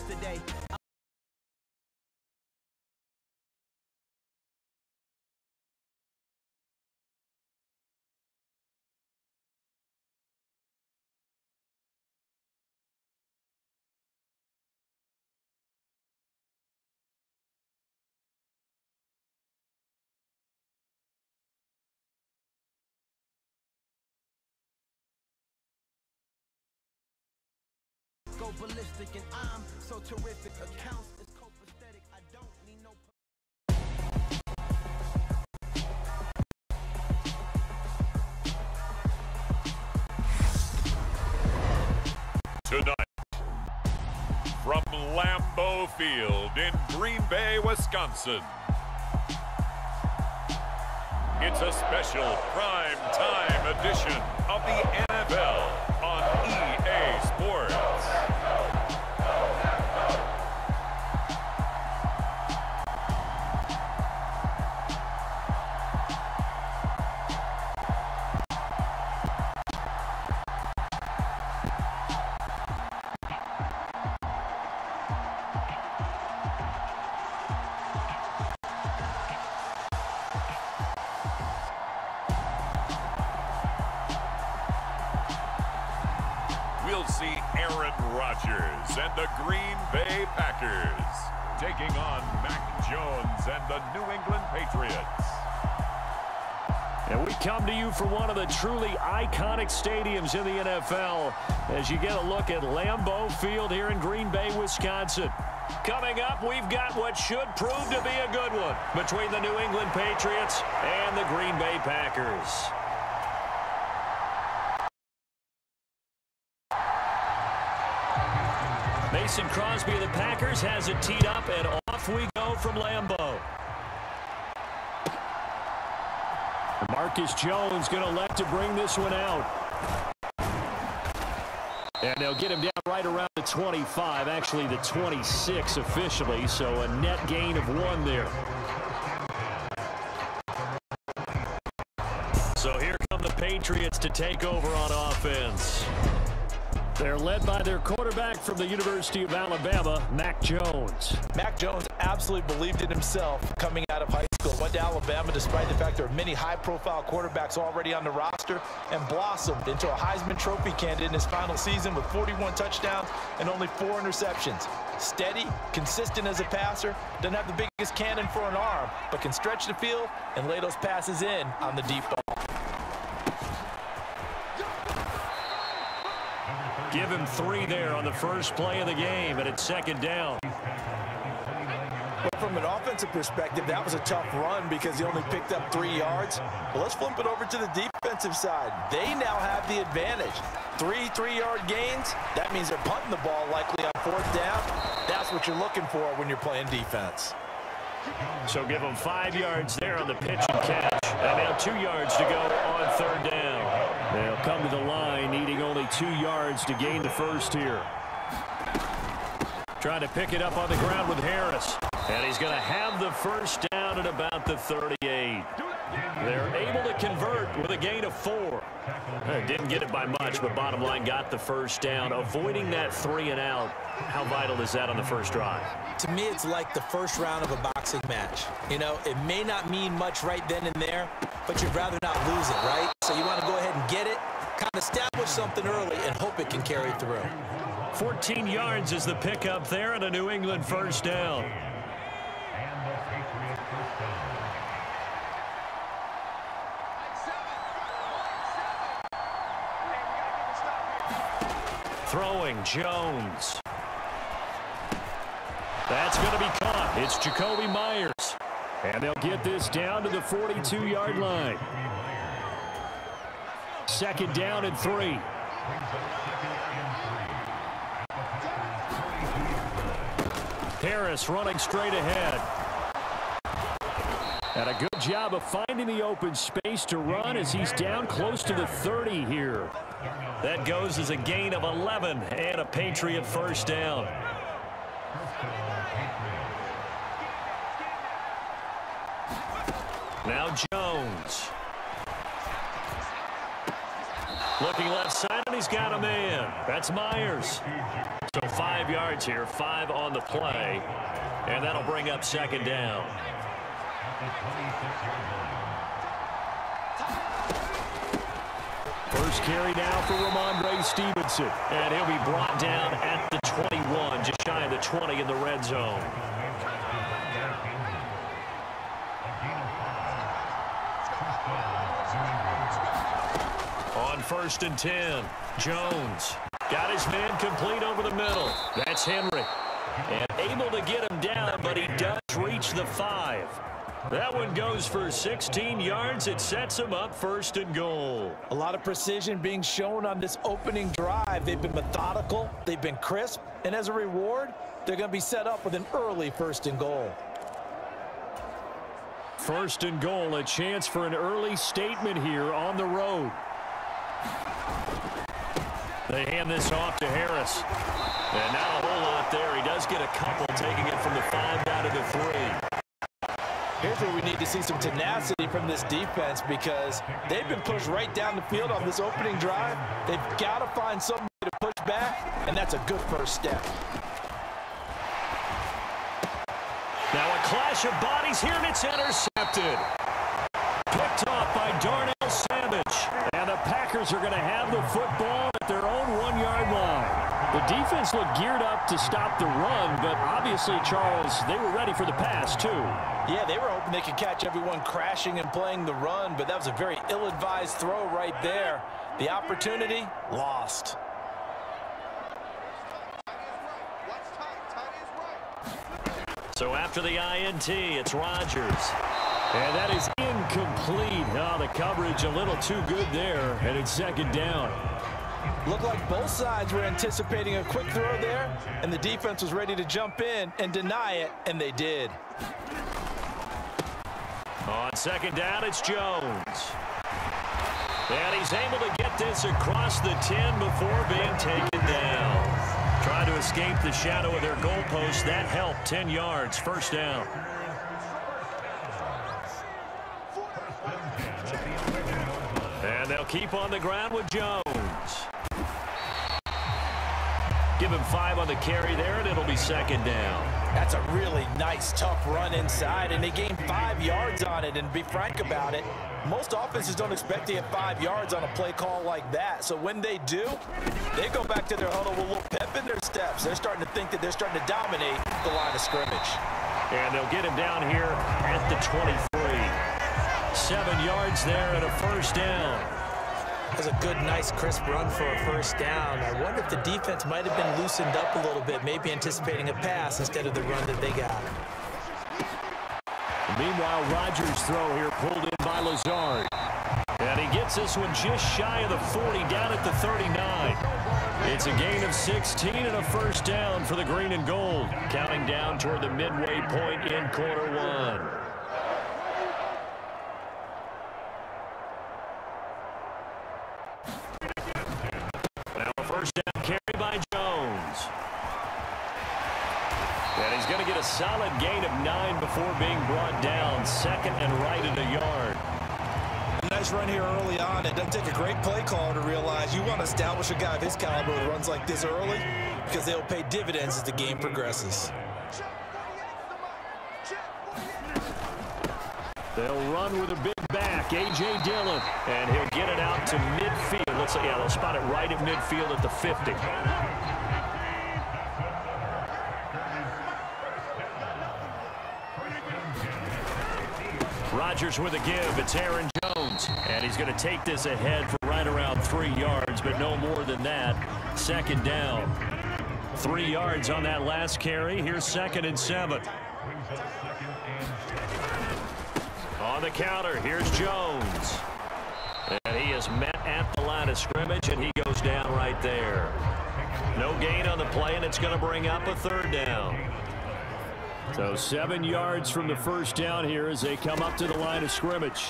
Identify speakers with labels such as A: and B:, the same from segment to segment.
A: yesterday. Go ballistic and I'm so terrific. Accounts is copacetic. I don't need no.
B: Tonight, from Lambeau Field in Green Bay, Wisconsin, it's a special prime time edition of the NFL on EA Sports. We'll see Aaron Rodgers and the Green Bay Packers taking on Mac Jones and the New England Patriots.
C: And we come to you from one of the truly iconic stadiums in the NFL as you get a look at Lambeau Field here in Green Bay, Wisconsin. Coming up, we've got what should prove to be a good one between the New England Patriots and the Green Bay Packers. Mason Crosby of the Packers has it teed up, and off we go from Lambeau. Marcus Jones going to elect to bring this one out. And they'll get him down right around the 25, actually the 26 officially, so a net gain of 1 there. So here come the Patriots to take over on offense. They're led by their quarterback from the University of Alabama, Mac Jones.
D: Mac Jones absolutely believed in himself coming out of high school. Went to Alabama despite the fact there are many high-profile quarterbacks already on the roster and blossomed into a Heisman Trophy candidate in his final season with 41 touchdowns and only 4 interceptions. Steady, consistent as a passer, doesn't have the biggest cannon for an arm, but can stretch the field and lay those passes in on the deep ball.
C: Give him 3 there on the first play of the game, and it's second down.
D: Well, from an offensive perspective, that was a tough run because he only picked up 3 yards. Well, let's flip it over to the defensive side. They now have the advantage. 3 3-yard gains, that means they're punting the ball likely on 4th down. That's what you're looking for when you're playing defense.
C: So give them 5 yards there on the pitch and catch. And now 2 yards to go on 3rd down. They'll come to the line needing only 2 yards to gain the first here. Trying to pick it up on the ground with Harris. And he's going to have the first down at about the 38. They're able to convert with a gain of 4. Didn't get it by much, but bottom line got the first down. Avoiding that 3 and out. How vital is that on the first drive?
A: To me, it's like the first round of a boxing match. You know, it may not mean much right then and there, but you'd rather not lose it, right? So you want to go ahead and get it, kind of establish something early, and hope it can carry through.
C: 14 yards is the pickup there and a New England first down. Throwing Jones. That's going to be caught. It's Jacoby Myers. And they'll get this down to the 42-yard line. Second down and 3. Harris running straight ahead. And a good job of finding the open space to run as he's down close to the 30 here. That goes as a gain of 11 and a Patriot first down. Now Jones. Looking left side, and he's got a man. That's Myers. So 5 yards here, 5 on the play. And that'll bring up second down. First carry now for Ramondre Stevenson. And he'll be brought down at the 21, just shy of the 20 in the red zone. On 1st and 10, Jones got his man complete over the middle. That's Henry. And able to get him down, but he does reach the 5. That one goes for 16 yards. It sets him up 1st and goal.
D: A lot of precision being shown on this opening drive. They've been methodical. They've been crisp. And as a reward, they're going to be set up with an early 1st and goal.
C: 1st and goal, a chance for an early statement here on the road. They hand this off to Harris. And not a whole lot there. He does get a couple, taking it from the 5 down to the 3.
D: Here's where we need to see some tenacity from this defense, because they've been pushed right down the field on this opening drive. They've got to find some way to push back, and that's a good first step.
C: Now a clash of bodies here, and it's intercepted. Picked off by Darnell Savage. And the Packers are going to have the football at their own 1-yard line. The defense looked geared up to stop the run, but obviously, Charles, they were ready for the pass, too.
D: Yeah, they were hoping they could catch everyone crashing and playing the run, but that was a very ill-advised throw right there. The opportunity, lost.
C: So after the INT, it's Rodgers. And that is incomplete. Oh, the coverage a little too good there, and it's 2nd down.
D: Looked like both sides were anticipating a quick throw there, and the defense was ready to jump in and deny it, and they did.
C: On 2nd down, it's Jones. And he's able to get this across the 10 before being taken down. Trying to escape the shadow of their goalpost. That helped. 10 yards, 1st down. And they'll keep on the ground with Jones. Give him 5 on the carry there, and it'll be 2nd down.
D: That's a really nice, tough run inside, and they gained 5 yards on it. And to be frank about it, most offenses don't expect to get 5 yards on a play call like that. So when they do, they go back to their huddle with a little pep in their steps. They're starting to think that they're starting to dominate the line of scrimmage.
C: And they'll get him down here at the 23. 7 yards there and a 1st down.
A: That's a good, nice, crisp run for a 1st down. I wonder if the defense might have been loosened up a little bit, maybe anticipating a pass instead of the run that they got.
C: Meanwhile, Rodgers' throw here pulled in by Lazard. And he gets this one just shy of the 40, down at the 39. It's a gain of 16 and a 1st down for the green and gold, counting down toward the midway point in quarter 1. Now a 1st down carry by Jones. And he's going to get a solid gain of 9 before being brought down. 2nd and right at a yard.
D: Nice run here early on. It doesn't take a great play caller to realize you want to establish a guy of his caliber with runs like this early, because they'll pay dividends as the game progresses.
C: They'll run with a big back, A.J. Dillon, and he'll get it out to midfield. Looks like, yeah, they'll spot it right at midfield at the 50. Rodgers with a give. It's Aaron Jones, and he's going to take this ahead for right around 3 yards, but no more than that. 2nd down. 3 yards on that last carry. Here's 2nd and 7. On the counter, here's Jones. And he is met at the line of scrimmage, and he goes down right there. No gain on the play, and it's going to bring up a 3rd down. So 7 yards from the 1st down here as they come up to the line of scrimmage.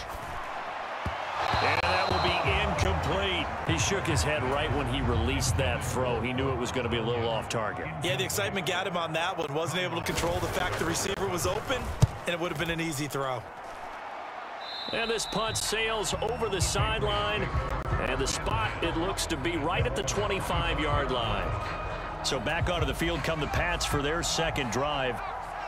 C: And that will be incomplete. He shook his head right when he released that throw. He knew it was going to be a little off target.
D: Yeah, the excitement got him on that one. Wasn't able to control the fact the receiver was open, and it would have been an easy throw.
C: And this punt sails over the sideline, and And the spot, it looks to be right at the 25-yard line. So back onto the field come the Pats for their second drive.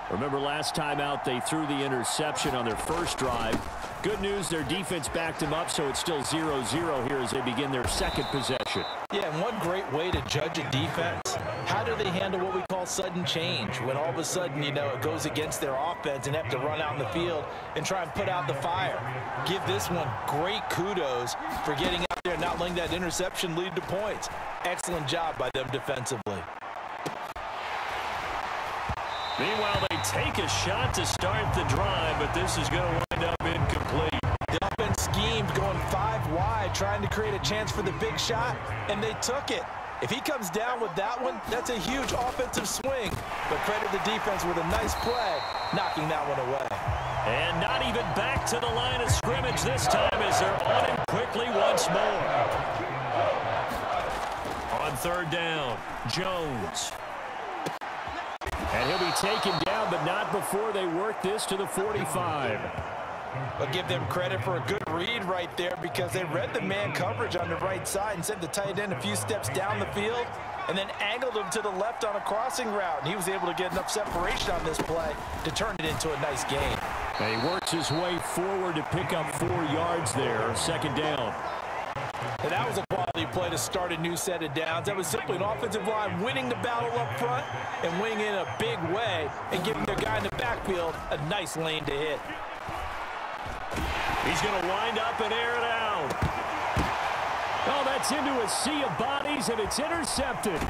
C: Remember last time out they threw the interception on their first drive. Good news, their defense backed them up, so it's still 0-0 here as they begin their second possession.
D: Yeah, and one great way to judge a defense, how do they handle what we call sudden change? When all of a sudden, you know, it goes against their offense and have to run out in the field and try and put out the fire. Give this one great kudos for getting out there and not letting that interception lead to points. Excellent job by them defensively.
C: Meanwhile, they take a shot to start the drive, but this is going to wind up incomplete.
D: The offense schemed going 5 wide, trying to create a chance for the big shot, and they took it. If he comes down with that one, that's a huge offensive swing. But credit the defense with a nice play, knocking that one away.
C: And not even back to the line of scrimmage this time as they're on him quickly once more. On third down, Jones. And he'll be taken down, but not before they work this to the 45.
D: I'll give them credit for a good read right there because they read the man coverage on the right side and sent the tight end a few steps down the field and then angled him to the left on a crossing route. And he was able to get enough separation on this play to turn it into a nice gain.
C: And he works his way forward to pick up 4 yards there, second down.
D: And that was a quality play to start a new set of downs. That was simply an offensive line winning the battle up front and winning in a big way and giving their guy in the backfield a nice lane to hit.
C: He's going to wind up and air it out. Oh, that's into a sea of bodies, and it's intercepted.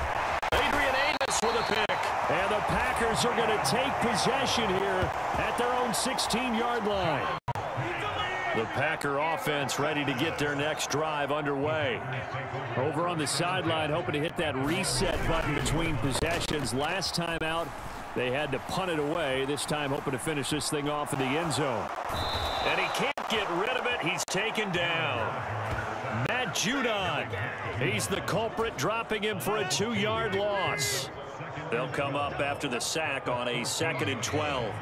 C: Adrian Amos with a pick. And the Packers are going to take possession here at their own 16-yard line. The Packer offense ready to get their next drive underway. Over on the sideline, hoping to hit that reset button between possessions. Last time out, they had to punt it away. This time, hoping to finish this thing off in the end zone. And he can't get rid of it. He's taken down. Matt Judon. He's the culprit, dropping him for a 2-yard loss. They'll come up after the sack on a 2nd and 12.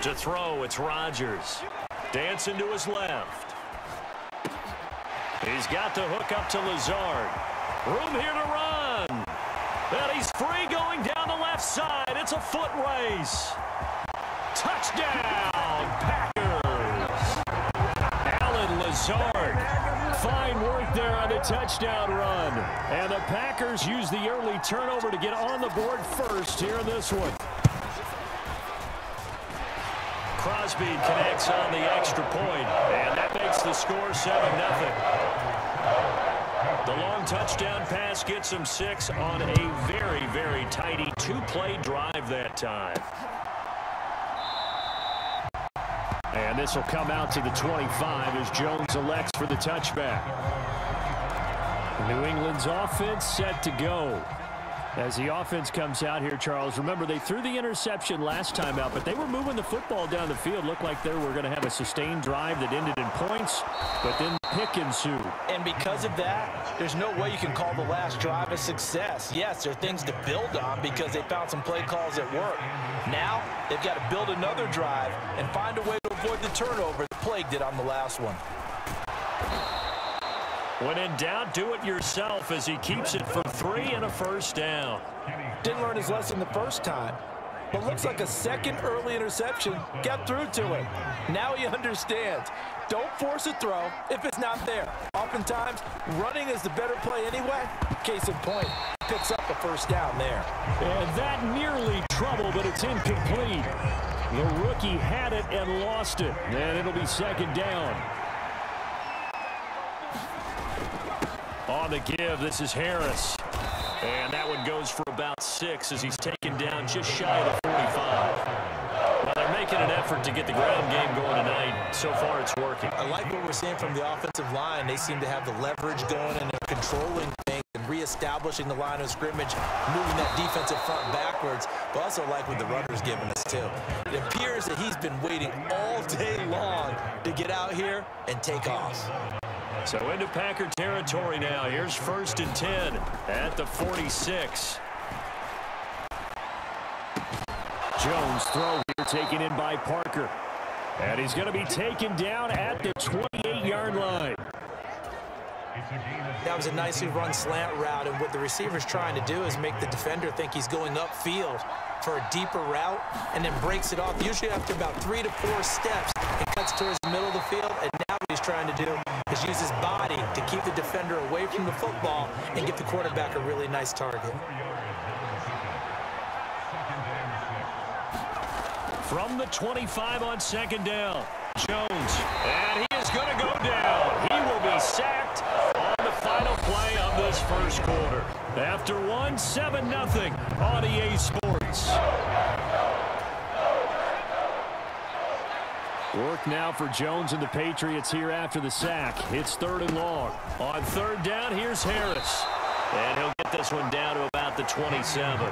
C: To throw, it's Rodgers. Dancing to his left. He's got the hook up to Lazard. Room here to run. And he's free going down the left side. It's a foot race. Touchdown, Packers. Alan Lazard. Fine work there on the touchdown run. And the Packers use the early turnover to get on the board first here in this one. Crosby connects on the extra point, and that makes the score 7-0. The long touchdown pass gets them 6 on a very, very tidy 2-play drive that time. And this will come out to the 25 as Jones elects for the touchback. New England's offense set to go. As the offense comes out here, Charles, remember they threw the interception last time out, but they were moving the football down the field. Looked like they were going to have a sustained drive that ended in points, but then pick ensued.
D: And because of that, there's no way you can call the last drive a success. Yes, there are things to build on because they found some play calls that work. Now, they've got to build another drive and find a way to avoid the turnover that plagued it on the last one.
C: When in doubt, do it yourself as he keeps it for 3 and a first down.
D: Didn't learn his lesson the first time, but looks like a second early interception got through to him. Now he understands. Don't force a throw if it's not there. Oftentimes, running is the better play anyway. Case in point, picks up the first down there.
C: And that nearly trouble, but it's incomplete. The rookie had it and lost it, and it'll be second down. On the give, this is Harris. And that one goes for about 6 as he's taken down just shy of the 45. Well, they're making an effort to get the ground game going tonight. So far, it's working.
A: I like what we're seeing from the offensive line. They seem to have the leverage going and they're controlling things and reestablishing the line of scrimmage, moving that defensive front backwards. But also like what the runner's giving us, too. It appears that he's been waiting all day long to get out here and take off.
C: So into Packer territory now. Here's 1st and 10 at the 46. Jones throw here taken in by Parker. And he's going to be taken down at the 28-yard line.
A: That was a nicely run slant route, and what the receiver's trying to do is make the defender think he's going upfield for a deeper route and then breaks it off. Usually after about 3 to 4 steps, it cuts towards the middle of the field, and now what he's trying to do is use his body to keep the defender away from the football and give the quarterback a really nice target.
C: From the 25 on second down, Jones, and he is going to go down. He will be sacked on the final play of this first quarter. After one, 7-0 on EA Sports. Work now for Jones and the Patriots here after the sack. It's 3rd and long. On 3rd down, here's Harris. And he'll get this one down to about the 27.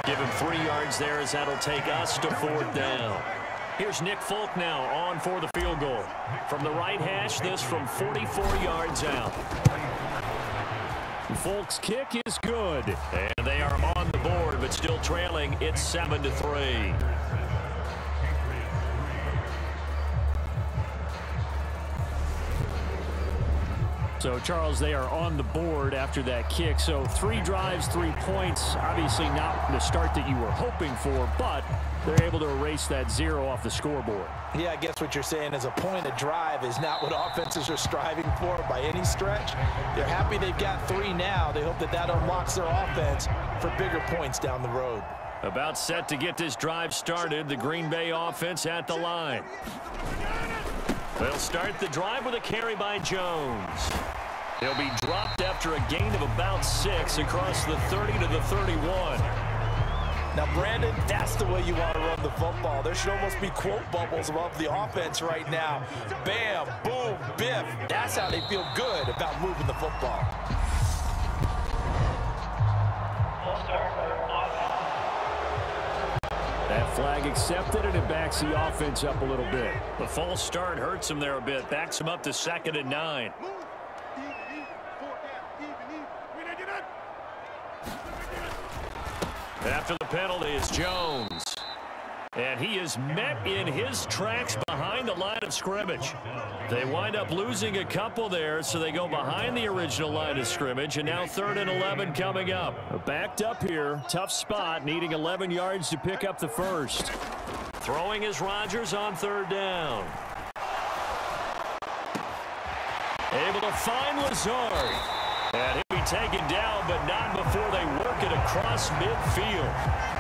C: Give him 3 yards there as that'll take us to 4th down. Here's Nick Folk now on for the field goal. From the right hash, this from 44 yards out. Folk's kick is good. And they are on the board, but still trailing. It's 7-3. So, Charles, they are on the board after that kick. So 3 drives, 3 points. Obviously not the start that you were hoping for, but they're able to erase that 0 off the scoreboard.
D: Yeah, I guess what you're saying is a point of drive is not what offenses are striving for by any stretch. They're happy they've got 3 now. They hope that that unlocks their offense for bigger points down the road.
C: About set to get this drive started, the Green Bay offense at the line. They'll start the drive with a carry by Jones. He'll be dropped after a gain of about 6 across the 30 to the 31.
D: Now, Brandon, that's the way you want to run the football. There should almost be quote bubbles above the offense right now. Bam, boom, biff. That's how they feel good about moving the football.
C: That flag accepted, and it backs the offense up a little bit. The false start hurts him there a bit. Backs him up to 2nd and 9. After the penalty is Jones. And he is met in his tracks behind the line of scrimmage. They wind up losing a couple there, so they go behind the original line of scrimmage, and now 3rd and 11 coming up. Backed up here, tough spot, needing 11 yards to pick up the first. Throwing is Rodgers on 3rd down. Able to find Lazard. And he'll be taken down, but not before they work it across midfield.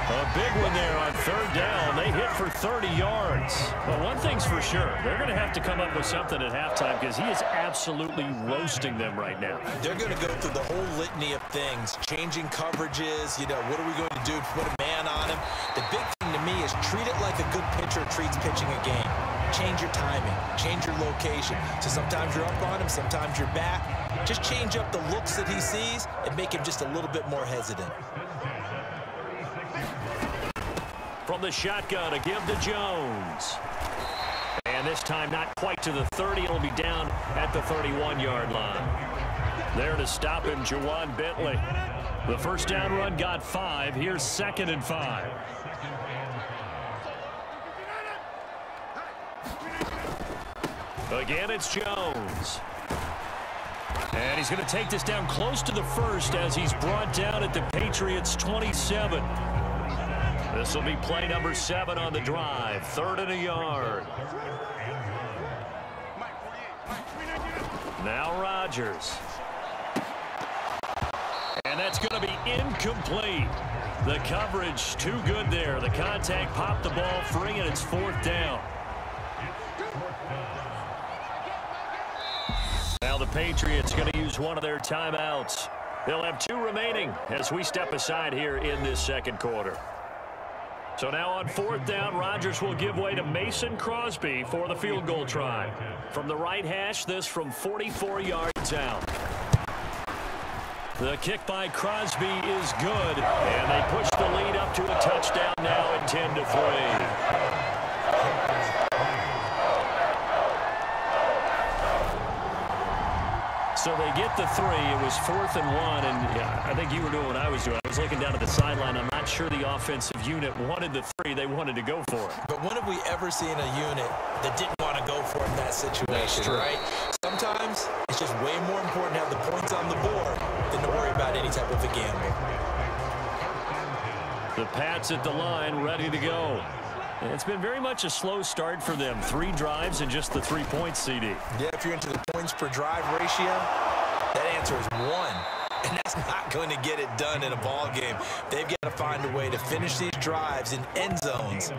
C: A big one there on 3rd down. They hit for 30 yards. But one thing's for sure, they're going to have to come up with something at halftime because he is absolutely roasting them right now.
A: They're going to go through the whole litany of things, changing coverages, you know, what are we going to do to put a man on him? The big thing to me is treat it like a good pitcher treats pitching a game. Change your timing, change your location. So sometimes you're up on him, sometimes you're back. Just change up the looks that he sees and make him just a little bit more hesitant.
C: From the shotgun, a give to Jones. And this time not quite to the 30. It'll be down at the 31-yard line. There to stop him, Juwan Bentley. The first down run got 5. Here's 2nd and 5. Again, it's Jones. And he's going to take this down close to the first as he's brought down at the Patriots' 27. This will be play number 7 on the drive. 3rd and a yard. Now Rodgers. And that's going to be incomplete. The coverage too good there. The contact popped the ball free, and it's 4th down. Now the Patriots going to use one of their timeouts. They'll have 2 remaining as we step aside here in this second quarter. So now on 4th down, Rodgers will give way to Mason Crosby for the field goal try. From the right hash, this from 44 yards out. The kick by Crosby is good, and they push the lead up to a touchdown now at 10-3. So they get the 3. It was 4th and 1, and yeah, I think you were doing what I was doing. I was looking down at the sideline. I'm not sure the offensive unit wanted the 3. They wanted to go for it.
A: But when have we ever seen a unit that didn't want to go for it in that situation, right? Sometimes it's just way more important to have the points on the board than to worry about any type of a gamble.
C: The Pats at the line, ready to go. It's been very much a slow start for them. 3 drives and just the 3 points, CD.
A: Yeah, if you're into the points per drive ratio, that answer is 1. And that's not going to get it done in a ball game. They've got to find a way to finish these drives in end zones,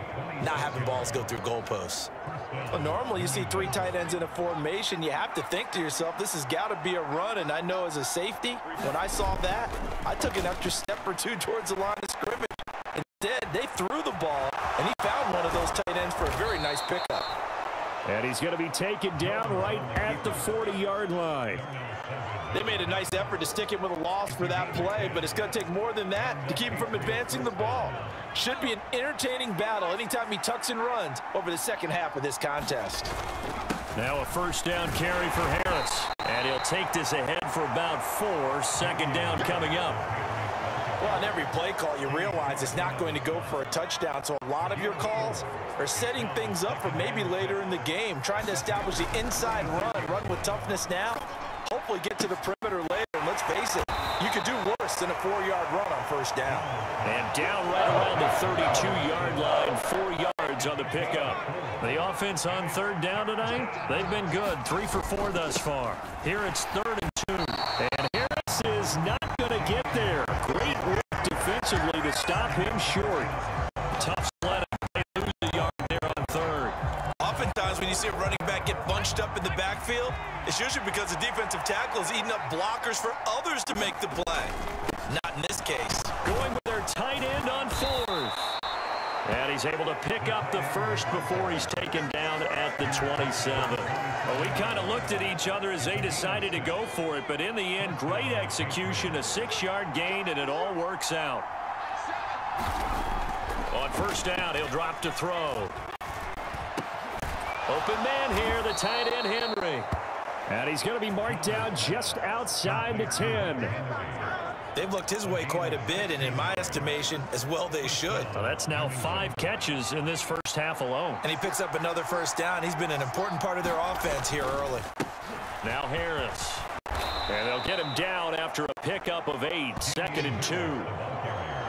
A: not having balls go through goalposts.
D: Well, normally you see 3 tight ends in a formation. You have to think to yourself, this has got to be a run. And I know as a safety, when I saw that, I took an extra step or 2 towards the line of scrimmage. Instead, they threw the ball, and he found one of those tight ends for a very nice pickup.
C: And he's going to be taken down right at the 40-yard line.
D: They made a nice effort to stick him with a loss for that play, but it's going to take more than that to keep him from advancing the ball. Should be an entertaining battle anytime he tucks and runs over the second half of this contest.
C: Now a first down carry for Harris. And he'll take this ahead for about 4. Second down coming up.
D: Well, on every play call, you realize it's not going to go for a touchdown, so a lot of your calls are setting things up for maybe later in the game, trying to establish the inside run with toughness now, hopefully get to the perimeter later. And let's face it, you could do worse than a 4-yard run on first down.
C: And down right around the 32-yard line, 4 yards on the pickup. The offense on third down tonight, they've been good, 3 for 4 thus far. Here it's 3rd and 2, and Harris is not going to get there. Great work defensively to stop him short. Tough sled. They lose a yard there on 3rd.
A: Oftentimes when you see a running back get bunched up in the backfield, it's usually because the defensive tackle is eating up blockers for others to make the play. Not in this case.
C: Going with their tight end on 4th. And he's able to pick up the first before he's taken down at the 27. Well, we kind of looked at each other as they decided to go for it, but in the end, great execution, a 6-yard gain, and it all works out. On first down, he'll drop to throw. Open man here, the tight end, Henry. And he's going to be marked down just outside the 10.
A: They've looked his way quite a bit, and in my estimation, as well they should.
C: Well, that's now 5 catches in this first half alone.
A: And he picks up another first down. He's been an important part of their offense here early.
C: Now Harris. And they'll get him down after a pickup of 8, 2nd and 2.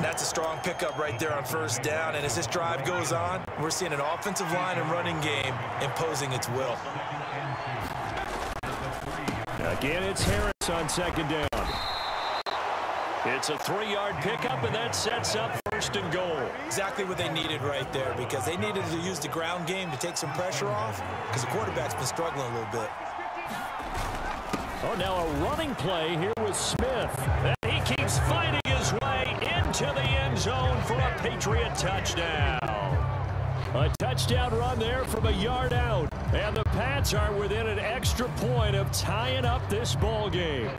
A: That's a strong pickup right there on first down. And as this drive goes on, we're seeing an offensive line and running game imposing its will.
C: Again, it's Harris on 2nd down. It's a 3-yard pickup, and that sets up 1st and goal.
A: Exactly what they needed right there, because they needed to use the ground game to take some pressure off, because the quarterback's been struggling a little bit.
C: Oh, now a running play here with Smith. And he keeps fighting his way into the end zone for a Patriot touchdown. A touchdown run there from a yard out. And the Pats are within an extra point of tying up this ball game.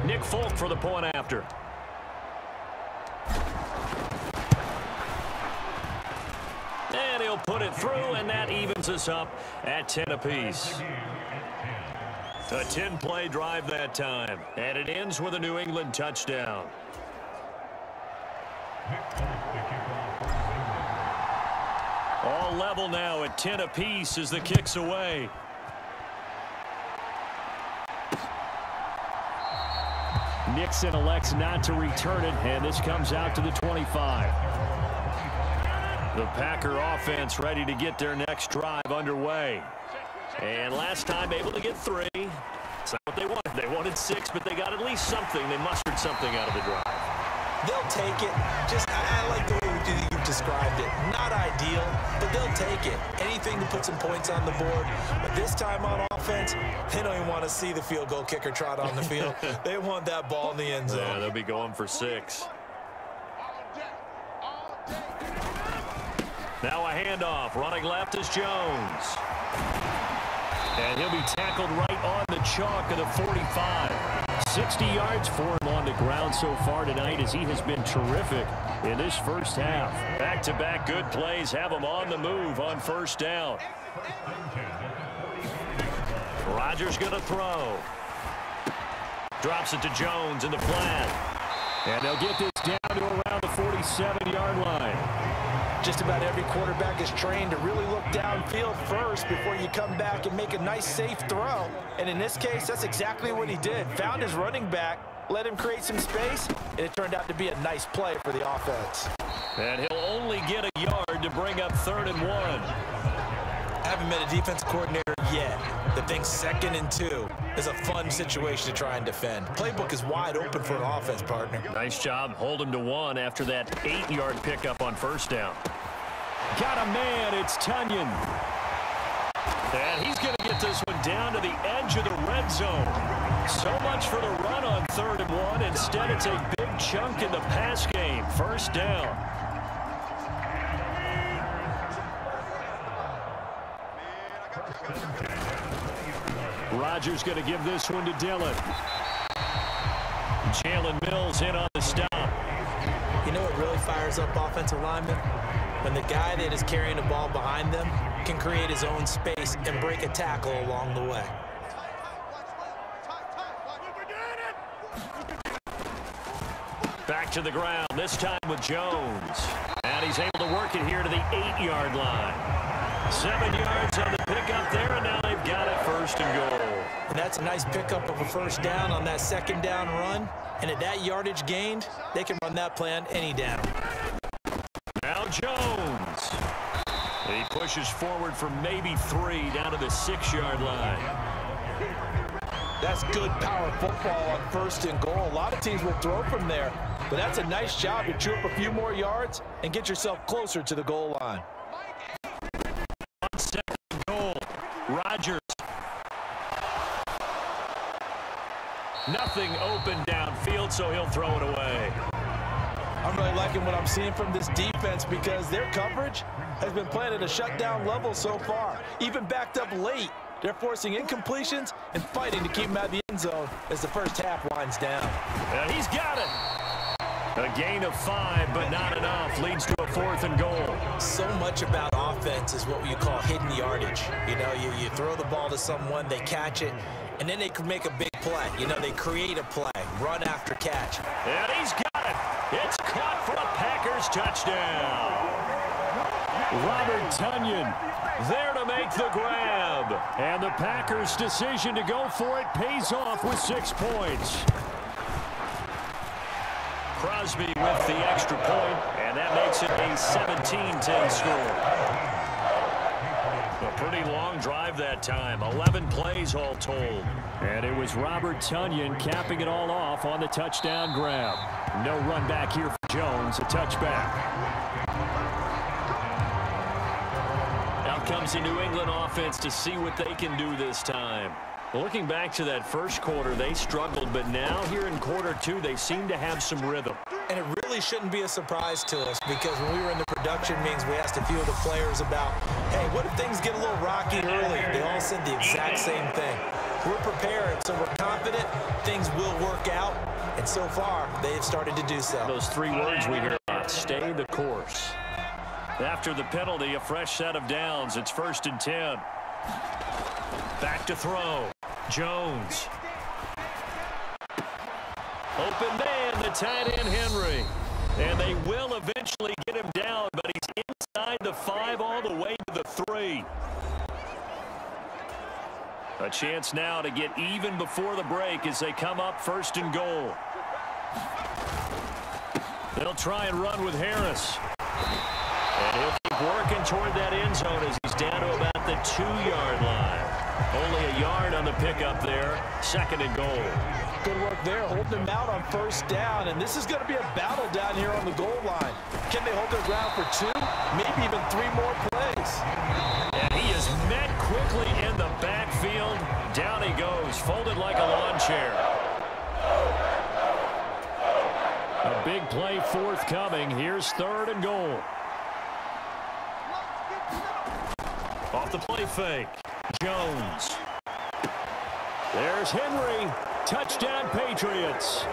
C: Nick Folk for the point after. And he'll put it through, and that evens us up at 10 apiece. A 10-play drive that time, and it ends with a New England touchdown. All level now at 10 apiece as the kick's away. Nixon elects not to return it, and this comes out to the 25. The Packer offense ready to get their next drive underway. And last time able to get 3. It's not what they wanted. They wanted 6, but they got at least something. They mustered something out of the drive.
A: They'll take it. I like the way you've described it. Not ideal, but they'll take it. Anything to put some points on the board. But this time on offense, they don't even want to see the field goal kicker trot on the field. They want that ball in the end zone.
C: Yeah, they'll be going for 6. Now a handoff. Running left is Jones. And he'll be tackled right on the chalk of the 45. 60 yards for him on the ground so far tonight as he has been terrific in this first half. Back-to-back good plays have him on the move on first down. Rodgers going to throw. Drops it to Jones in the flat. And they'll get this down to around the 47-yard line.
D: Just about every quarterback is trained to really look downfield first before you come back and make a nice, safe throw. And in this case, that's exactly what he did. Found his running back, let him create some space, and it turned out to be a nice play for the offense.
C: And he'll only get a yard to bring up 3rd and 1.
A: I haven't met a defense coordinator yet that thinks 2nd and 2 is a fun situation to try and defend. Playbook is wide open for an offense, partner.
C: Nice job hold him to 1 after that 8-yard pickup on 1st down. Got a man, it's Tunyon. And he's going to get this one down to the edge of the red zone. So much for the run on 3rd and 1. Instead, it's a big chunk in the pass game. 1st down. Rodgers going to give this one to Dillon. Jalen Mills in on the stop.
A: You know what really fires up offensive linemen? When the guy that is carrying the ball behind them can create his own space and break a tackle along the way.
C: Back to the ground, this time with Jones. And he's able to work it here to the 8-yard line. 7 yards on the pickup there, and now they've got it 1st and goal.
A: And that's a nice pickup of a 1st down on that 2nd down run. And at that yardage gained, they can run that play on any down.
C: Now Jones. He pushes forward for maybe 3 down to the 6-yard line.
D: That's good power football on 1st and goal. A lot of teams will throw from there, but that's a nice job to chew up a few more yards and get yourself closer to the goal line.
C: On 2nd and goal, Rodgers. Nothing open downfield, so he'll throw it away.
D: I'm really liking what I'm seeing from this defense because their coverage has been playing at a shutdown level so far. Even backed up late, they're forcing incompletions and fighting to keep them out of the end zone as the 1st half winds down.
C: And he's got it. A gain of 5, but not enough. Leads to a 4th and goal.
A: So much about offense is what you call hidden yardage. You know, you throw the ball to someone, they catch it, and then they can make a big play. You know, they create a play, run after catch.
C: And he's got it. It's caught for a Packers touchdown. Robert Tunyon there to make the grab. And the Packers' decision to go for it pays off with 6 points. Crosby with the extra point, and that makes it a 17-10 score. A pretty long drive that time, 11 plays all told. And it was Robert Tunyon capping it all off on the touchdown grab. No run back here for Jones, a touchback. Out comes the New England offense to see what they can do this time. Looking back to that 1st quarter, they struggled, but now here in quarter 2, they seem to have some rhythm.
A: And it really shouldn't be a surprise to us because when we were in the production meetings, we asked a few of the players about, hey, what if things get a little rocky early? They all said the exact same thing. We're prepared, so we're confident things will work out. And so far, they have started to do so.
C: Those 3 words we hear a lot, stay the course. After the penalty, a fresh set of downs. It's 1st and 10. Back to throw. Jones. Open man, the tight end Henry. And they will eventually get him down, but he's inside the 5 all the way to the 3. A chance now to get even before the break as they come up 1st and goal. They'll try and run with Harris. And he'll keep working toward that end zone as he's down to about the 2-yard line. Only a yard on the pickup there. 2nd and goal.
D: Good work there, holding them out on 1st down. And this is going to be a battle down here on the goal line. Can they hold their ground for 2, maybe even 3 more plays?
C: And he is met quickly in the backfield. Down he goes, folded like a lawn chair. A big play forthcoming. Here's 3rd and goal. Off the play fake. Jones. There's Henry. Touchdown Patriots.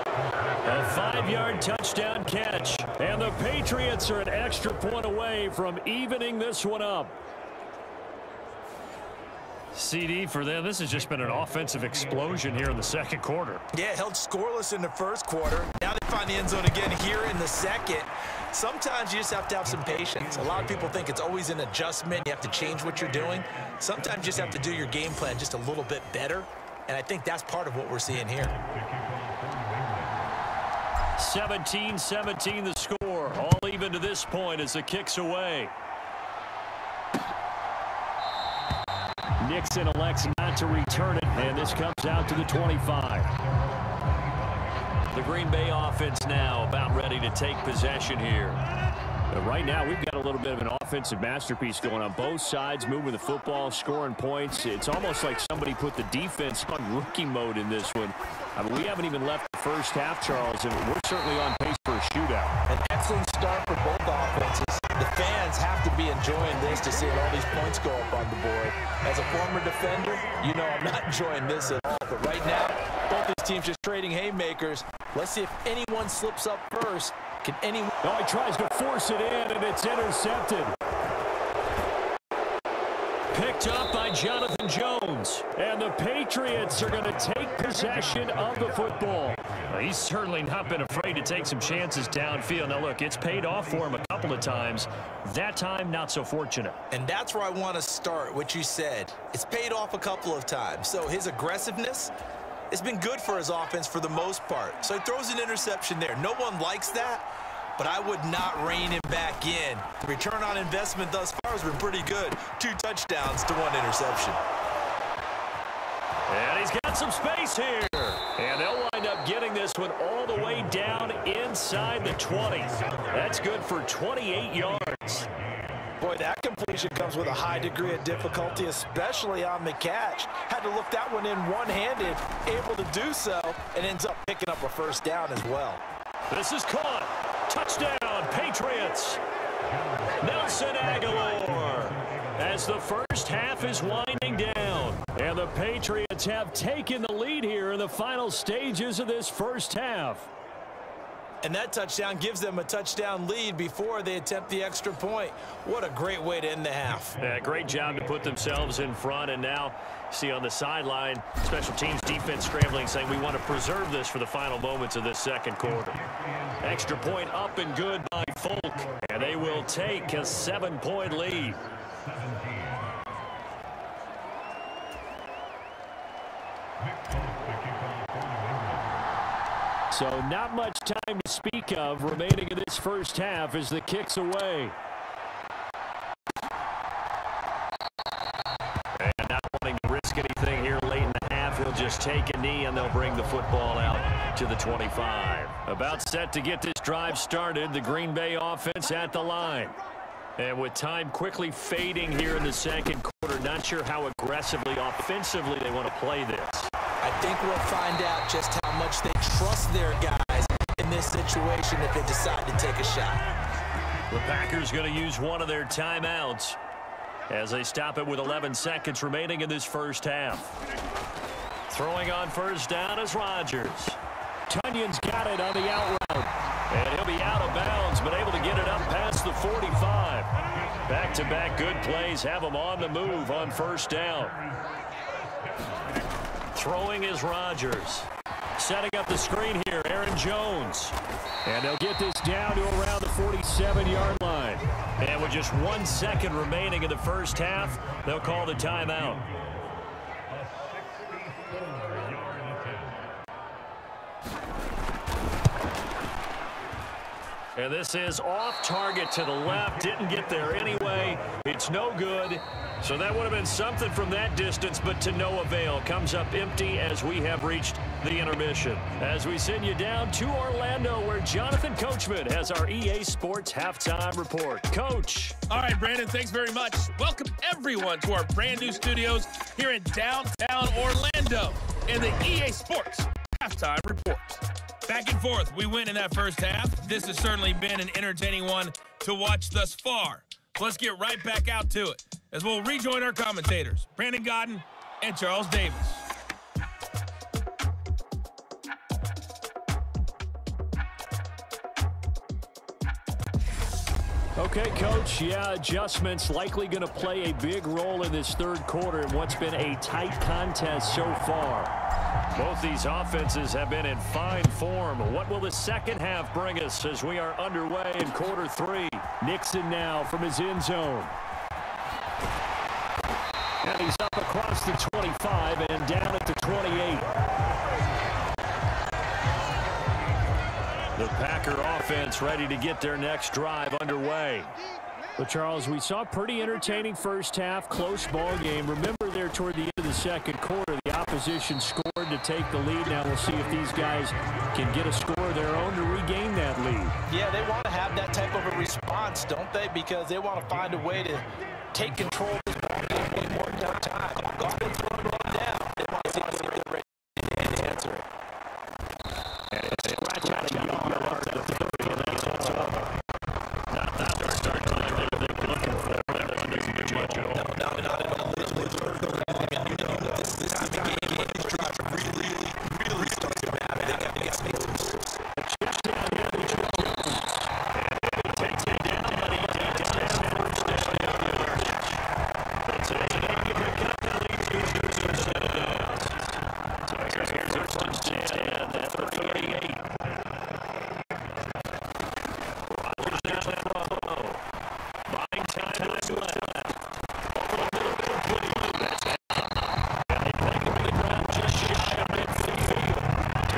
C: A 5-yard touchdown catch. And the Patriots are an extra point away from evening this one up. CD for them. This has just been an offensive explosion here in the second quarter.
D: Yeah, held scoreless in the first quarter. Now they find the end zone again here in the second. Sometimes you just have to have some patience. A lot of people think it's always an adjustment. You have to change what you're doing. Sometimes you just have to do your game plan just a little bit better. And I think that's part of what we're seeing here.
C: 17-17 the score. All even to this point as the kick's away. Nixon elects not to return it, and this comes out to the 25. The Green Bay offense now about ready to take possession here. But right now, we've got a little bit of an offensive masterpiece going on both sides, moving the football, scoring points. It's almost like somebody put the defense on rookie mode in this one. I mean, we haven't even left the first half, Charles, and we're certainly on pace for a shootout.
D: An excellent start for both offenses. The fans have to be enjoying this to see all these points go up on the board. As a former defender, you know I'm not enjoying this at all. But right now, both these teams just trading haymakers. Let's see if anyone slips up first. Can anyone?
C: Oh, he tries to force it in, and it's intercepted. Picked up by Jonathan Jones. And the Patriots are going to take possession of the football. Well, he's certainly not been afraid to take some chances downfield. Now, look, it's paid off for him a couple of times. That time, not so fortunate.
A: And that's where I want to start, what you said. It's paid off a couple of times. So his aggressiveness, it's been good for his offense for the most part. So he throws an interception there. No one likes that, but I would not rein him back in. The return on investment thus far has been pretty good. 2 touchdowns to 1 interception.
C: And he's got some space here. And they'll wind up getting this one all the way down inside the 20. That's good for 28 yards.
D: Boy, that completion comes with a high degree of difficulty, especially on the catch. Had to look that one in one-handed, able to do so, and ends up picking up a first down as well.
C: This is caught. Touchdown, Patriots. Nelson Aguilar. As the first half is winding down. And the Patriots have taken the lead here in the final stages of this first half.
D: And that touchdown gives them a touchdown lead before they attempt the extra point. What a great way to end the half.
C: Yeah, great job to put themselves in front. And now, see on the sideline, special teams defense scrambling, saying we want to preserve this for the final moments of this second quarter. Extra point up and good by Folk. And they will take a 7-point lead. So not much time to speak of remaining in this first half as the kick's away. And not wanting to risk anything here late in the half, he'll just take a knee and they'll bring the football out to the 25. About set to get this drive started, the Green Bay offense at the line. And with time quickly fading here in the second quarter, not sure how aggressively, offensively they want to play this.
A: I think we'll find out just how much they trust their guys in this situation if they decide to take a shot.
C: The Packers going to use one of their timeouts as they stop it with 11 seconds remaining in this first half. Throwing on first down is Rodgers. Tunyon's got it on the out route. And he'll be out of bounds, but able to get it up past the 45. Back-to-back good plays have him on the move on first down. Throwing is Rodgers. Setting up the screen here, Aaron Jones. And they'll get this down to around the 47-yard line. And with just 1 second remaining in the first half, they'll call the timeout. And this is off target to the left. Didn't get there anyway. It's no good. So that would have been something from that distance, but to no avail. Comes up empty as we have reached the intermission. As we send you down to Orlando, where Jonathan Coachman has our EA Sports Halftime Report. Coach.
E: All right, Brandon, thanks very much. Welcome, everyone, to our brand new studios here in downtown Orlando in the EA Sports Halftime Report. Back and forth, we win in that first half. This has certainly been an entertaining one to watch thus far. So let's get right back out to it as we'll rejoin our commentators, Brandon Godden and Charles Davis.
C: Okay, Coach, yeah, adjustments likely going to play a big role in this third quarter in what's been a tight contest so far. Both these offenses have been in fine form. What will the second half bring us as we are underway in quarter three? Nixon now from his end zone. And he's up across the 25 and down at the 28. The Packer offense ready to get their next drive underway. But, Charles, we saw a pretty entertaining first half, close ball game. Remember there toward the end of the second quarter, the opposition scored to take the lead. Now we'll see if these guys can get a score of their own to regain that lead.
D: Yeah, they want to have that type of a response, don't they? Because they want to find a way to take control of this ball game one more time. Clock is running down. They want to see if they're ready to answer it.
C: And it's a scratch out of yard at the 30, and that's all. Not that they're starting to do what they're looking for. That wasn't too much at all.
D: No, not at all. This time of the game, these drives really start to matter. They got to make some moves.
C: A check down here to Jones. And he takes it down, but he takes it down first down yardage. That's it. They pick up the lead to here's their first and 10 at the 38. Rodgers down the throw. Buying time left. Over the middle, complete. That's it. And they take it to the ground just shy of midfield.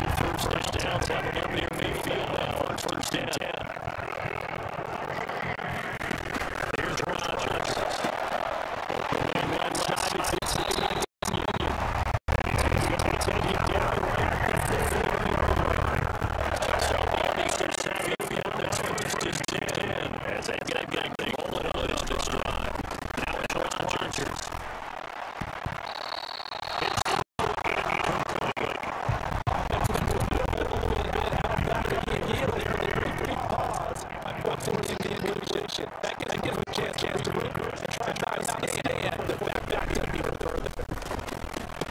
C: 2 first downs coming up near midfield now on first and 10. Here's Rodgers. Open left side. It's inside. As they get the ball on this drive. Now it's Rodgers.
D: That gives him a chance to regroup and try to stand the back to even further.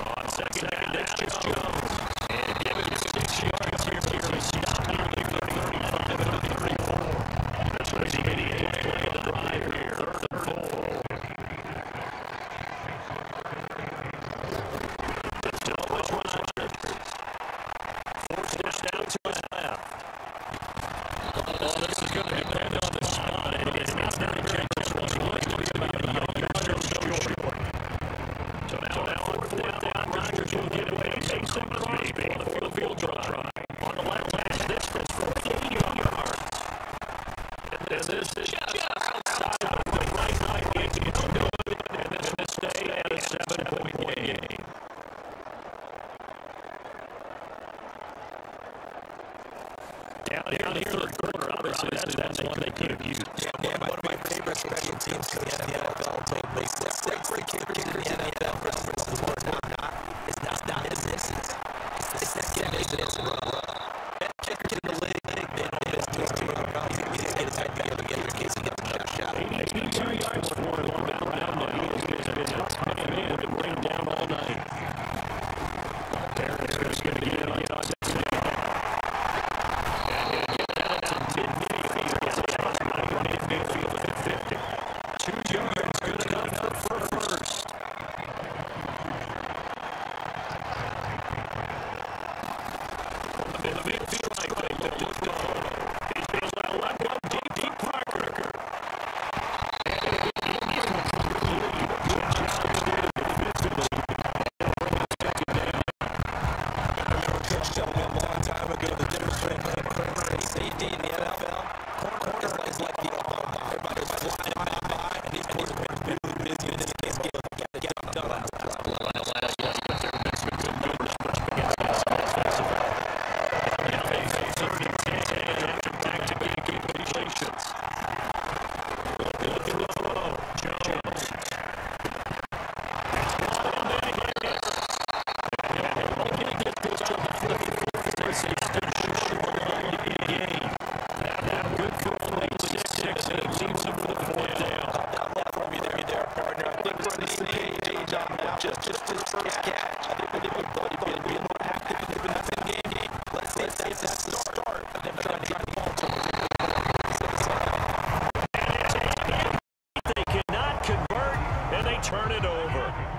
C: On second down, it's just Jones. And give it 6 yards here. He's stopped near the 35 and the 34. That's what the 88 play of the drive here. Third and 4. Still with Rodgers. Forced down to his left. Well, this is going to depend on the spot. It's not very dangerous. It's going to be about a yard short. So now fourth down, Rodgers will get away. Takes him Crosby for the field drive. On the left hash, this was 48 yards. And this is just outside of the right line. It's good. And this will stay at a 7-point game. Down here in the quarter, obviously, that's one they could have used.
A: Yeah, one of my favorite special teams in the NFL. Makes great kickers in the NFL. It's not his misses. It's that kid makes it run. That kicker in the league, they don't miss those two rounds. He's going to get it together in case he gets another shot.
C: 82 yards for him on that round. He has been a tough man to bring down all night. Terrence is going to get it on that. Midfield at 50. 2 yards, good enough for first.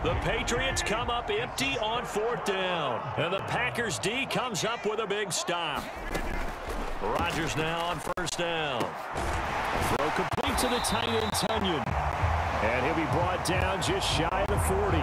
C: The Patriots come up empty on 4th down. And the Packers D comes up with a big stop. Rodgers now on 1st down. Throw complete to the tight end, Tunyon. And he'll be brought down just shy of the 40.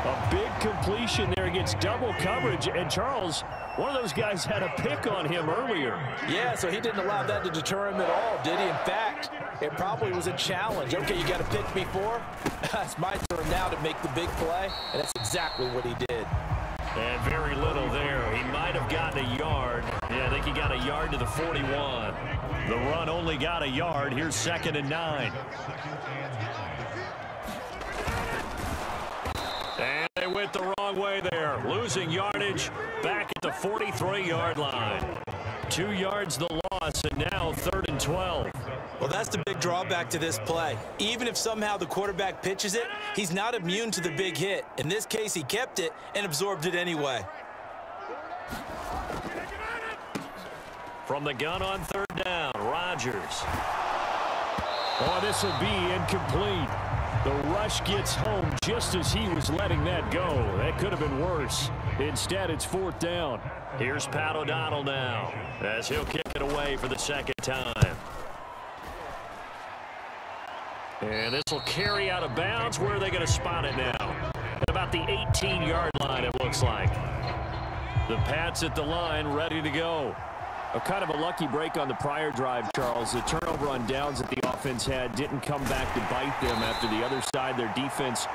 C: A big completion there against double coverage. And Charles, one of those guys had a pick on him earlier.
D: Yeah, so he didn't allow that to deter him at all, did he? In fact, it probably was a challenge. Okay, you got a pick before. It's my turn now to make the big play. And that's exactly what he did.
C: And very little there. He might have gotten a yard. Yeah, I think he got a yard to the 41. The run only got a yard. Here's 2nd and 9. And they went the wrong way there. Losing yardage back at the 43-yard line. 2 yards the loss, and now 3rd and 12.
A: Well, that's the big drawback to this play. Even if somehow the quarterback pitches it, he's not immune to the big hit. In this case, he kept it and absorbed it anyway.
C: From the gun on 3rd down, Rodgers. Oh, this will be incomplete. The rush gets home just as he was letting that go. That could have been worse. Instead, it's 4th down. Here's Pat O'Donnell now as he'll kick it away for the 2nd time. And this will carry out of bounds. Where are they going to spot it now? At about the 18-yard line, it looks like. The Pats at the line, ready to go. A kind of a lucky break on the prior drive, Charles. The turnover on downs that the offense had didn't come back to bite them after the other side. Their defense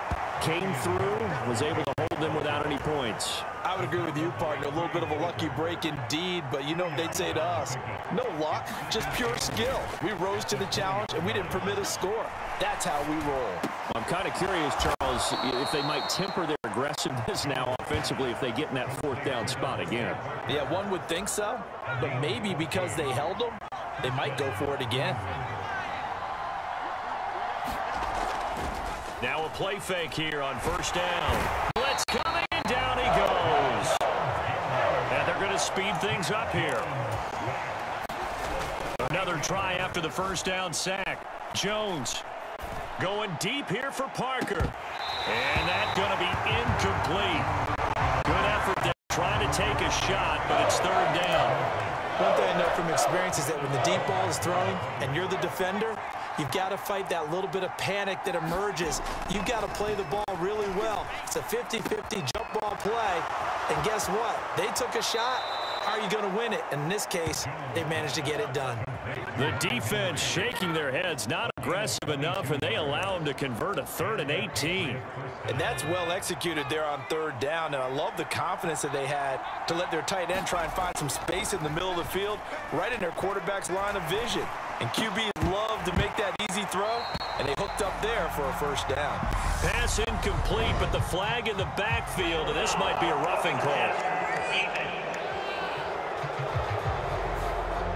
C: came through, was able to hold them without any points.
D: I would agree with you, partner. A little bit of a lucky break indeed, but you know what they'd say to us? No luck, just pure skill. We rose to the challenge, and we didn't permit a score. That's how we roll.
C: I'm kind of curious, Charles, if they might temper their aggressiveness now offensively if they get in that 4th down spot again.
D: Yeah, one would think so, but maybe because they held them, they might go for it again.
C: Now a play fake here on 1st down. Blitz coming, and down he goes. And they're going to speed things up here. Another try after the 1st down sack. Jones going deep here for Parker. And that's going to be incomplete. Good effort there, trying to take a shot, but it's 3rd down.
A: One thing I know from experience is that when the deep ball is thrown and you're the defender, you've got to fight that little bit of panic that emerges. You've got to play the ball really well. It's a 50-50 jump ball play. And guess what? They took a shot. How are you going to win it? And in this case, they managed to get it done.
C: The defense shaking their heads, not aggressive enough, and they allow them to convert a 3rd and 18.
D: And that's well executed there on 3rd down. And I love the confidence that they had to let their tight end try and find some space in the middle of the field, right in their quarterback's line of vision. And QBs love to make that easy throw, and they hooked up there for a 1st down.
C: Pass incomplete, but the flag in the backfield, and this might be a roughing call.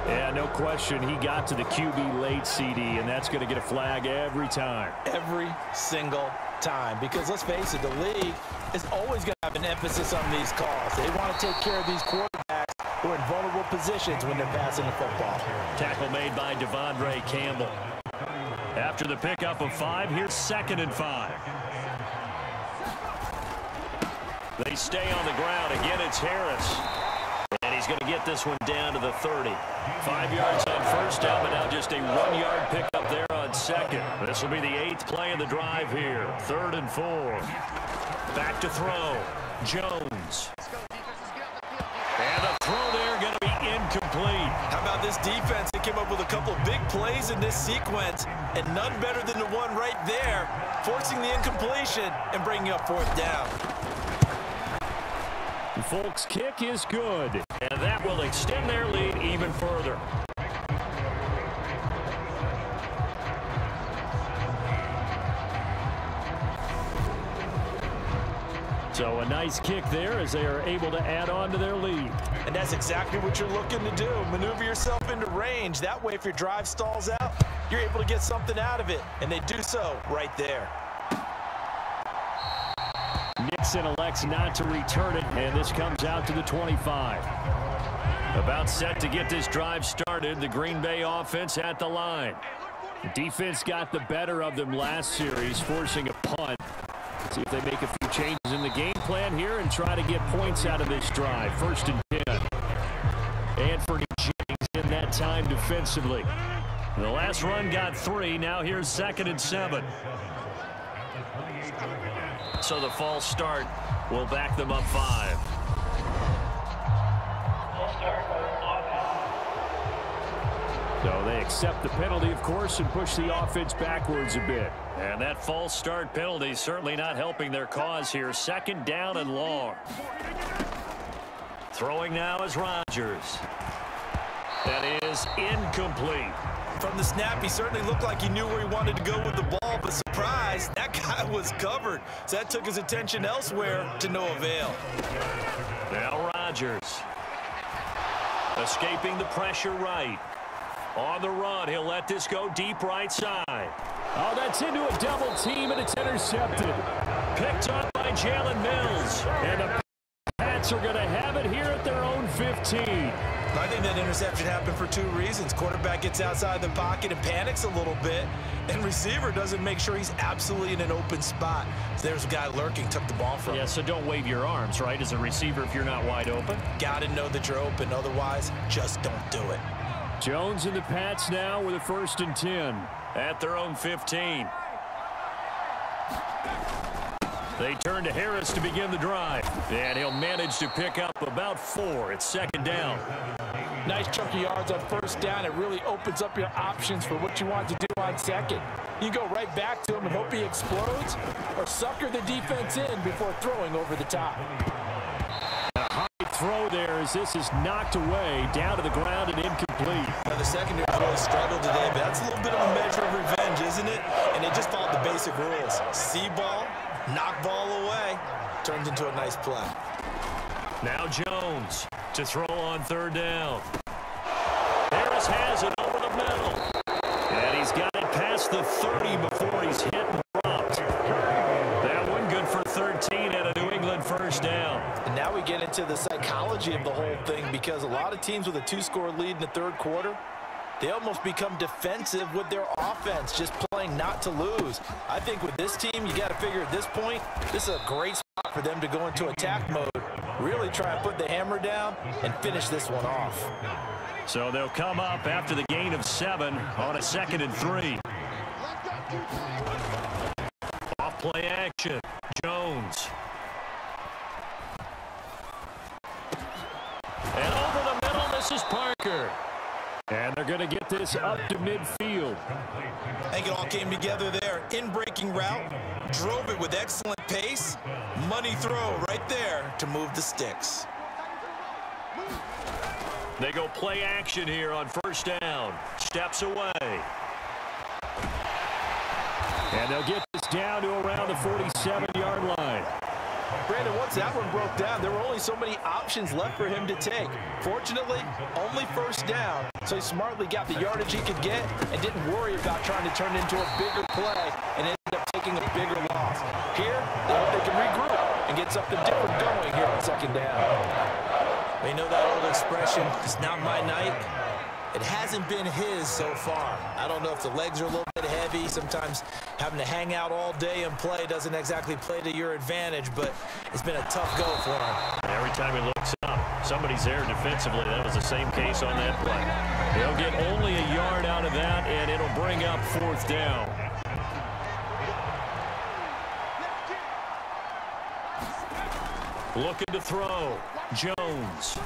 C: Yeah, no question. He got to the QB late, CD, and that's going to get a flag every time.
D: Every single time. Because let's face it, the league is always going to have an emphasis on these calls. They want to take care of these quarterbacks who are in vulnerable positions when they're passing the football.
C: Tackle made by Devondre Campbell. After the pickup of 5, here's 2nd and 5. They stay on the ground. Again, it's Harris. And he's going to get this one down to the 30. 5 yards on 1st down, but now just a 1-yard pickup there on 2nd. This will be the 8th play of the drive here. 3rd and 4. Back to throw. Jones. And the throw there going to be incomplete.
D: How about this defense? They came up with a couple of big plays in this sequence, and none better than the one right there, forcing the incompletion and bringing up 4th down.
C: Folks' kick is good, and that will extend their lead even further. So a nice kick there as they are able to add on to their lead.
D: And that's exactly what you're looking to do. Maneuver yourself into range. That way, if your drive stalls out, you're able to get something out of it. And they do so right there.
C: Nixon elects not to return it, and this comes out to the 25. About set to get this drive started, the Green Bay offense at the line. The defense got the better of them last series, forcing a punt. See if they make a few changes in the game plan here and try to get points out of this drive. 1st and 10. Anthony Jennings in that time defensively. The last run got 3. Now here's 2nd and 7. So the false start will back them up 5. So they accept the penalty, of course, and push the offense backwards a bit. And that false start penalty certainly not helping their cause here. 2nd down and long. Throwing now is Rodgers. That is incomplete.
D: From the snap, he certainly looked like he knew where he wanted to go with the ball, but surprise, that guy was covered. So that took his attention elsewhere to no avail.
C: Now Rodgers. Escaping the pressure right. On the run, he'll let this go deep right side. Oh, that's into a double team, and it's intercepted. Picked up by Jalen Mills. And the Pats are going to have it here at their own 15.
D: I think that interception happened for 2 reasons. Quarterback gets outside the pocket and panics a little bit, and receiver doesn't make sure he's absolutely in an open spot. So there's a guy lurking, took the ball from him.
C: Yeah, so don't wave your arms, right, as a receiver if you're not wide open.
D: Got to know that you're open. Otherwise, just don't do it.
C: Jones and the Pats now with a 1st and 10 at their own 15. They turn to Harris to begin the drive, and he'll manage to pick up about 4. It's 2nd down.
D: Nice chunk of yards on 1st down. It really opens up your options for what you want to do on 2nd. You go right back to him and hope he explodes, or sucker the defense in before throwing over the top.
C: A high throw there as this is knocked away, down to the ground and incomplete.
D: Now, the secondary really struggled today, but that's a little bit of a measure of revenge, isn't it? And they just followed the basic rules. See ball, knock ball away, turns into a nice play.
C: Now Jones to throw on 3rd down. Harris has it over the middle. And he's got it past the 30 before he's hit and dropped. That one good for 13 at a New England 1st down.
D: And now we get into the psychology of the whole thing, because a lot of teams with a 2-score lead in the 3rd quarter, they almost become defensive with their offense, just playing not to lose. I think with this team, you got to figure at this point, this is a great spot for them to go into attack mode, really try and put the hammer down and finish this one off.
C: So they'll come up after the gain of 7 on a 2nd and 3. Off play action. Jones. And over the middle, this is Parker. And they're going to get this up to midfield.
D: I think it all came together there. In-breaking route, drove it with excellent pace. Money throw right there to move the sticks.
C: They go play action here on 1st down. Steps away. And they'll get this down to around the 47-yard line.
D: Brandon, once that one broke down, there were only so many options left for him to take. Fortunately, only 1st down, so he smartly got the yardage he could get and didn't worry about trying to turn it into a bigger play and ended up taking a bigger loss. Here, they hope they can regroup and get something different going here on 2nd down. You know that old expression, it's not my night. It hasn't been his so far. I don't know if the legs are a little bit heavy. Sometimes having to hang out all day and play doesn't exactly play to your advantage, but it's been a tough go for him.
C: Every time he looks up, somebody's there defensively. That was the same case on that play. They'll get only a yard out of that, and it'll bring up 4th down. Looking to throw. Jones.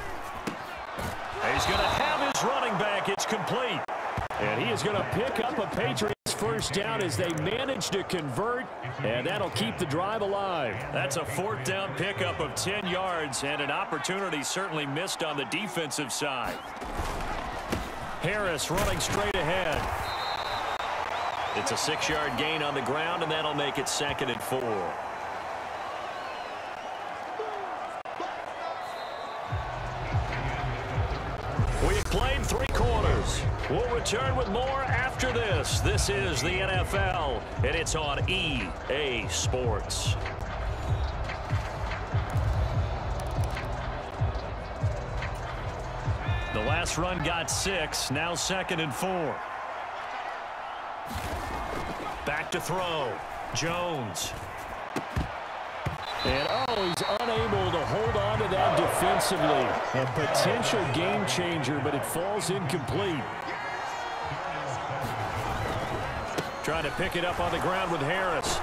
C: He's going to have his running back. It's complete. And he is going to pick up a Patriots 1st down as they manage to convert, and that'll keep the drive alive. That's a 4th down pickup of 10 yards, and an opportunity certainly missed on the defensive side. Harris running straight ahead. It's a 6-yard gain on the ground, and that'll make it 2nd and 4. We've played 3 quarters. We'll return with more after this. This is the NFL, and it's on EA Sports. The last run got 6, now 2nd and 4. Back to throw. Jones. And, oh, he's unable to hold on to that defensively. A potential game changer, but it falls incomplete. Trying to pick it up on the ground with Harris.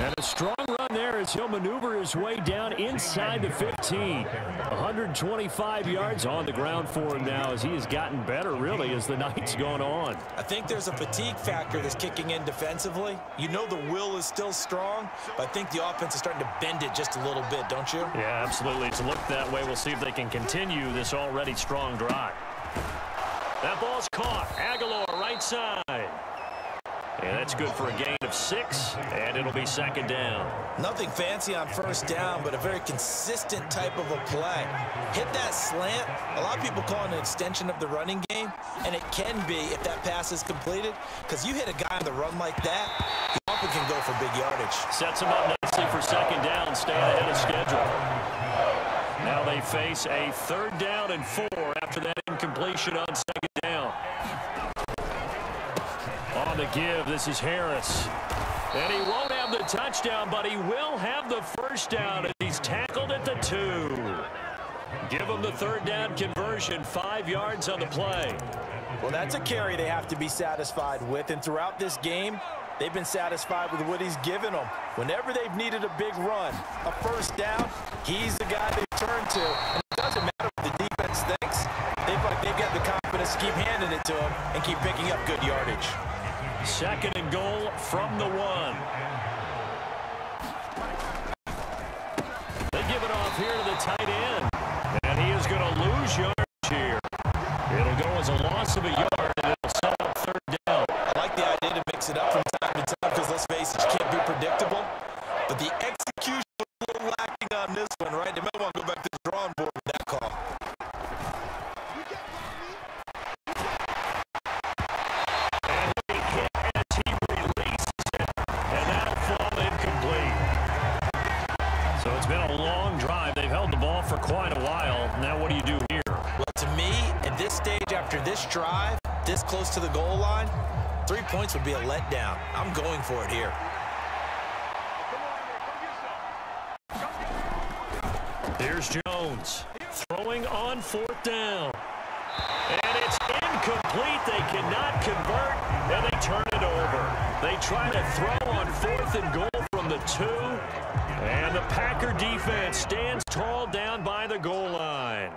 C: And a strong run there as he'll maneuver his way down inside the 15. 125 yards on the ground for him now as he has gotten better, really, as the night's gone on.
A: I think there's a fatigue factor that's kicking in defensively. You know the will is still strong, but I think the offense is starting to bend it just a little bit, don't you?
C: Yeah, absolutely. It's looked that way. We'll see if they can continue this already strong drive. That ball's caught. Aguilar, right side. And that's good for a gain of 6, and it'll be second down.
A: Nothing fancy on first down, but a very consistent type of a play. Hit that slant. A lot of people call it an extension of the running game, and it can be if that pass is completed, because you hit a guy on the run like that, he often can go for big yardage.
C: Sets him up nicely for second down, staying ahead of schedule. Now they face a 3rd down and 4 after that incompletion on second down. On the give, this is Harris. And he won't have the touchdown, but he will have the first down as he's tackled at the 2. Give him the 3rd down conversion, 5 yards on the play.
D: Well, that's a carry they have to be satisfied with, and throughout this game, they've been satisfied with what he's given them. Whenever they've needed a big run, a first down, he's the guy they turn to. And it doesn't matter what the defense thinks. They feel like they've got the confidence to keep handing it to him and keep picking up good yardage.
C: 2nd and goal from the 1. They give it off here to the tight end. And he is going to lose yards here. It'll go as a loss of a yard, and it'll set up 3rd down.
A: I like the idea to mix it up from time to time because, let's face it, you can't be predictable. But the execution was a little lacking on this one, right? They might want to go back to the drawing board with that call.
C: So it's been a long drive. They've held the ball for quite a while. Now what do you do here?
A: Well, to me, at this stage after this drive, this close to the goal line, 3 points would be a letdown. I'm going for it here.
C: Here's Jones throwing on 4th down. And it's incomplete. They cannot convert, and they turn it over. They try to throw on 4th and goal from the 2. And the Packer defense stands tall down by the goal line.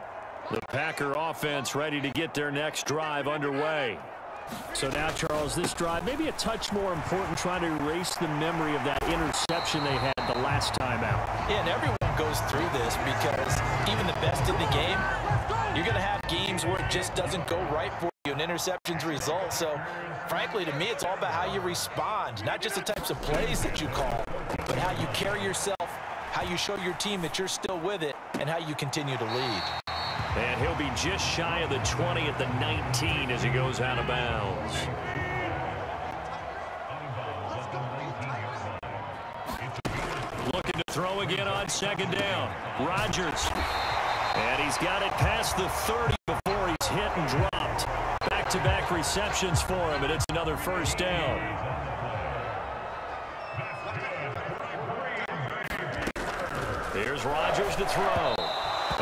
C: The Packer offense ready to get their next drive underway. So now, Charles, this drive maybe a touch more important, trying to erase the memory of that interception they had the last time out.
D: Yeah, and everyone goes through this because even the best in the game, you're going to have games where it just doesn't go right for you, an interception's result. So, frankly, to me, it's all about how you respond, not just the types of plays that you call, but how you carry yourself, how you show your team that you're still with it, and how you continue to lead.
C: And he'll be just shy of the 20 at the 19 as he goes out of bounds. Looking to throw again on 2nd down. Rodgers. And he's got it past the 30 before he's hit and dropped. Back-to-back receptions for him, and it's another first down. Here's Rodgers to throw.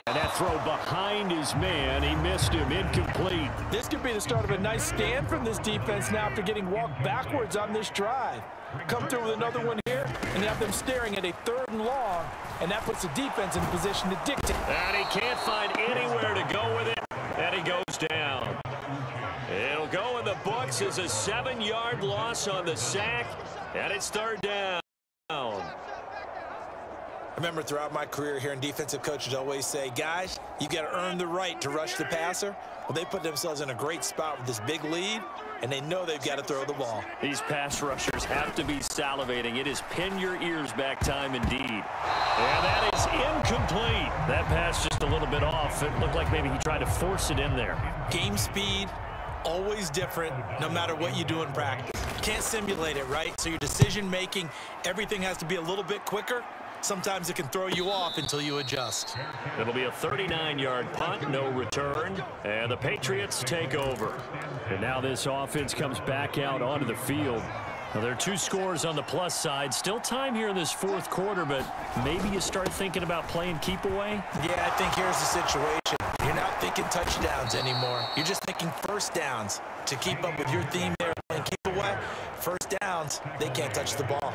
C: And that throw behind his man, he missed him, incomplete.
D: This could be the start of a nice stand from this defense now after getting walked backwards on this drive. Come through with another one here, and have them staring at a 3rd and long, and that puts the defense in position to dictate.
C: And he can't find anywhere to go with it, and he goes down. It'll go in the books as a 7-yard loss on the sack, and it's 3rd down.
A: I remember throughout my career hearing defensive coaches always say, guys, you got to earn the right to rush the passer. Well, they put themselves in a great spot with this big lead, and they know they've got to throw the ball.
C: These pass rushers have to be salivating. It is pin your ears back time indeed. And that is incomplete. That pass just a little bit off. It looked like maybe he tried to force it in there.
A: Game speed, always different no matter what you do in practice. You can't simulate it, right? So your decision making, everything has to be a little bit quicker. Sometimes it can throw you off until you adjust.
C: It'll be a 39-yard punt, no return, and the Patriots take over. And now this offense comes back out onto the field. Well, there are 2 scores on the plus side. Still time here in this fourth quarter, but maybe you start thinking about playing keep away?
A: Yeah, I think here's the situation. You're not thinking touchdowns anymore. You're just thinking first downs. To keep up with your theme there, playing keep away, first downs, they can't touch the ball.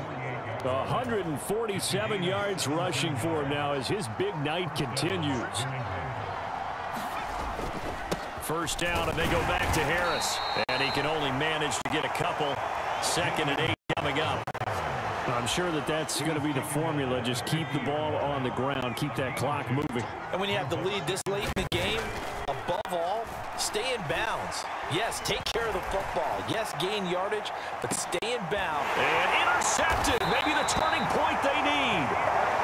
C: 147 yards rushing for him now as his big night continues. First down, and they go back to Harris. And he can only manage to get a couple. 2nd and 8 coming up. I'm sure that's going to be the formula. Just keep the ball on the ground. Keep that clock moving.
A: And when you have the lead this late in the game, above all, stay in bounds. Yes, take care of the football. Yes, gain yardage, but stay in bounds.
C: And intercepted. Maybe the turning point they need.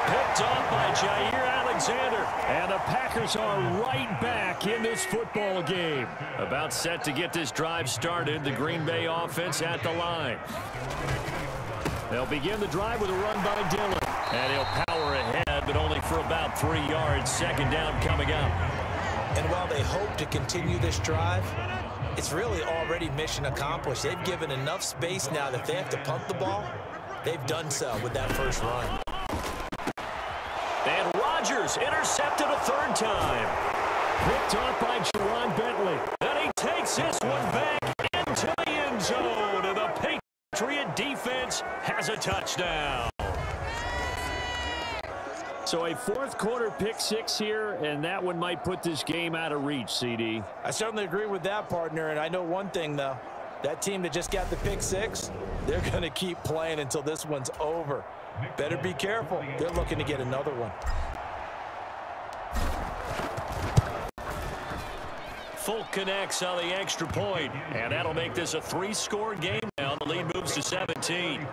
C: Picked up by Jair Alexander. And the Packers are right back in this football game. About set to get this drive started. The Green Bay offense at the line. They'll begin the drive with a run by Dillon. And he'll power ahead, but only for about 3 yards. 2nd down coming up.
A: And while they hope to continue this drive, it's really already mission accomplished. They've given enough space now that if they have to punt the ball, they've done so with that first run.
C: And Rodgers intercepted a 3rd time. Picked off by Juwan Bentley. And he takes this one back into the end zone. And the Patriot defense has a touchdown. So a fourth quarter pick 6 here, and that one might put this game out of reach, CD.
A: I certainly agree with that, partner, and I know one thing, though. That team that just got the pick 6, they're going to keep playing until this one's over. Better be careful. They're looking to get another one.
C: Folk connects on the extra point, and that'll make this a 3-score game now. The lead moves to 17.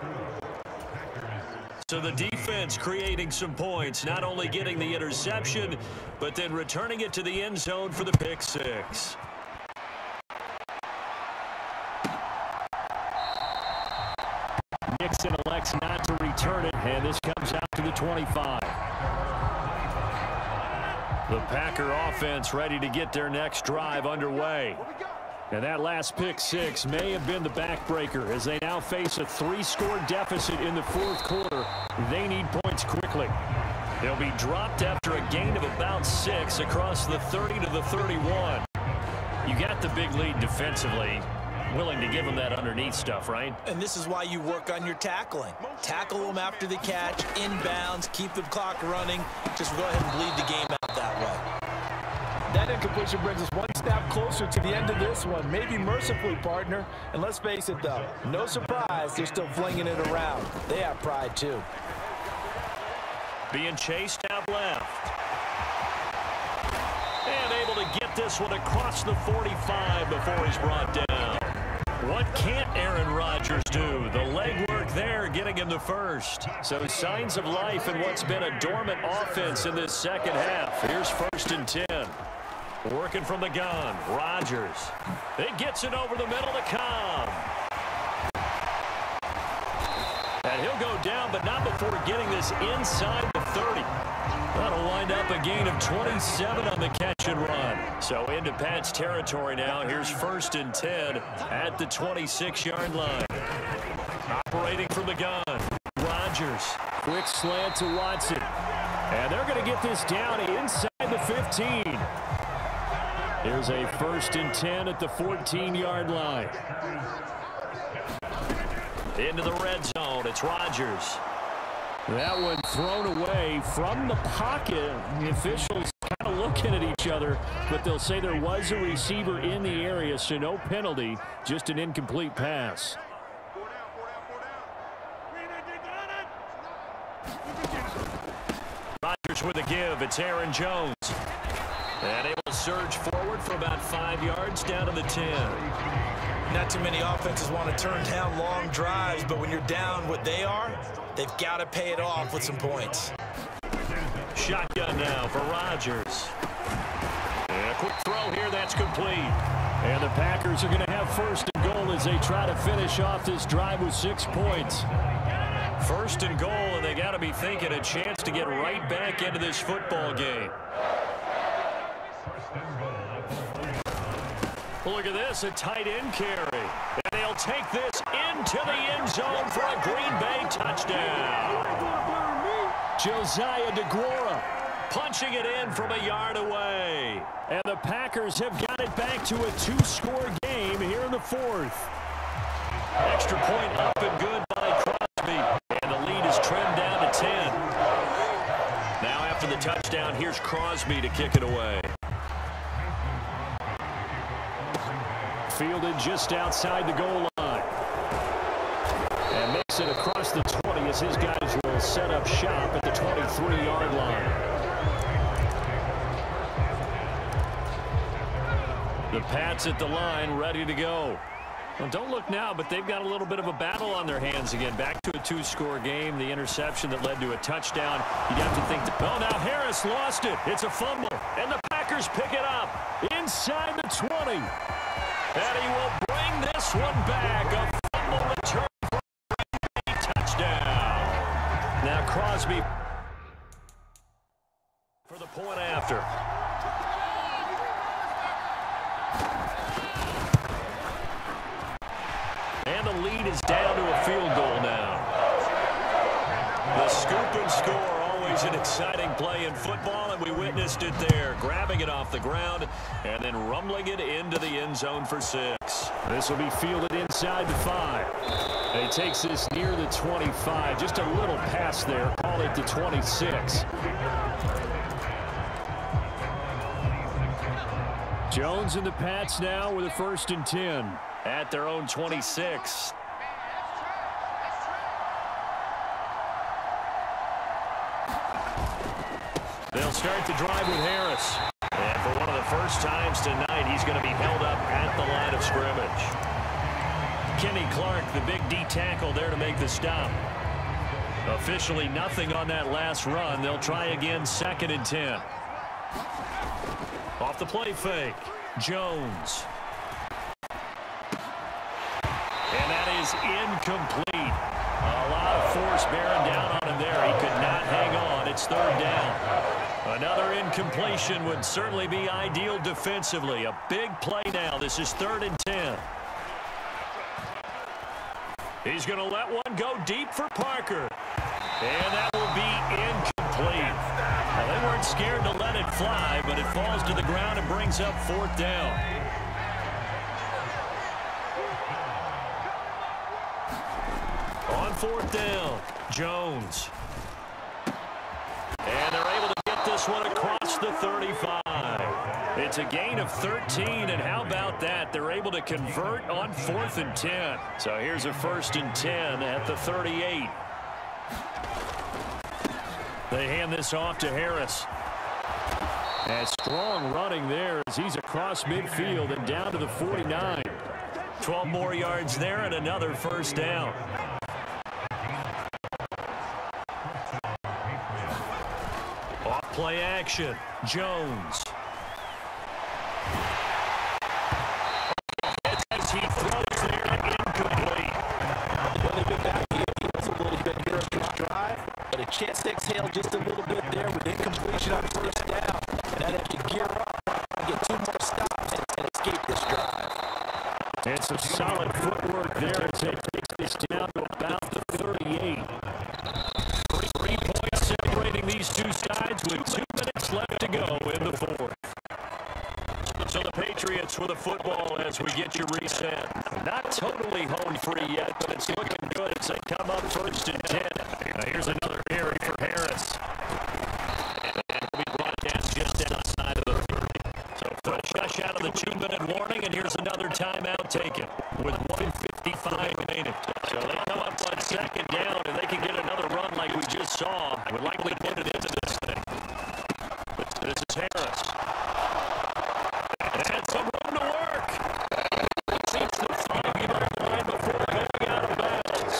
C: So the defense creating some points, not only getting the interception, but then returning it to the end zone for the pick 6. Nixon elects not to return it, and this comes out to the 25. The Packer offense ready to get their next drive underway. And that last pick 6 may have been the backbreaker as they now face a 3-score deficit in the fourth quarter. They need points quickly. They'll be dropped after a gain of about 6 across the 30 to the 31. You got the big lead defensively. Willing to give them that underneath stuff, right?
A: And this is why you work on your tackling. Tackle them after the catch, inbounds, keep the clock running. Just go ahead and bleed the game out that way.
D: That incompletion brings us one step closer to the end of this one. Maybe mercifully, partner. And let's face it, though, no surprise, they're still flinging it around. They have pride, too.
C: Being chased out left. And able to get this one across the 45 before he's brought down. What can't Aaron Rodgers do? The legwork there getting him the first. So signs of life in what's been a dormant offense in this second half. Here's 1st and 10. Working from the gun, Rodgers. It gets it over the middle to Cobb. And he'll go down, but not before getting this inside the 30. That'll wind up a gain of 27 on the catch and run. So into Pat's territory now. Here's 1st and 10 at the 26-yard line. Operating from the gun, Rodgers. Quick slant to Watson. And they're going to get this down inside the 15. Here's a 1st and 10 at the 14-yard line. Into the red zone. It's Rodgers. That one thrown away from the pocket. The officials kind of looking at each other, but they'll say there was a receiver in the area, so no penalty, just an incomplete pass. Rodgers with a give. It's Aaron Jones. And able to surge forward for about 5 yards down to the 10.
A: Not too many offenses want to turn down long drives, but when you're down what they are, they've got to pay it off with some points.
C: Shotgun now for Rodgers. And a quick throw here, that's complete. And the Packers are going to have 1st and goal as they try to finish off this drive with 6 points. 1st and goal, and they got to be thinking a chance to get right back into this football game. Look at this, a tight end carry. And they'll will take this into the end zone for a Green Bay touchdown. Josiah DeGuara punching it in from a yard away. And the Packers have got it back to a 2-score game here in the fourth. Extra point up and good by Crosby. And the lead is trimmed down to 10. Now after the touchdown, here's Crosby to kick it away. Fielded just outside the goal line. And makes it across the 20 as his guys will set up shop at the 23-yard line. The Pats at the line, ready to go. Well, don't look now, but they've got a little bit of a battle on their hands again. Back to a 2-score game. The interception that led to a touchdown. You'd have to think that, well, now Harris lost it. It's a fumble, and the Packers pick it up inside the 20. And he will bring this one back. A fumble return for a touchdown. Now Crosby for the point after. And the lead is down to a field goal now. The scoop and score, always an exciting play in football, and we witnessed it there. Grabbing it off the ground and then rumbling it into the end zone for 6. This will be fielded inside the 5. And he takes this near the 25. Just a little pass there. Call it the 26. Jones and the Pats now with a 1st and 10 at their own 26. They'll start the drive with Harris. And for one of the first times tonight, he's going to be held up at the line of scrimmage. Kenny Clark, the big D tackle there to make the stop. Officially nothing on that last run. They'll try again 2nd and 10. Off the play fake, Jones. And that is incomplete. A lot of force bearing down on him there. He could not hang on. It's 3rd down. Another incompletion would certainly be ideal defensively. A big play now. This is 3rd and 10. He's going to let one go deep for Parker. And that will be incomplete. Now, they weren't scared to let it fly, but it falls to the ground and brings up 4th down. On 4th down, Jones. And they're able to get this one across the 35. It's a gain of 13, and how about that? They're able to convert on 4th and 10. So here's a 1st and 10 at the 38. They hand this off to Harris. And strong running there as he's across midfield and down to the 49. 12 more yards there and another 1st down. Off play action, Jones. As he throws there, incomplete.
D: They've been back here a little bit here on this drive, but a chance to exhale just a little bit there with incompletion on 1st down. And then have to gear up and get 2 more stops and escape this drive.
C: And some solid footwork there as they take this down to about the 38. 3 points separating these two sides with 2 minutes left to go in the 4th. So the Patriots with a football as we get you reset. Not totally home free yet, but it's looking good as they come up 1st and 10. Now here's another carry for Harris. And will be brought down just outside of the 30. So fresh out of the 2-minute warning, and here's another timeout taken with 1:55 remaining. So they come up on 2nd down, and they can get another run like we just saw. Would likely put it into this thing. This is Harris. And some room to work. Reach the 5-yard line before going out of bounds.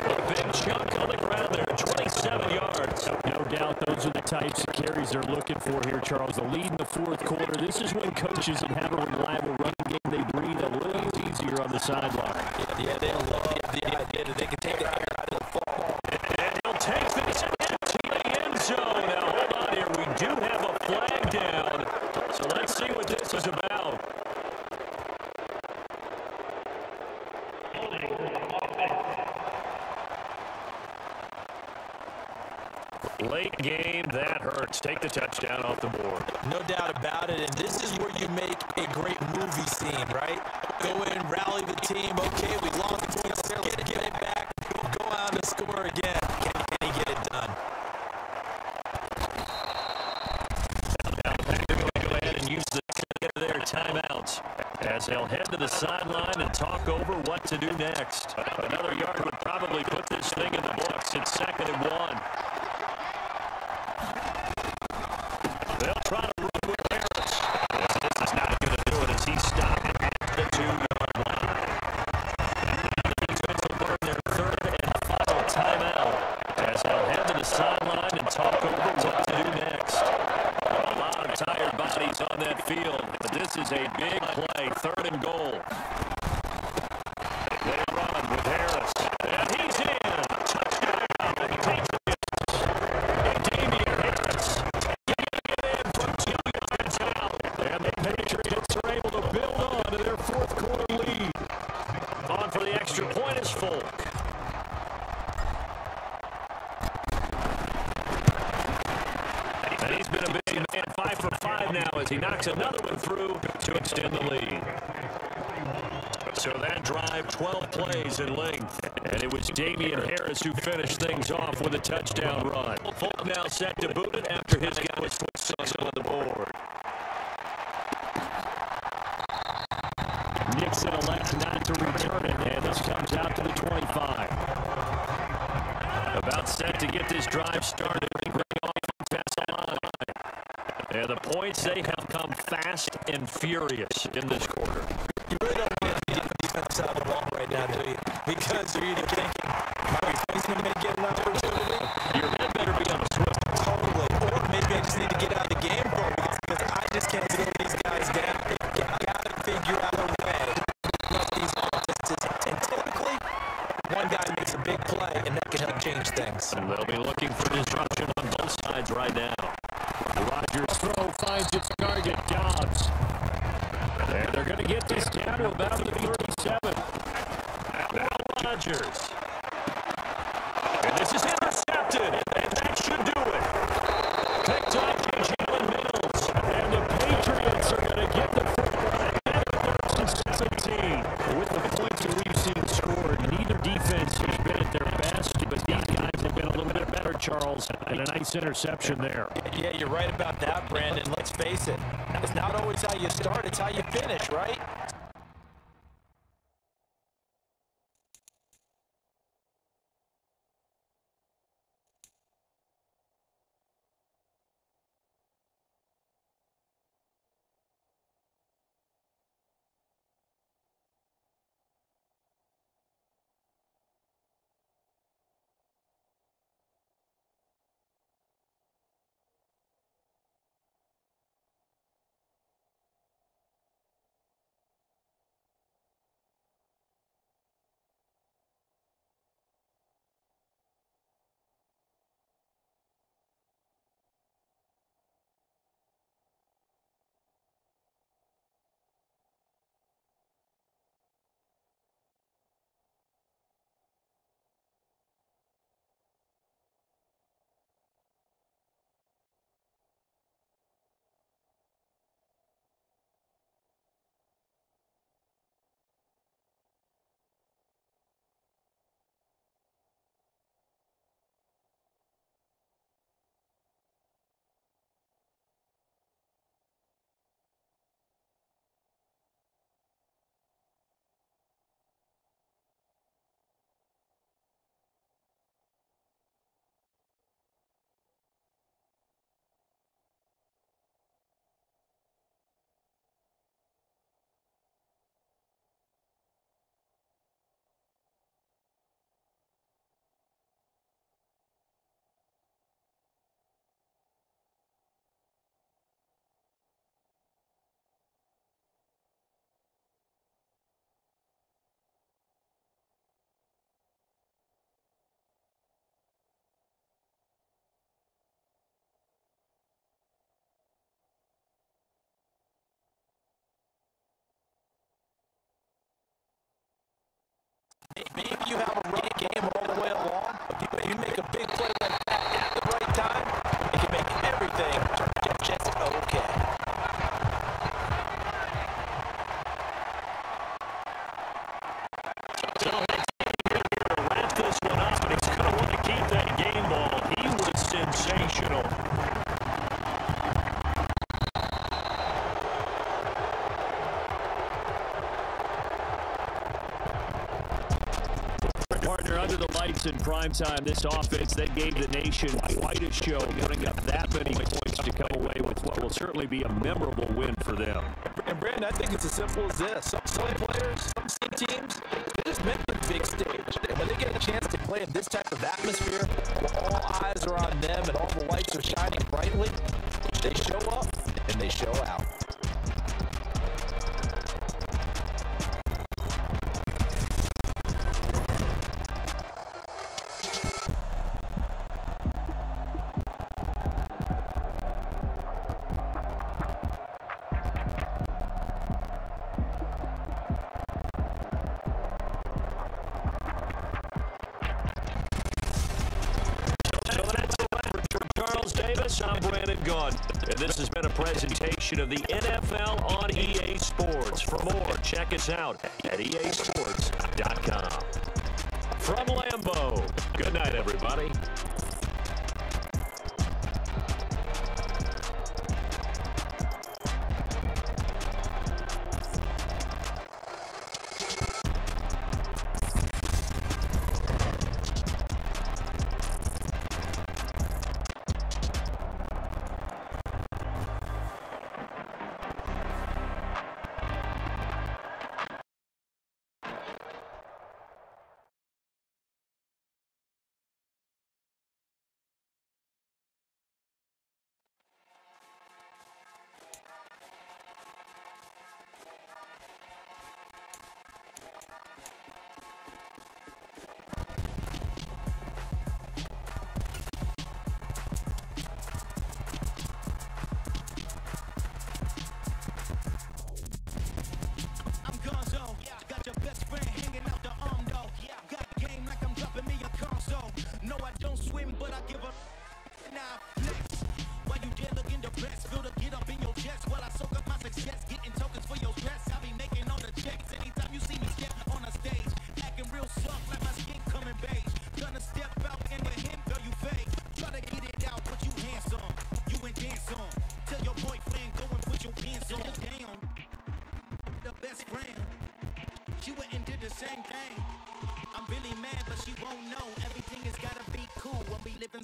C: A big chunk on the ground there, 27 yards. No doubt those are the types of carries they're looking for here, Charles. The lead in the 4th quarter. This is when coaches that have a reliable running game, they breathe a little easier on the sideline.
D: Yeah, they love the idea that they can take the air out of the football.
C: And he'll take this into the end zone. Now, hold on here. We do have a flag down. So let's see what this is about. Late game, that hurts. Take the touchdown off the board.
A: No doubt about it, and this is where you make a great movie scene, right? Go in, rally the team. Okay, we lost points. Get it back. Go out and score again. Can he get it done?
C: Go ahead and use their timeouts as they'll head to the sideline and talk over what to do next. Another yard would probably put this thing in the books. It's 2nd and 1. They'll try to run with Harris. This is not going to do it as he stopped at the 2-yard line. The defense will burn their 3rd and final timeout as they'll head to the sideline and talk over what to do next. A lot of tired bodies on that field, but this is a big play, 3rd and goal. They run with Harris, and he's in. Touchdown, Patriots. Damian Harris. And the Patriots are able to build on to their 4th quarter lead. On for the extra point is Folk. And he's been a busy man, 5 for 5 now as he knocks another one through to extend the lead. So that drive, 12 plays in length. And it was Damian Harris who finished things off with a touchdown run. Folk now set to boot it after his guy was 6 on the board. Nixon elects not to return it, and this comes out to the 25. About set to get this drive started. And the points, they have come fast and furious in this quarter.
A: You really don't want to get the defense out of the ball right now, do you? Because you're either thinking, my replacement may get an opportunity.
C: Your men better be on the switch.
A: Totally. Or maybe I just need to get out of the game for a while because I just can't slow these guys down. You got to figure out a way to let these offenses. And typically, one guy makes a big play, and that can help change things.
C: And they'll be looking for disruption on both sides right now. Rodgers' throw finds its target, Dobbs. And they're going to get this down to about the 37. Now Rodgers. And this is intercepted, and that should do it. Picked off by Jalen Mills. And the Patriots are going to get the football ahead of 3rd and 17. With the points that we've seen scored, neither defense has been at their best, but these guys have been a little bit better, Charles, and a nice interception there.
D: Yeah, you're right about that, Brandon. Let's face it. It's not always how you start, it's how you finish, right? Maybe you have a great game all the way along, but you make a big play like that at the right time,
C: Under the lights in primetime, this offense that gave the nation quite a show, putting up that many points to come away with what will certainly be a memorable win for them.
D: And Brandon, I think it's as simple as this. Some players, some teams, they're just meant for the big stage. And when they get a chance to play in this type of atmosphere, where all eyes are on them and all the lights are shining brightly, they show up and they show out.
C: I'm Brandon Gunn, and this has been a presentation of the NFL on EA Sports. For more, check us out at easports.com. From Lambeau, good night, everybody.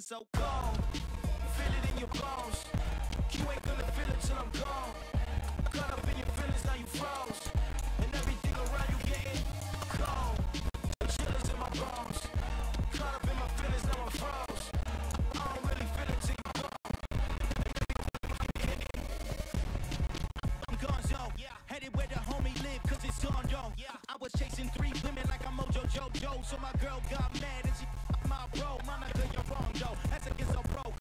F: So cold, feel it in your bones. You ain't gonna feel it till I'm gone. Caught up in your feelings, now you froze. And everything around you getting cold. The chillers in my bones. Caught up in my feelings, now I'm froze. I don't really feel it till you gone. I'm gone, yo. Headed where the homie live, cause it's gone, yo. I was chasing 3 women like I'm Mojo Jojo. So my girl got mad and she my bro, Monica, you're wrong, yo. That's against a bro.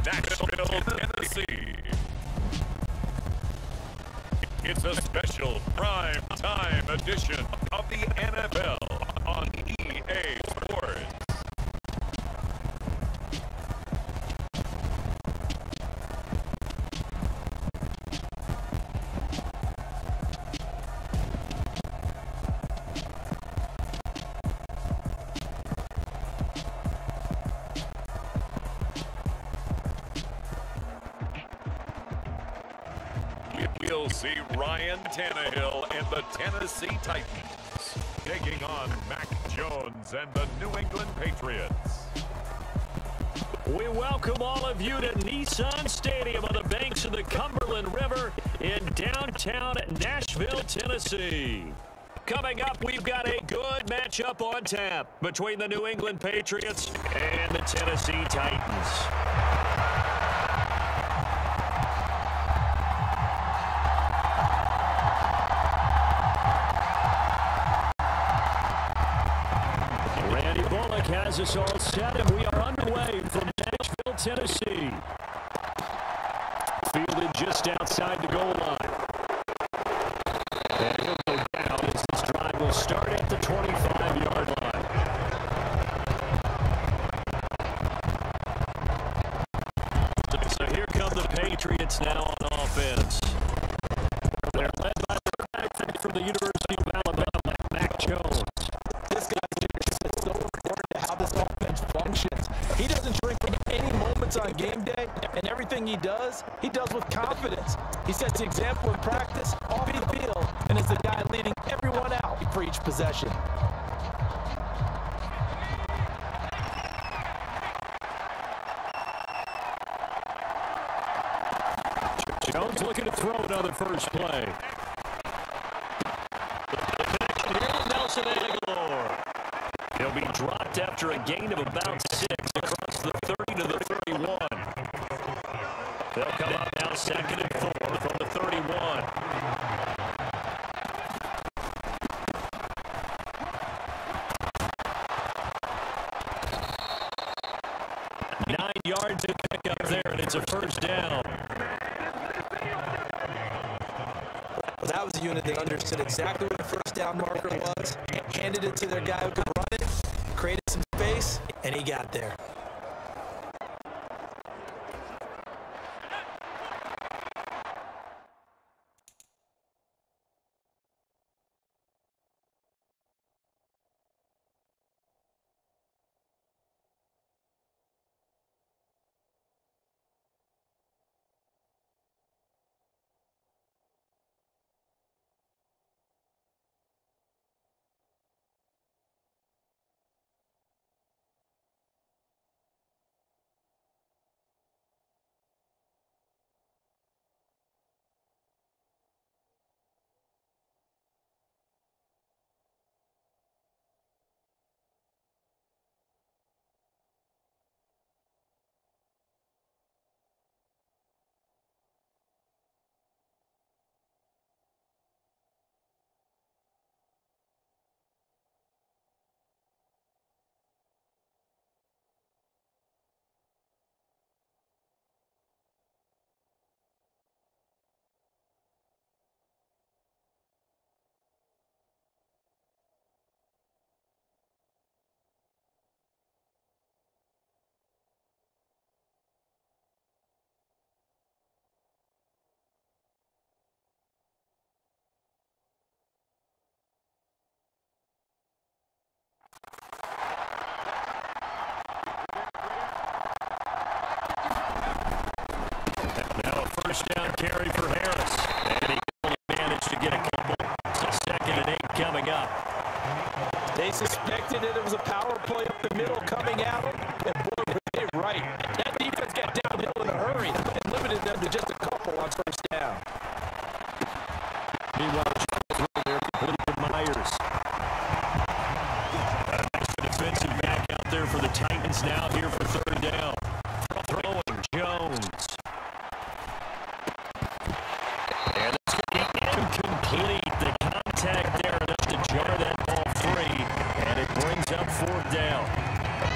B: Nashville, Tennessee. It's a special prime time edition of the NFL on EA Sports. We'll see Ryan Tannehill and the Tennessee Titans taking on Mac Jones and the New England Patriots.
C: We welcome all of you to Nissan Stadium on the banks of the Cumberland River in downtown Nashville, Tennessee. Coming up, we've got a good matchup on tap between the New England Patriots and the Tennessee Titans. Has us all set, and we are underway from Nashville, Tennessee. Fielded just outside the goal line. And he'll go down as this drive will start at the 25-yard line. So here come the Patriots now on offense. They're led by the quarterback from the University of Alabama, Mac Jones.
D: This guy's so important to how this offense functions. He doesn't shrink from any moment performance on game day, and everything he does with confidence. He sets the example in practice, off the field, and is the guy leading everyone out for each possession.
C: Jones looking to throw it on the first play. The connection here with Nelson Aguilar. He'll be dropped after a gain of about 6 across the 30 to the 31. They'll come up now 2nd and 4 from the 31. Nine yards to pick up there, and it's a first down.
A: Well, that was a unit that understood exactly what the first down marker was, handed it to their guy who could run it, created some space, and he got there.
C: First down carry for Harris, and he only managed to get a couple. So 2nd and 8 coming up.
D: They suspected that it was a power play up the middle coming at them, and boy, were they right. That defense got downhill in a hurry and limited them to just a couple on first down.
C: Meanwhile, there, Myers. Nice defensive back out there for the Titans now here for 3rd down. Throwing Jones. Incomplete. The contact there enough to jar that ball free, and it brings up 4th down.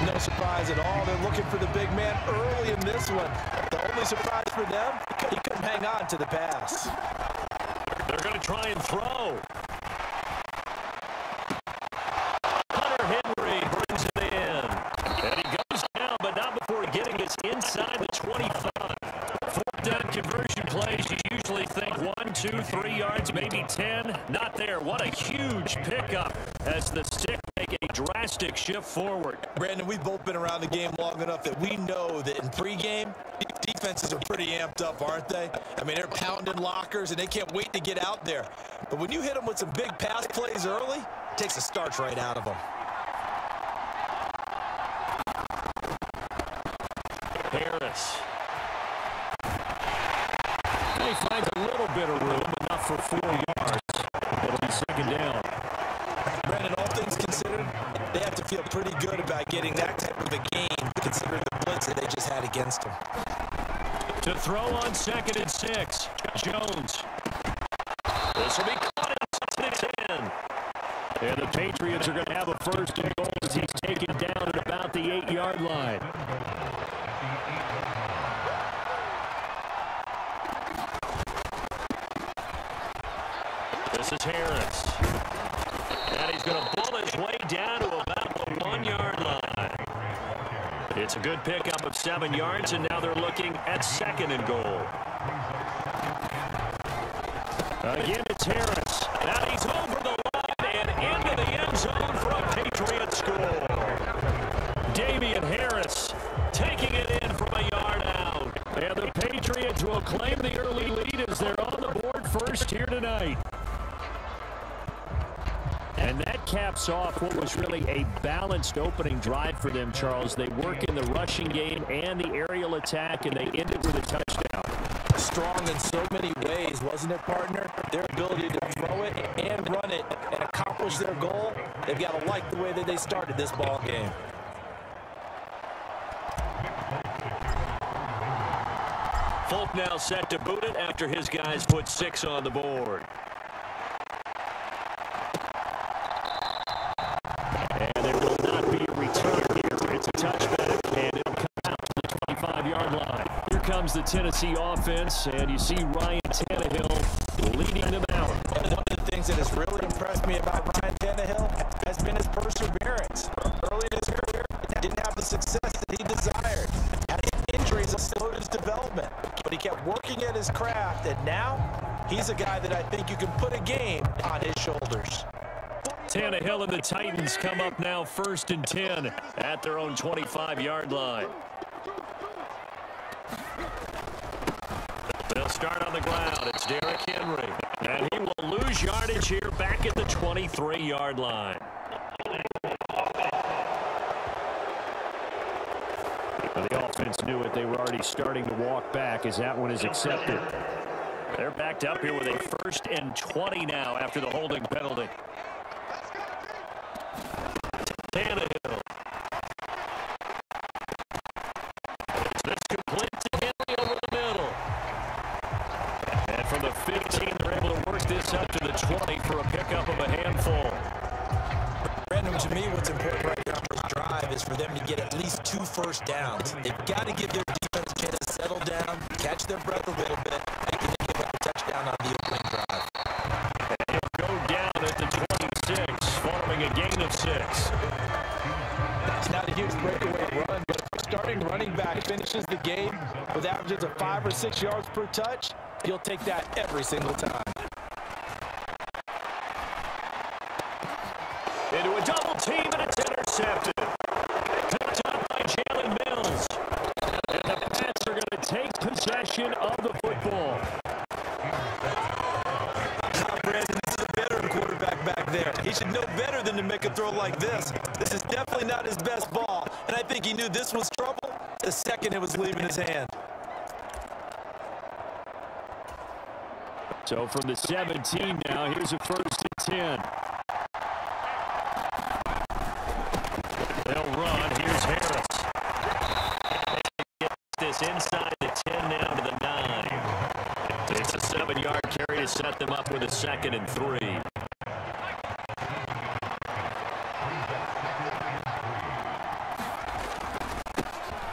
D: No surprise at all. They're looking for the big man early in this one. The only surprise for them, he couldn't hang on to the pass.
C: They're going to try and throw. Hunter Henry brings it in. And he goes down, but not before getting us inside the 25. 4th down conversion plays, you usually think 1, 2, 3 yards, maybe 10. Not there. What a huge pickup as the stick make a drastic shift forward.
A: Brandon, we've both been around the game long enough that we know that in pregame, defenses are pretty amped up, aren't they? I mean, they're pounding lockers, and they can't wait to get out there. But when you hit them with some big pass plays early, it takes the starch right out of them.
C: Harris. He finds a little bit of room, enough for 4 yards. It'll be 2nd down.
A: Brandon, all things considered, they have to feel pretty good about getting that type of a game, considering the blitz that they just had against them.
C: To throw on 2nd and 6, Jones. This will be caught at 10. And the Patriots are going to have a 1st and goal as he's taken down at about the 8-yard line. This is Harris. And he's going to pull his way down to about the 1-yard line. It's a good pickup of 7 yards, and now they're looking at 2nd and goal. Again, it's Harris. Now he's over the line and into the end zone for a Patriot score. Damian Harris taking it in from a yard will claim the early lead as they're on the board first here tonight. And that caps off what was really a balanced opening drive for them, Charles. They work in the rushing game and the aerial attack, and they end it with a touchdown.
D: Strong in so many ways, wasn't it, partner? Their ability to throw it and run it and accomplish their goal, they've got to like the way that they started this ball game.
C: Folk now set to boot it after his guys put 6 on the board. And there will not be a return here. It's a touchback, and it'll come out to the 25-yard line. Here comes the Tennessee offense, and you see Ryan Tannehill leading them out.
D: One of the things that has really impressed me about Ryan Tannehill has been his perseverance. Early in his career, didn't have the success that he desired. Had injuries that slowed his development, but he kept working at his craft, and now he's a guy that I think you can put a game on his shoulders.
C: Tannehill and the Titans come up now 1st and 10 at their own 25-yard line. They'll start on the ground. It's Derrick Henry. And he will lose yardage here back at the 23-yard line. The offense knew it. They were already starting to walk back as that one is accepted. They're backed up here with a 1st and 20 now after the holding penalty. Tannehill. This complete to Henry over the middle. And from the 15, they're able to work this up to the 20 for a pickup of a handful.
A: Brandon, to me, what's important right now for this drive is for them to get at least 2 first downs. They've got to give their defense a chance to settle down, catch their breath a little bit, and then give up a touchdown on the opening drive.
C: And he'll go down at the 26, following a gain of 6.
D: It's not a huge breakaway run, but if the starting running back finishes the game with averages of 5 or 6 yards per touch, he'll take that every single time.
C: Into a double team, and it's intercepted. Picked up by Jalen Mills. And the Pats are going to take possession of the football.
A: Brandon, this is a veteran quarterback back there. He should know better than to make a throw like this. This is definitely not his best ball, and I think he knew this was trouble the second it was leaving his hand.
C: So from the 17 now, here's a 1st and 10. They'll run. Here's Harris. Gets this inside the 10 now to the 9. It's a 7-yard carry to set them up with a 2nd and 3.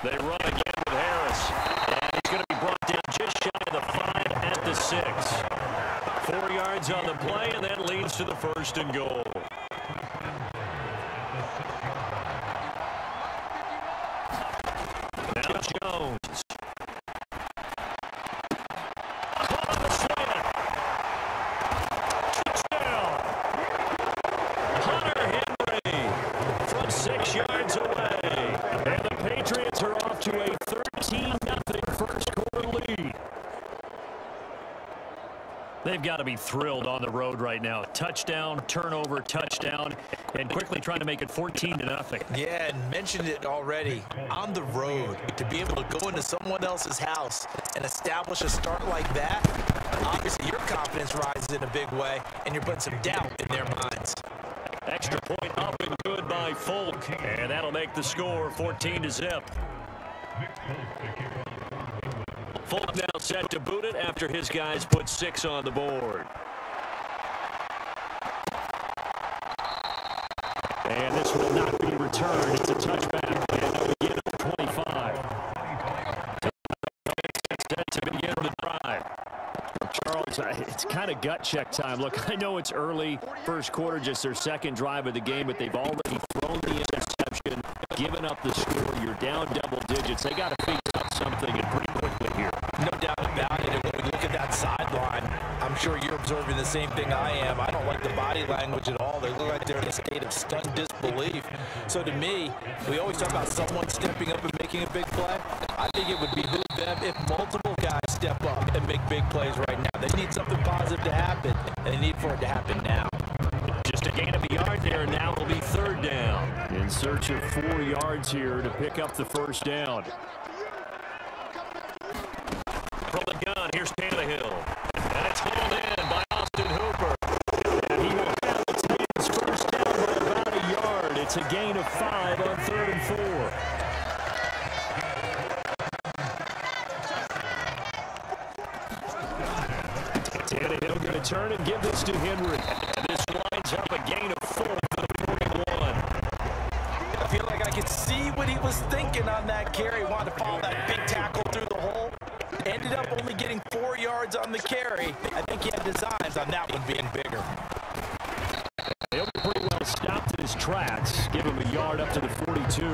C: They run again with Harris. And he's going to be brought down just shy of the 5 at the 6. 4 yards on the play, and that leads to the 1st and goal. Now Jones. Caught on the slant. Touchdown. Hunter Henry from 6 yards away. And the Patriots are off to a 13-0 first quarter lead. They've got to be thrilled on the road right now. Touchdown, turnover, touchdown, and quickly trying to make it 14-0.
A: Yeah, and mentioned it already. On the road, to be able to go into someone else's house and establish a start like that, obviously your confidence rises in a big way, and you're putting some doubt in their minds.
C: Extra point up and good by Folk, and that'll make the score 14-0. Folk now set to boot it after his guys put 6 on the board. And this will not be returned. It's a touchback. And they'll begin at the 25. Set to begin the drive. Charles, it's kind of gut check time. Look, I know it's early, first quarter, just their 2nd drive of the game, but they've already thrown the interception, given up the score. You're down double digits. They got to figure out something and pretty quickly here.
D: No doubt about it. And when we look at that sideline, I'm sure you're observing the same thing I am. I don't like the body language at all. They look like they're in a state of stunned disbelief. belief. So to me, we always talk about someone stepping up and making a big play. I think it would behoove them if multiple guys step up and make big plays right now. They need something positive to happen, and they need for it to happen now.
C: Just a gain of a yard there, and now it'll be third down. In search of 4 yards here to pick up the first down. From the gun, here's Tannehill. And it's hauled in by Austin Hooper. And he will have the Titans first down by about a yard. It's a gain of 5 on 3rd and 4. Tannehill going to turn and give this to Henry. And this lines up a gain of 4 for the 41.
D: I feel like I could see what he was thinking on that carry. Wanted to follow that big tackle through the hole. Ended up only getting 4 yards on the carry. I think he had designs on that one being bigger.
C: He'll be pretty well stopped in his tracks. Give him a yard up to the 42.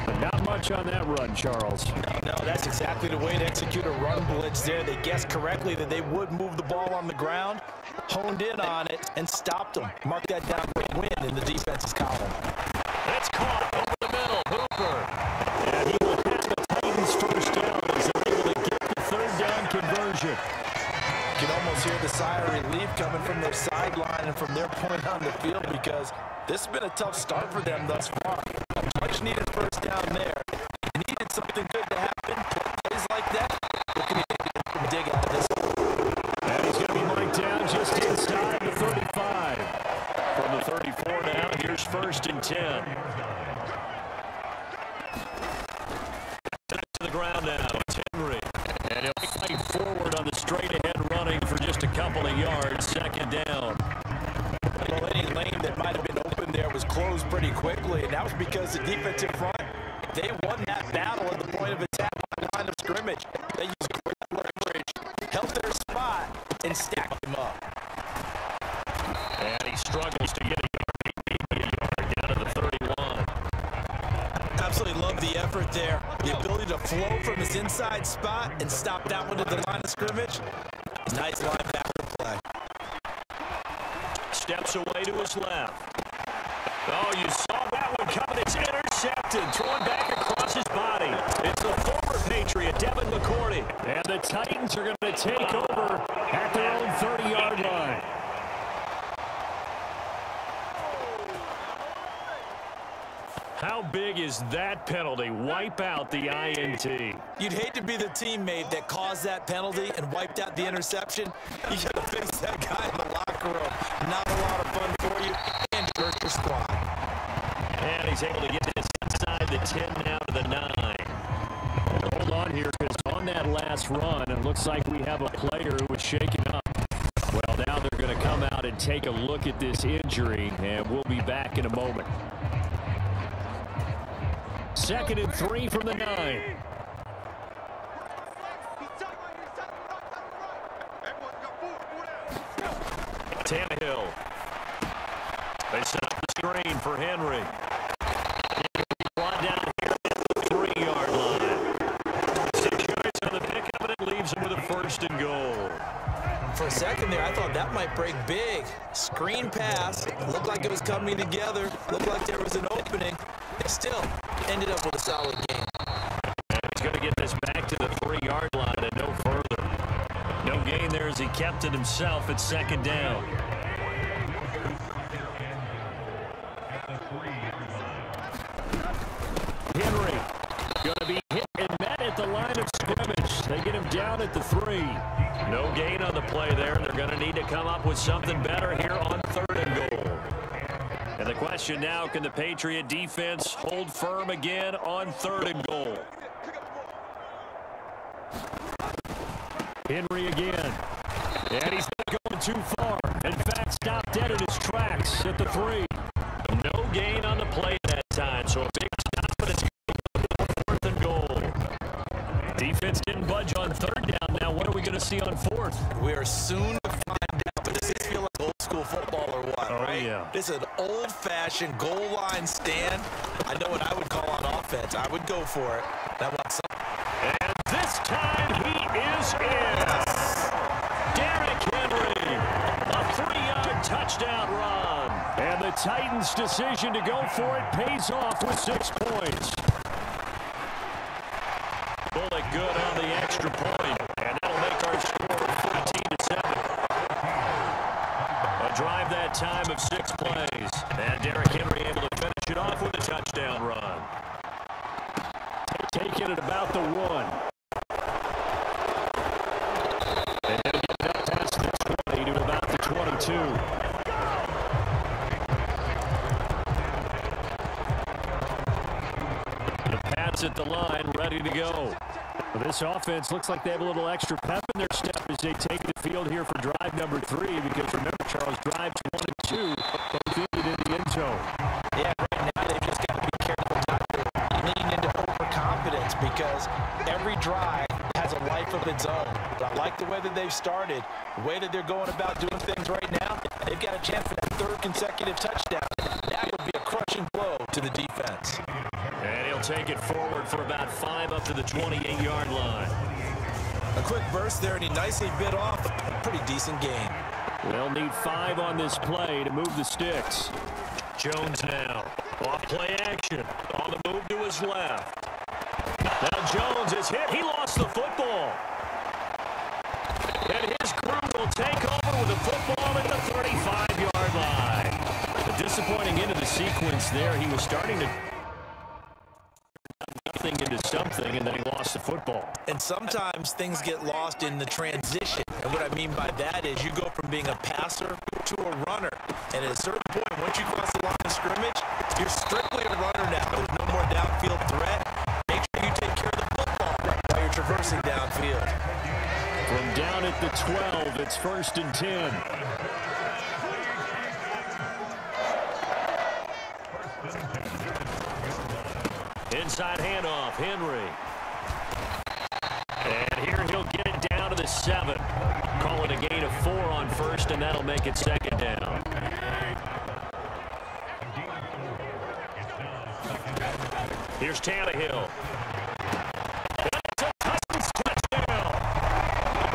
C: But not much on that run, Charles.
D: No, that's exactly the way to execute a run blitz there. They guessed correctly that they would move the ball on the ground, honed in on it, and stopped them. Mark that down for a win in the defense's column.
C: It's caught over the middle. Hooper. And he will have the Titans first down as they're able to get the third down conversion.
D: You can almost hear the sigh of relief coming from their sideline and from their point on the field because this has been a tough start for them thus far. A much needed first down there. They needed something good to happen. Plays like that, what can you dig out of this?
C: And he's going to be marked down just inside the 35. From the 34 now, here's 1st and 10. To the ground now, it's Henry. And he'll fight forward on the straight-ahead running for just a couple of yards. 2nd down.
D: Well, any lane that might have been open there was closed pretty quickly, and that was because the defensive front, they won that battle at the point of attack on the line of scrimmage. They used great leverage, held their spot, and stacked them up.
C: And he struggles to get a yard down to the 31.
D: Absolutely love the effort there. The ability to flow from his inside spot and stop that one at the line of scrimmage. Nice linebacker play.
C: Steps away to his left. Oh, you saw that one coming. It's intercepted. Thrown back across his body. It's the former Patriot, Devin McCourty. And the Titans are going to take over at their own 30-yard line. How big is that penalty? Wipe out the INT.
D: You'd hate to be the teammate that caused that penalty and wiped out the interception. You got to face that guy in the locker room. Not a lot of fun for you, and you hurt your squad.
C: And he's able to get this inside the 10 now to the 9. Hold on here, because on that last run, it looks like we have a player who was shaken up. Well, now they're going to come out and take a look at this injury, and we'll be back in a moment. 2nd and 3 from the 9. Tannehill. They set up the screen for Henry. Brought down here at the 3-yard line. 6 yards on the pickup, and it leaves him with a 1st and goal.
D: For a second there, I thought that might break big. Screen pass. Looked like it was coming together. Looked like there was an opening. It still ended up with a solid game.
C: And he's going to get this back to the 3-yard line and no further. No gain there as he kept it himself at 2nd down. Henry going to be hit and met at the line of scrimmage. They get him down at the 3. No gain on the play there. They're going to need to come up with something better here on 3rd and goal. And the question now, can the Patriot defense hold firm again on 3rd and goal? Henry again. And he's not going too far. In fact, stopped dead in his tracks at the 3. No gain on the play that time, so a big stop, but it's 4th and goal. Defense didn't budge on 3rd down. Now what are we going to see on 4th?
D: We are soon to find out, but does this feel like old school football or what, right?
C: Yeah.
D: This is an old-fashioned goal line stand. I know what I would call on offense. I would go for it. I want some.
C: And this time he is in. Derrick Henry, a 3-yard touchdown run. And the Titans' decision to go for it pays off with 6 points. Bullock good on the extra point, and that'll make our score 14-7. A drive that time of 6 plays, and Derrick Henry able to finish it off with a touchdown run. Taking it about the 1. And he'll get it up past the 20 to about the 22. At the line, ready to go. Well, this offense looks like they have a little extra pep in their step as they take the field here for drive number 3, because remember, Charles, drives 1 and 2 both ended in the end zone.
D: Yeah, right now they've just got to be careful not to lean into overconfidence, because every drive has a life of its own. But I like the way that they've started, the way that they're going about doing things right now. They've got a chance for that 3rd consecutive touchdown. That would be a crushing blow to the defense.
C: And he'll take it forward for about 5 up to the 28-yard line.
A: A quick burst there, and he nicely bit off a pretty decent gain.
C: They'll need 5 on this play to move the sticks. Jones now. Off play action. On the move to his left. Now Jones is hit. He lost the football. And his crew will take over with the football at the 35-yard line. A disappointing end of the sequence there. He was starting to into something, and then he lost the football.
A: And sometimes things get lost in the transition. And what I mean by that is you go from being a passer to a runner. And at a certain point, once you cross the line of scrimmage, you're strictly a runner now. There's no more downfield threat. Make sure you take care of the football while you're traversing downfield.
C: From down at the 12, it's 1st and 10. Inside handoff, Henry. And here he'll get it down to the 7. Call it a gain of 4 on 1st, and that'll make it 2nd down. Here's Tannehill. It's a Titans touchdown.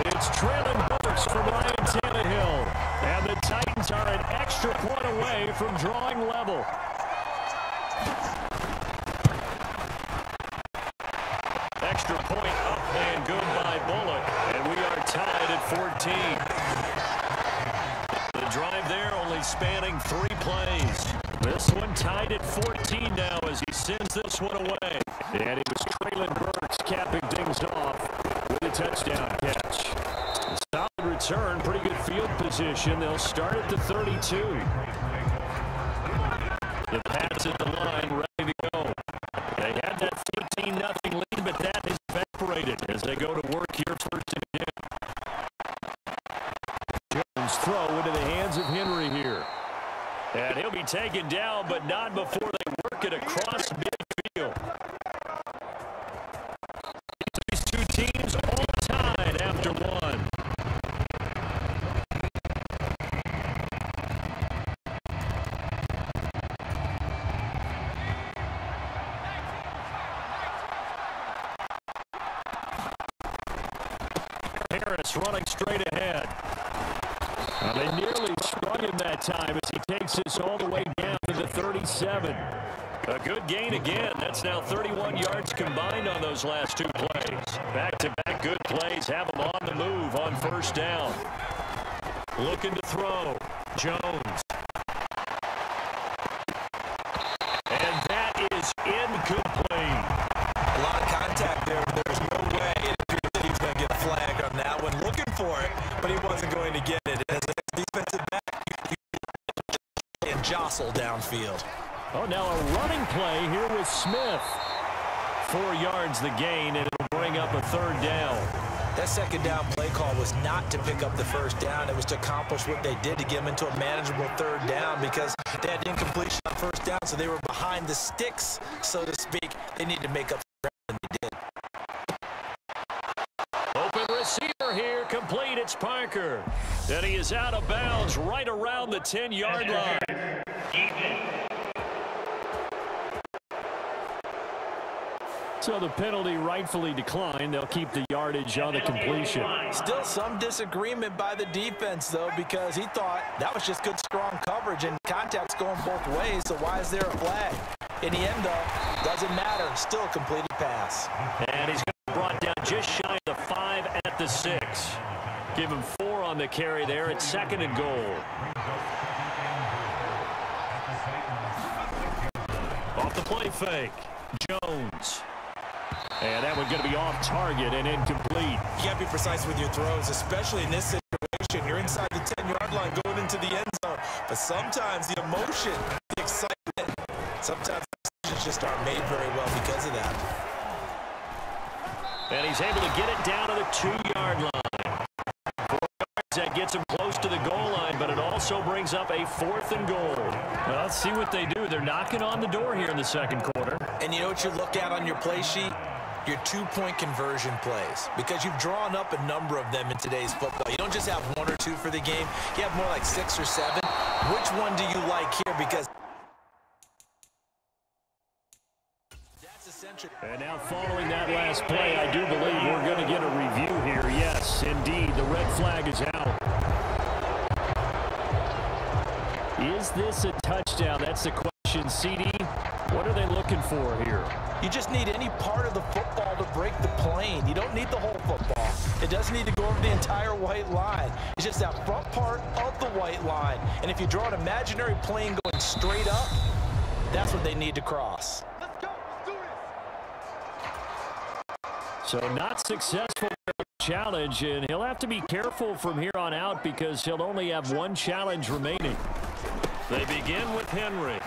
C: It's Traylon Burks for Ryan Tannehill. And the Titans are an extra point away from drawing level. Extra point up and good by Bullock, and we are tied at 14. The drive there only spanning 3 plays. This one tied at 14 now as he sends this one away. And it was Traylon Burks capping things off with a touchdown catch. A solid return, pretty good field position. They'll start at the 32. The pass at the line, ready to go. They had that 13-0 lead, but that has evaporated as they go to work here 1st and 10. Jones throw into the hands of Henry here. And he'll be taken down, but not before they work it across midfield. These 2 teams all tied after 1. Harris running straight ahead. They nearly sprung him that time as he takes this all the way down to the 37. A good gain again. That's now 31 yards combined on those last 2 plays. Back-to-back good plays have them on the move on 1st down. Looking to throw. Jones. And that is incomplete.
A: A lot of contact there. There's no way it appears that he's going to get a flag on that one. Looking for it, but he wasn't going to get it. As a defensive back, and jostle downfield.
C: Oh, now a running play here with Smith. 4 yards the gain, and it'll bring up a 3rd down.
A: That 2nd down play call was not to pick up the 1st down. It was to accomplish what they did to get them into a manageable 3rd down, because they had incompletion on 1st down, so they were behind the sticks, so to speak. They need to make up for ground, and they did.
C: Open receiver here, complete. It's Parker. And he is out of bounds right around the 10-yard line. So the penalty rightfully declined. They'll keep the yardage on the completion.
D: Still some disagreement by the defense, though, because he thought that was just good, strong coverage, and contact's going both ways, so why is there a flag? In the end, though, doesn't matter. Still a completed pass.
C: And he's going to be brought down just shy of the 5 at the 6. Give him 4 on the carry there at 2nd and goal. Off the play fake, Jones. And that one's going to be off target and incomplete.
A: You got to be precise with your throws, especially in this situation. You're inside the 10-yard line going into the end zone. But sometimes the emotion, the excitement, sometimes decisions just aren't made very well because of that.
C: And he's able to get it down to the 2-yard line. 4 yards, that gets him close to the goal line, but it also brings up a 4th and goal. Well, let's see what they do. They're knocking on the door here in the second quarter.
A: And you know what you look at on your play sheet? Your 2-point conversion plays, because you've drawn up a number of them in today's football. You don't just have 1 or 2 for the game. You have more like 6 or 7. Which one do you like here? Because that's essential.
C: And now following that last play, I do believe we're going to get a review here. Yes, indeed, the red flag is out. Is this a touchdown? That's the question. CD, what are they looking for here?
D: You just need any part of the football to break the plane. You don't need the whole football. It doesn't need to go over the entire white line. It's just that front part of the white line. And if you draw an imaginary plane going straight up, that's what they need to cross.
F: Let's go. Let's do this.
C: So not successful challenge, and he'll have to be careful from here on out because he'll only have 1 challenge remaining. They begin with Henry.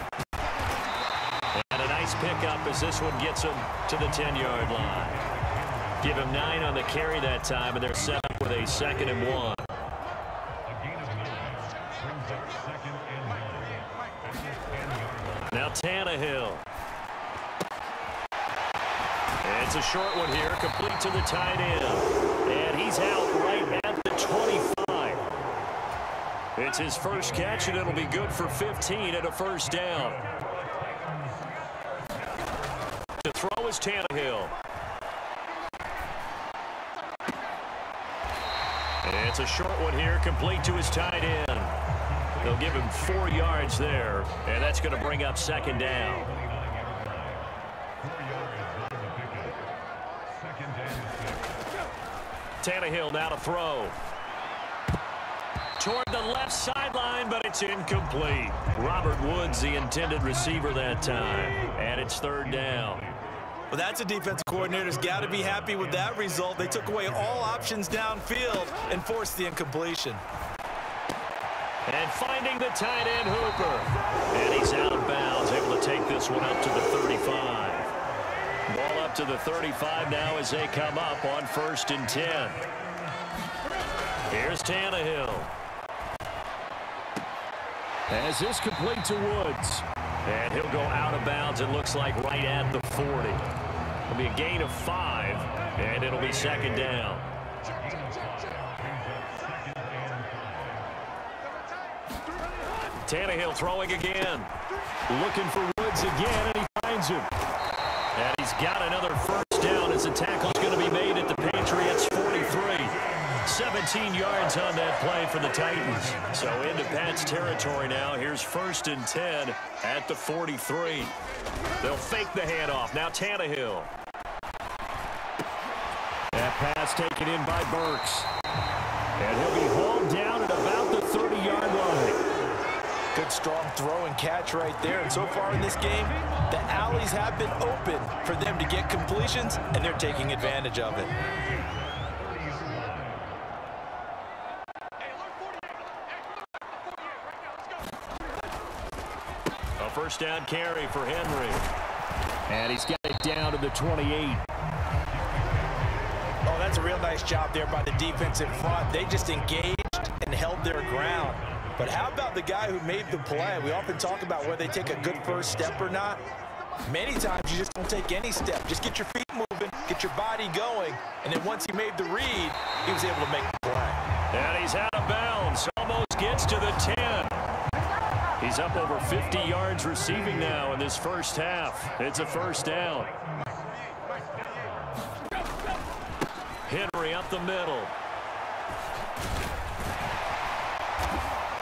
C: And a nice pickup as this one gets him to the 10-yard line. Give him 9 on the carry that time, and they're set up with a 2nd and 1. Now Tannehill. It's a short one here, complete to the tight end. And he's out right at the 25. It's his first catch, and it'll be good for 15 and a first down. To throw is Tannehill. It's a short one here, complete to his tight end. They'll give him 4 yards there, and that's going to bring up 2nd down. Tannehill now to throw. Toward the left sideline, but it's incomplete. Robert Woods, the intended receiver that time, and it's 3rd down.
A: Well, that's a defensive coordinator's got to be happy with that result. They took away all options downfield and forced the incompletion.
C: And finding the tight end, Hooper. And he's out of bounds, able to take this one up to the 35. Ball up to the 35 now as they come up on 1st and 10. Here's Tannehill. As this complete to Woods. And he'll go out of bounds, it looks like right at the 40. It'll be a gain of 5, and it'll be 2nd down. Tannehill throwing again. Looking for Woods again, and he finds him. And he's got another first down as the tackle's going to be made at the Patriots' 43. 17 yards on that play for the Titans. So into Pat's territory now. Here's 1st and 10 at the 43. They'll fake the handoff. Now Tannehill. That pass taken in by Burks. And he'll be hauled down at about the 30-yard line.
D: Good strong throw and catch right there. And so far in this game, the alleys have been open for them to get completions, and they're taking advantage of it.
C: A first down carry for Henry. And he's got it down to the 28.
D: Oh, that's a real nice job there by the defense in front. They just engaged and held their ground. But how about the guy who made the play? We often talk about whether they take a good first step or not. Many times you just don't take any step. Just get your feet moving, get your body going, and then once he made the read, he was able to make the play.
C: And he's out of bounds. Almost gets to the 10. He's up over 50 yards receiving now in this first half. It's a first down. Henry up the middle.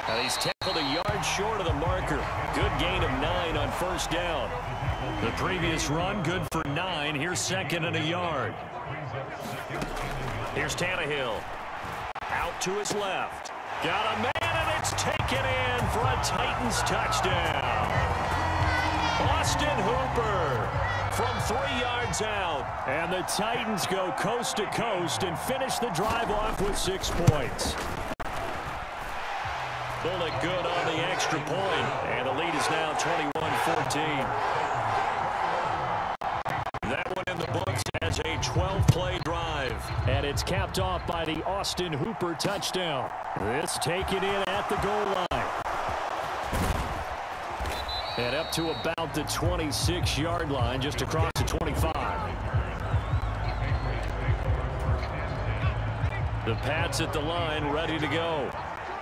C: And he's tackled a yard short of the marker. Good gain of 9 on first down. The previous run, good for 9. Here's second and a yard. Here's Tannehill. Out to his left. Got a man, and it's taken in for a Titans touchdown. Austin Hooper from 3 yards out. And the Titans go coast to coast and finish the drive off with 6 points. Pulled it good on the extra point, and the lead is now 21-14. That one in the books as a 12-play drive, and it's capped off by the Austin Hooper touchdown. This taken in at the goal line. And up to about the 26-yard line, just across the 25. The Pats at the line, ready to go.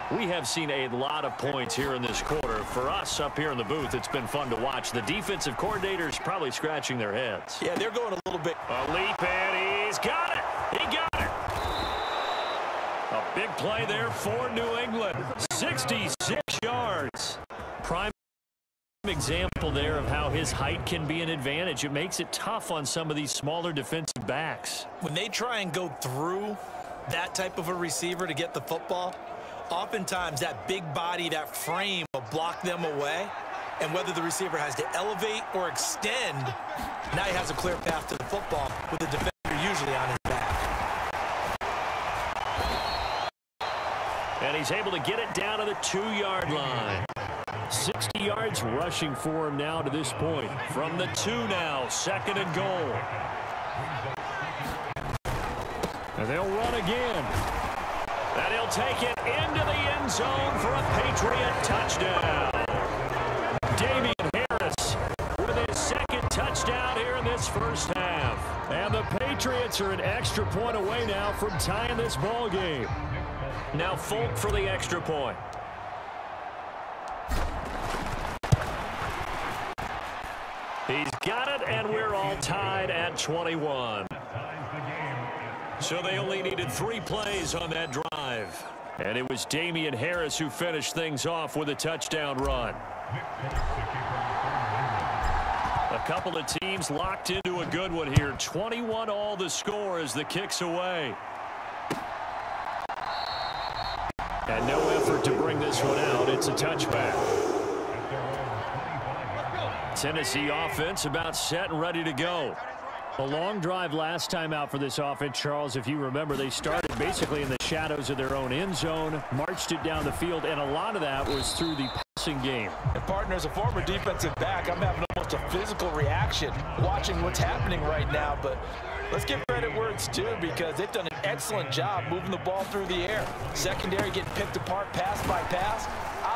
C: We have seen a lot of points here in this quarter. For us up here in the booth, it's been fun to watch. The defensive coordinators probably scratching their heads.
A: Yeah, they're going a little bit.
C: A leap, and he's got it. He got it. A big play there for New England. 66 yards. Prime example there of how his height can be an advantage. It makes it tough on some of these smaller defensive backs.
A: When they try and go through that type of a receiver to get the football, oftentimes that big body, that frame will block them away. And whether the receiver has to elevate or extend, now he has a clear path to the football with the defender usually on his back.
C: And he's able to get it down to the 2-yard line. 60 yards rushing for him now to this point. From the 2 now, second and goal. And they'll run again. And he'll take it into the end zone for a Patriot touchdown. Damian Harris with his second touchdown here in this first half. And the Patriots are an extra point away now from tying this ball game. Now Folk for the extra point. He's got it, and we're all tied at 21. So they only needed 3 plays on that drive. And it was Damian Harris who finished things off with a touchdown run. A couple of teams locked into a good one here. 21 all the score as the kick's away. And no effort to bring this one out. It's a touchback. Tennessee offense about set and ready to go. A long drive last time out for this offense, Charles. If you remember, they started basically in the shadows of their own end zone, marched it down the field, and a lot of that was through the passing game.
D: And partner, as a former defensive back, I'm having almost a physical reaction watching what's happening right now. But let's give credit where it's due, because they've done an excellent job moving the ball through the air. Secondary getting picked apart pass by pass.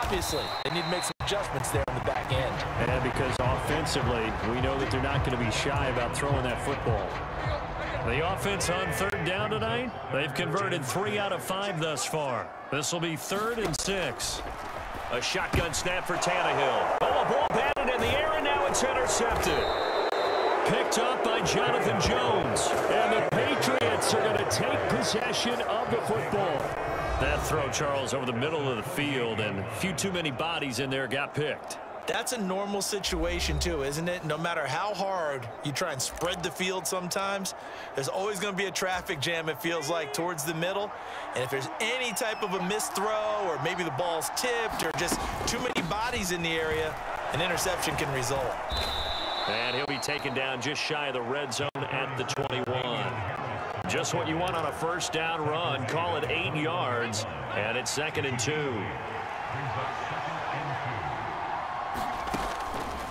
D: Obviously, they need to make some adjustments there in the back end.
C: And because offensively, we know that they're not going to be shy about throwing that football. The offense on third down tonight, they've converted 3 out of 5 thus far. This will be 3rd and 6. A shotgun snap for Tannehill. Oh, a ball batted in the air, and now it's intercepted. Picked up by Jonathan Jones. And the Patriots are going to take possession of the football. That throw, Charles, over the middle of the field, and a few too many bodies in there got picked.
A: That's a normal situation too, isn't it? No matter how hard you try and spread the field sometimes, there's always going to be a traffic jam, it feels like, towards the middle. And if there's any type of a missed throw, or maybe the ball's tipped, or just too many bodies in the area, an interception can result.
C: And he'll be taken down just shy of the red zone at the 21. Just what you want on a first down run. Call it 8 yards, and it's 2nd and 2.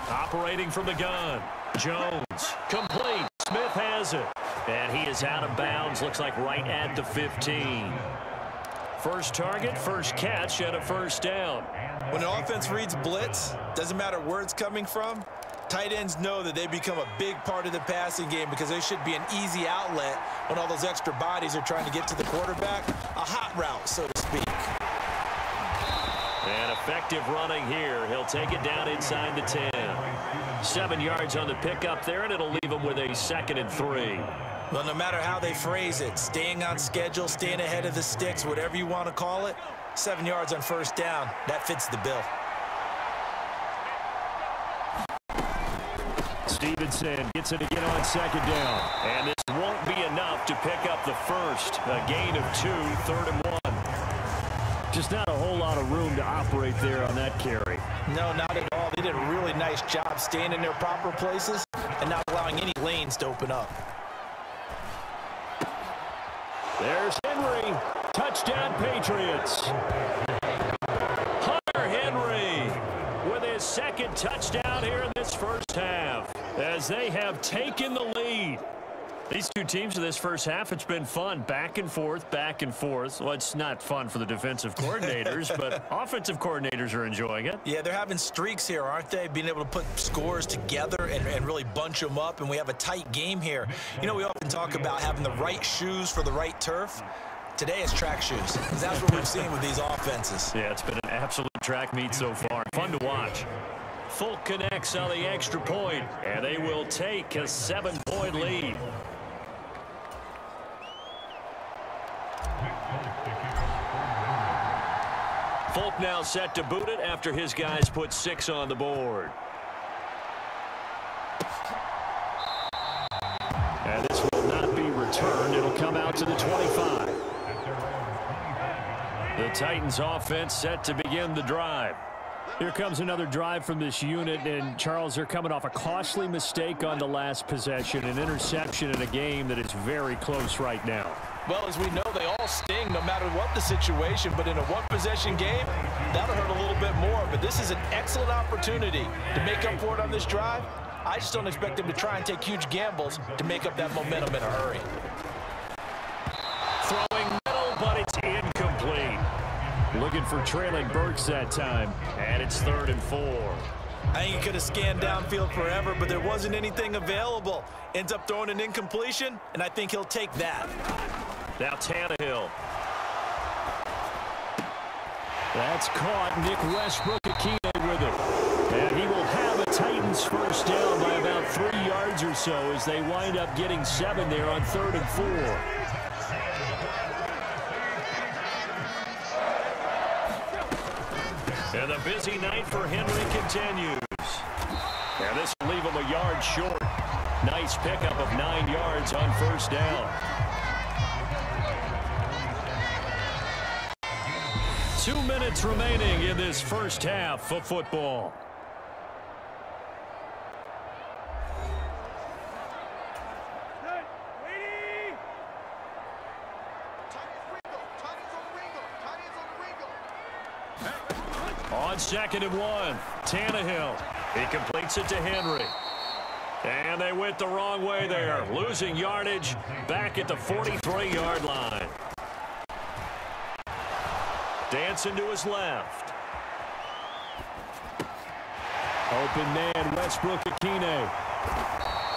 C: Operating from the gun. Jones, complete. Smith has it. And he is out of bounds. Looks like right at the 15. First target, first catch, and a first down.
A: When an offense reads blitz, doesn't matter where it's coming from, tight ends know that they become a big part of the passing game, because they should be an easy outlet when all those extra bodies are trying to get to the quarterback. A hot route, so to speak.
C: And effective running here. He'll take it down inside the 10. 7 yards on the pickup there, and it'll leave him with a 2nd and 3.
A: Well, no matter how they phrase it, staying on schedule, staying ahead of the sticks, whatever you want to call it, 7 yards on first down, that fits the bill.
C: Stevenson gets it again on second down. And this won't be enough to pick up the first. A gain of 2, 3rd and 1. Just not a whole lot of room to operate there on that carry.
D: No, not at all. They did a really nice job staying in their proper places and not allowing any lanes to open up.
C: There's Henry. Touchdown, Patriots. Hunter Henry with his second touchdown here in this first half as they have taken the lead. These two teams in this first half, it's been fun. Back and forth, back and forth. Well, it's not fun for the defensive coordinators, but offensive coordinators are enjoying it.
A: Yeah, they're having streaks here, aren't they? Being able to put scores together and really bunch them up, and we have a tight game here. You know, we often talk about having the right shoes for the right turf. Today it's track shoes, because that's what we've seen with these offenses.
C: Yeah, it's been an absolute track meet so far. Fun to watch. Folk connects on the extra point, and they will take a 7-point lead. Folk now set to boot it after his guys put 6 on the board. And this will not be returned. It'll come out to the 25. The Titans offense set to begin the drive. Here comes another drive from this unit, and Charles, they're coming off a costly mistake on the last possession, an interception in a game that is very close right now.
D: Well, as we know, they all sting no matter what the situation, but in a one-possession game, that'll hurt a little bit more. But this is an excellent opportunity to make up for it on this drive. I just don't expect them to try and take huge gambles to make up that momentum in a hurry.
C: Throwing middle, but it's incomplete. Looking for trailing Burks that time, and it's 3rd and 4.
A: I think he could have scanned downfield forever, but there wasn't anything available. Ends up throwing an incompletion, and I think he'll take that.
C: Now Tannehill. That's caught. Nick Westbrook-Akine with it. And he will have a Titans first down by about 3 yards or so as they wind up getting 7 there on 3rd and 4. And the busy night for Henry continues. And this will leave him a yard short. Nice pickup of 9 yards on first down. 2 minutes remaining in this first half of football. On 2nd and 1, Tannehill. He completes it to Henry. And they went the wrong way there, losing yardage back at the 43-yard line. Dancing to his left. Open man, Westbrook-Akine.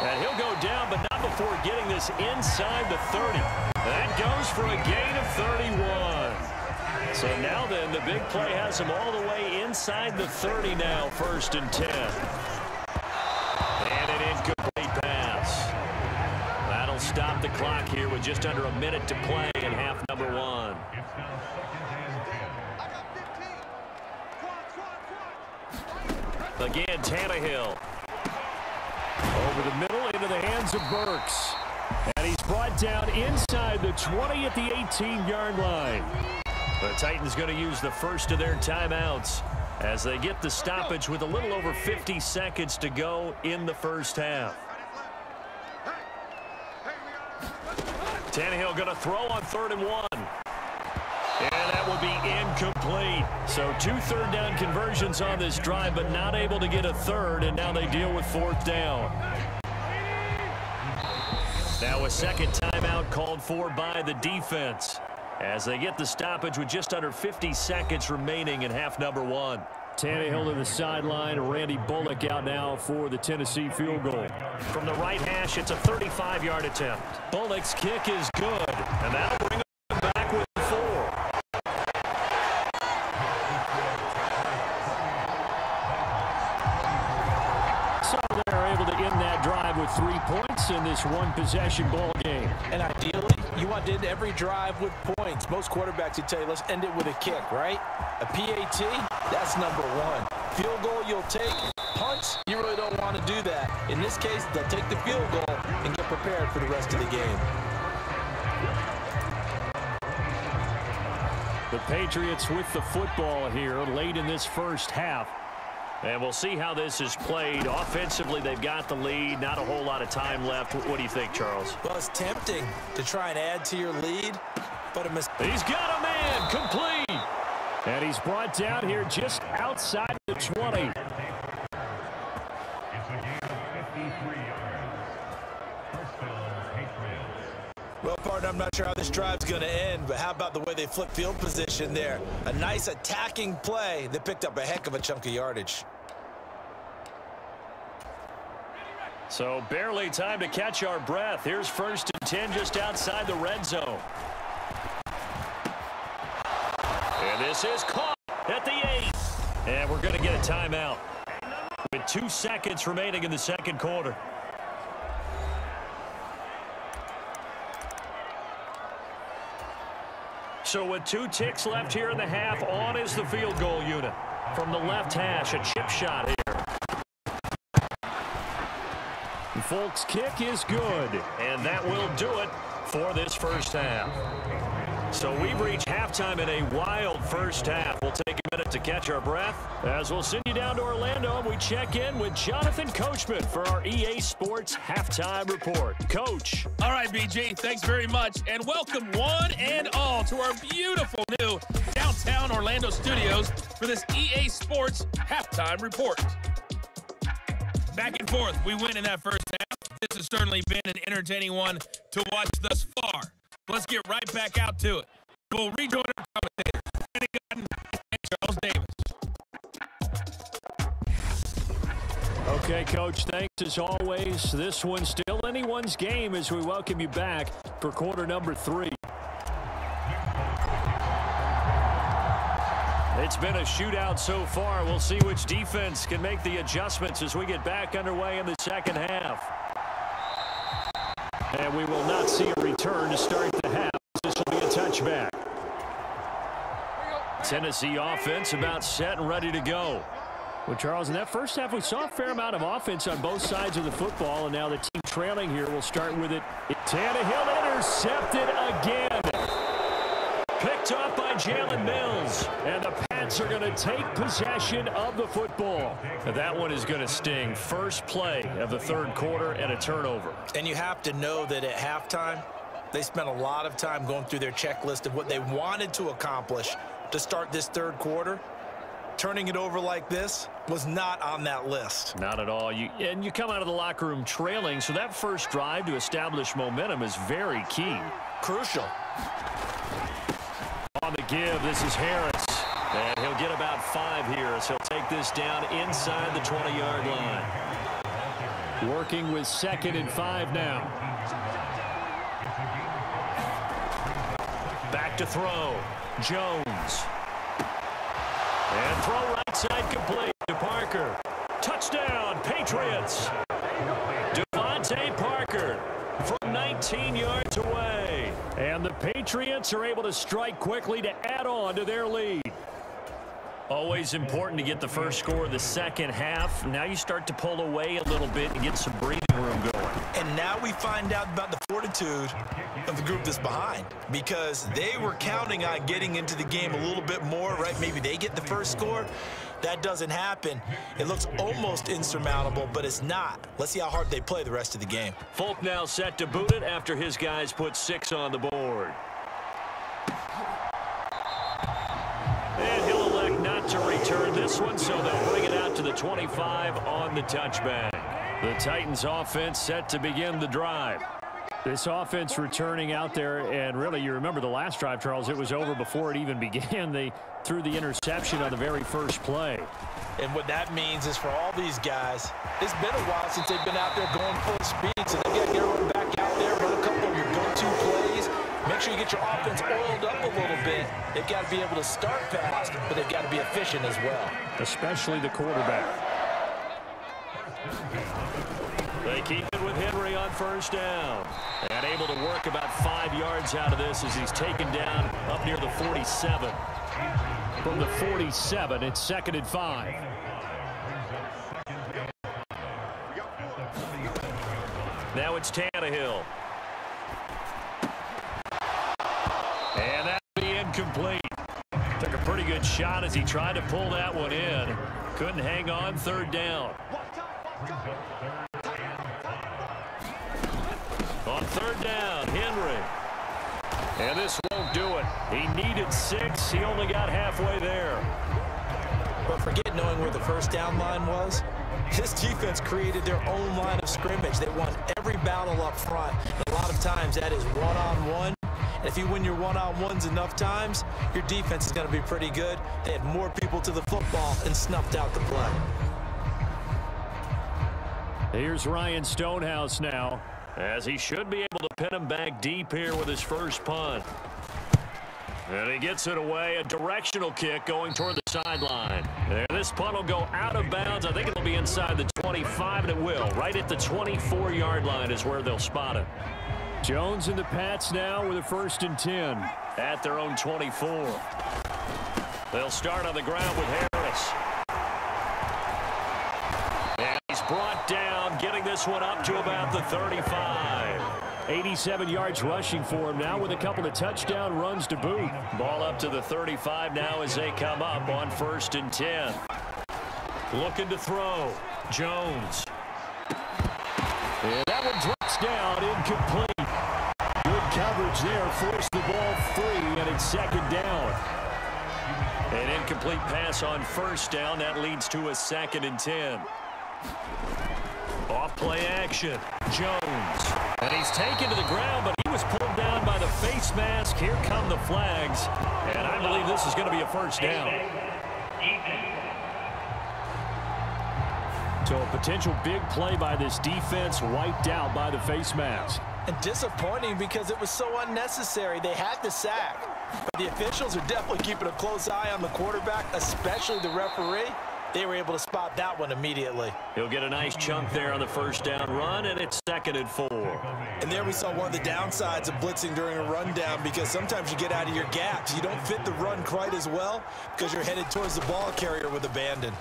C: And he'll go down, but not before getting this inside the 30. That goes for a gain of 31. So now then, the big play has him all the way inside the 30 now, 1st and 10. And an incomplete pass. That'll stop the clock here with just under a minute to play in half number 1. Again, Tannehill. Over the middle into the hands of Burks. And he's brought down inside the 20 at the 18-yard line. The Titans going to use the first of their timeouts as they get the stoppage with a little over 50 seconds to go in the first half. Tannehill going to throw on 3rd and 1. And that will be incomplete. So 2 third-down conversions on this drive, but not able to get a third, and now they deal with 4th down. Now a second timeout called for by the defense as they get the stoppage with just under 50 seconds remaining in half number 1. Tannehill to the sideline. Randy Bullock out now for the Tennessee field goal. From the right hash, it's a 35-yard attempt. Bullock's kick is good, and that'll bring him back with 4. So they're able to end that drive with 3 points in this one-possession ball game.
D: And ideally, you want to end every drive with points. Most quarterbacks would tell you, let's end it with a kick, right? A PAT, that's number one. Field goal you'll take. Punts, you really don't want to do that. In this case, they'll take the field goal and get prepared for the rest of the game.
C: The Patriots with the football here late in this first half. And we'll see how this is played. Offensively, they've got the lead. Not a whole lot of time left. What do you think, Charles?
A: Well, it's tempting to try and add to your lead, but
C: he's got a man complete. And he's brought down here just outside the 20.
A: Well, partner, I'm not sure how this drive's going to end, but how about the way they flip field position there? A nice attacking play that picked up a heck of a chunk of yardage.
C: So barely time to catch our breath. Here's 1st and 10 just outside the red zone. And this is caught at the 8. And we're going to get a timeout with 2 seconds remaining in the second quarter. So with 2 ticks left here in the half, on is the field goal unit. From the left hash, a chip shot here. Folk's kick is good, and that will do it for this first half. So we've reached halftime in a wild first half. We'll take a minute to catch our breath as we'll send you down to Orlando and we check in with Jonathan Coachman for our EA Sports Halftime Report. Coach.
E: All right, BG, thanks very much, and welcome one and all to our beautiful new downtown Orlando studios for this EA Sports Halftime Report. Back and forth, we win in that first half. This has certainly been an entertaining one to watch thus far. Let's get right back out to it. We'll rejoin our commentators, Brandon Gutton and Charles Davis.
C: Okay, Coach, thanks as always. This one's still anyone's game as we welcome you back for quarter number 3. It's been a shootout so far. We'll see which defense can make the adjustments as we get back underway in the second half. And we will not see a return to start the half. This will be a touchback. Tennessee offense about set and ready to go. Well, Charles, in that first half, we saw a fair amount of offense on both sides of the football, and now the team trailing here will start with it. Tannehill intercepted again. Picked up by Jalen Mills, and the Pats are going to take possession of the football. Now that one is going to sting. First play of the third quarter and a turnover.
A: And you have to know that at halftime, they spent a lot of time going through their checklist of what they wanted to accomplish to start this third quarter. Turning it over like this was not on that list.
C: Not at all. You come out of the locker room trailing, so that first drive to establish momentum is very key.
A: Crucial.
C: On the give, this is Harris. And he'll get about 5 here, so he'll take this down inside the 20-yard line. Working with 2nd and 5 now. Back to throw. Jones. And throw right side complete to Parker. Touchdown, Patriots. Devontae Parker from 19 yards away. And the Patriots are able to strike quickly to add on to their lead. Always important to get the first score of the second half. Now you start to pull away a little bit and get some breathing room going.
A: And now we find out about the fortitude of the group that's behind, because they were counting on getting into the game a little bit more, right? Maybe they get the first score. That doesn't happen. It looks almost insurmountable, but it's not. Let's see how hard they play the rest of the game.
C: Folk now set to boot it after his guys put 6 on the board. And he'll elect not to return this one, so they'll bring it out to the 25 on the touchback. The Titans offense set to begin the drive. This offense returning out there, and really, you remember the last drive, Charles, it was over before it even began. They threw the interception on the very first play.
D: And what that means is for all these guys, it's been a while since they've been out there going full speed, so they've got to get everyone back out there, run a couple of your go-to plays. Make sure you get your offense oiled up a little bit. They've got to be able to start fast, but they've got to be efficient as well.
C: Especially the quarterback. They keep it good with Henry on first down. And able to work about 5 yards out of this as he's taken down up near the 47. From the 47, it's 2nd and 5. Now it's Tannehill. And that'll be incomplete. Took a pretty good shot as he tried to pull that one in. Couldn't hang on, 3rd down. On 3rd down, Henry. And this won't do it. He needed 6. He only got halfway there.
A: But forget knowing where the first down line was. This defense created their own line of scrimmage. They won every battle up front. And a lot of times that is one-on-one. And if you win your one-on-ones enough times, your defense is going to be pretty good. They had more people to the football and snuffed out the play.
C: Here's Ryan Stonehouse now, as he should be able to pin him back deep here with his first punt. And he gets it away, a directional kick going toward the sideline. And this punt will go out of bounds. I think it'll be inside the 25, and it will. Right at the 24-yard line is where they'll spot it. Jones and the Pats now with a 1st and 10 at their own 24. They'll start on the ground with Harris. And he's brought down, getting this one up to about the 35. 87 yards rushing for him now with a couple of touchdown runs to boot. Ball up to the 35 now as they come up on 1st and 10. Looking to throw. Jones. And that one drops down, incomplete. Good coverage there, forced the ball free, and it's 2nd down. An incomplete pass on 1st down. That leads to a 2nd and 10. Off play action. Jones. And he's taken to the ground, but he was pulled down by the face mask. Here come the flags. And I believe this is going to be a 1st down. So a potential big play by this defense wiped out by the face mask.
D: And disappointing because it was so unnecessary. They had the sack. But the officials are definitely keeping a close eye on the quarterback, especially the referee. They were able to spot that one immediately.
C: He'll get a nice chunk there on the 1st down run, and it's 2nd and 4.
A: And there we saw one of the downsides of blitzing during a rundown, because sometimes you get out of your gaps. You don't fit the run quite as well because you're headed towards the ball carrier with abandon.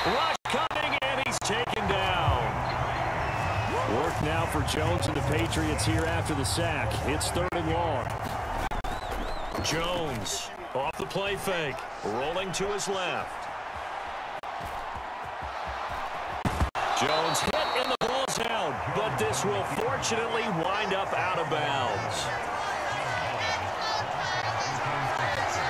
C: Rush coming, and he's taken down. Work now for Jones and the Patriots here after the sack. It's 3rd and long. Jones off the play fake, rolling to his left. Jones hit and the ball's out, but this will fortunately wind up out of bounds.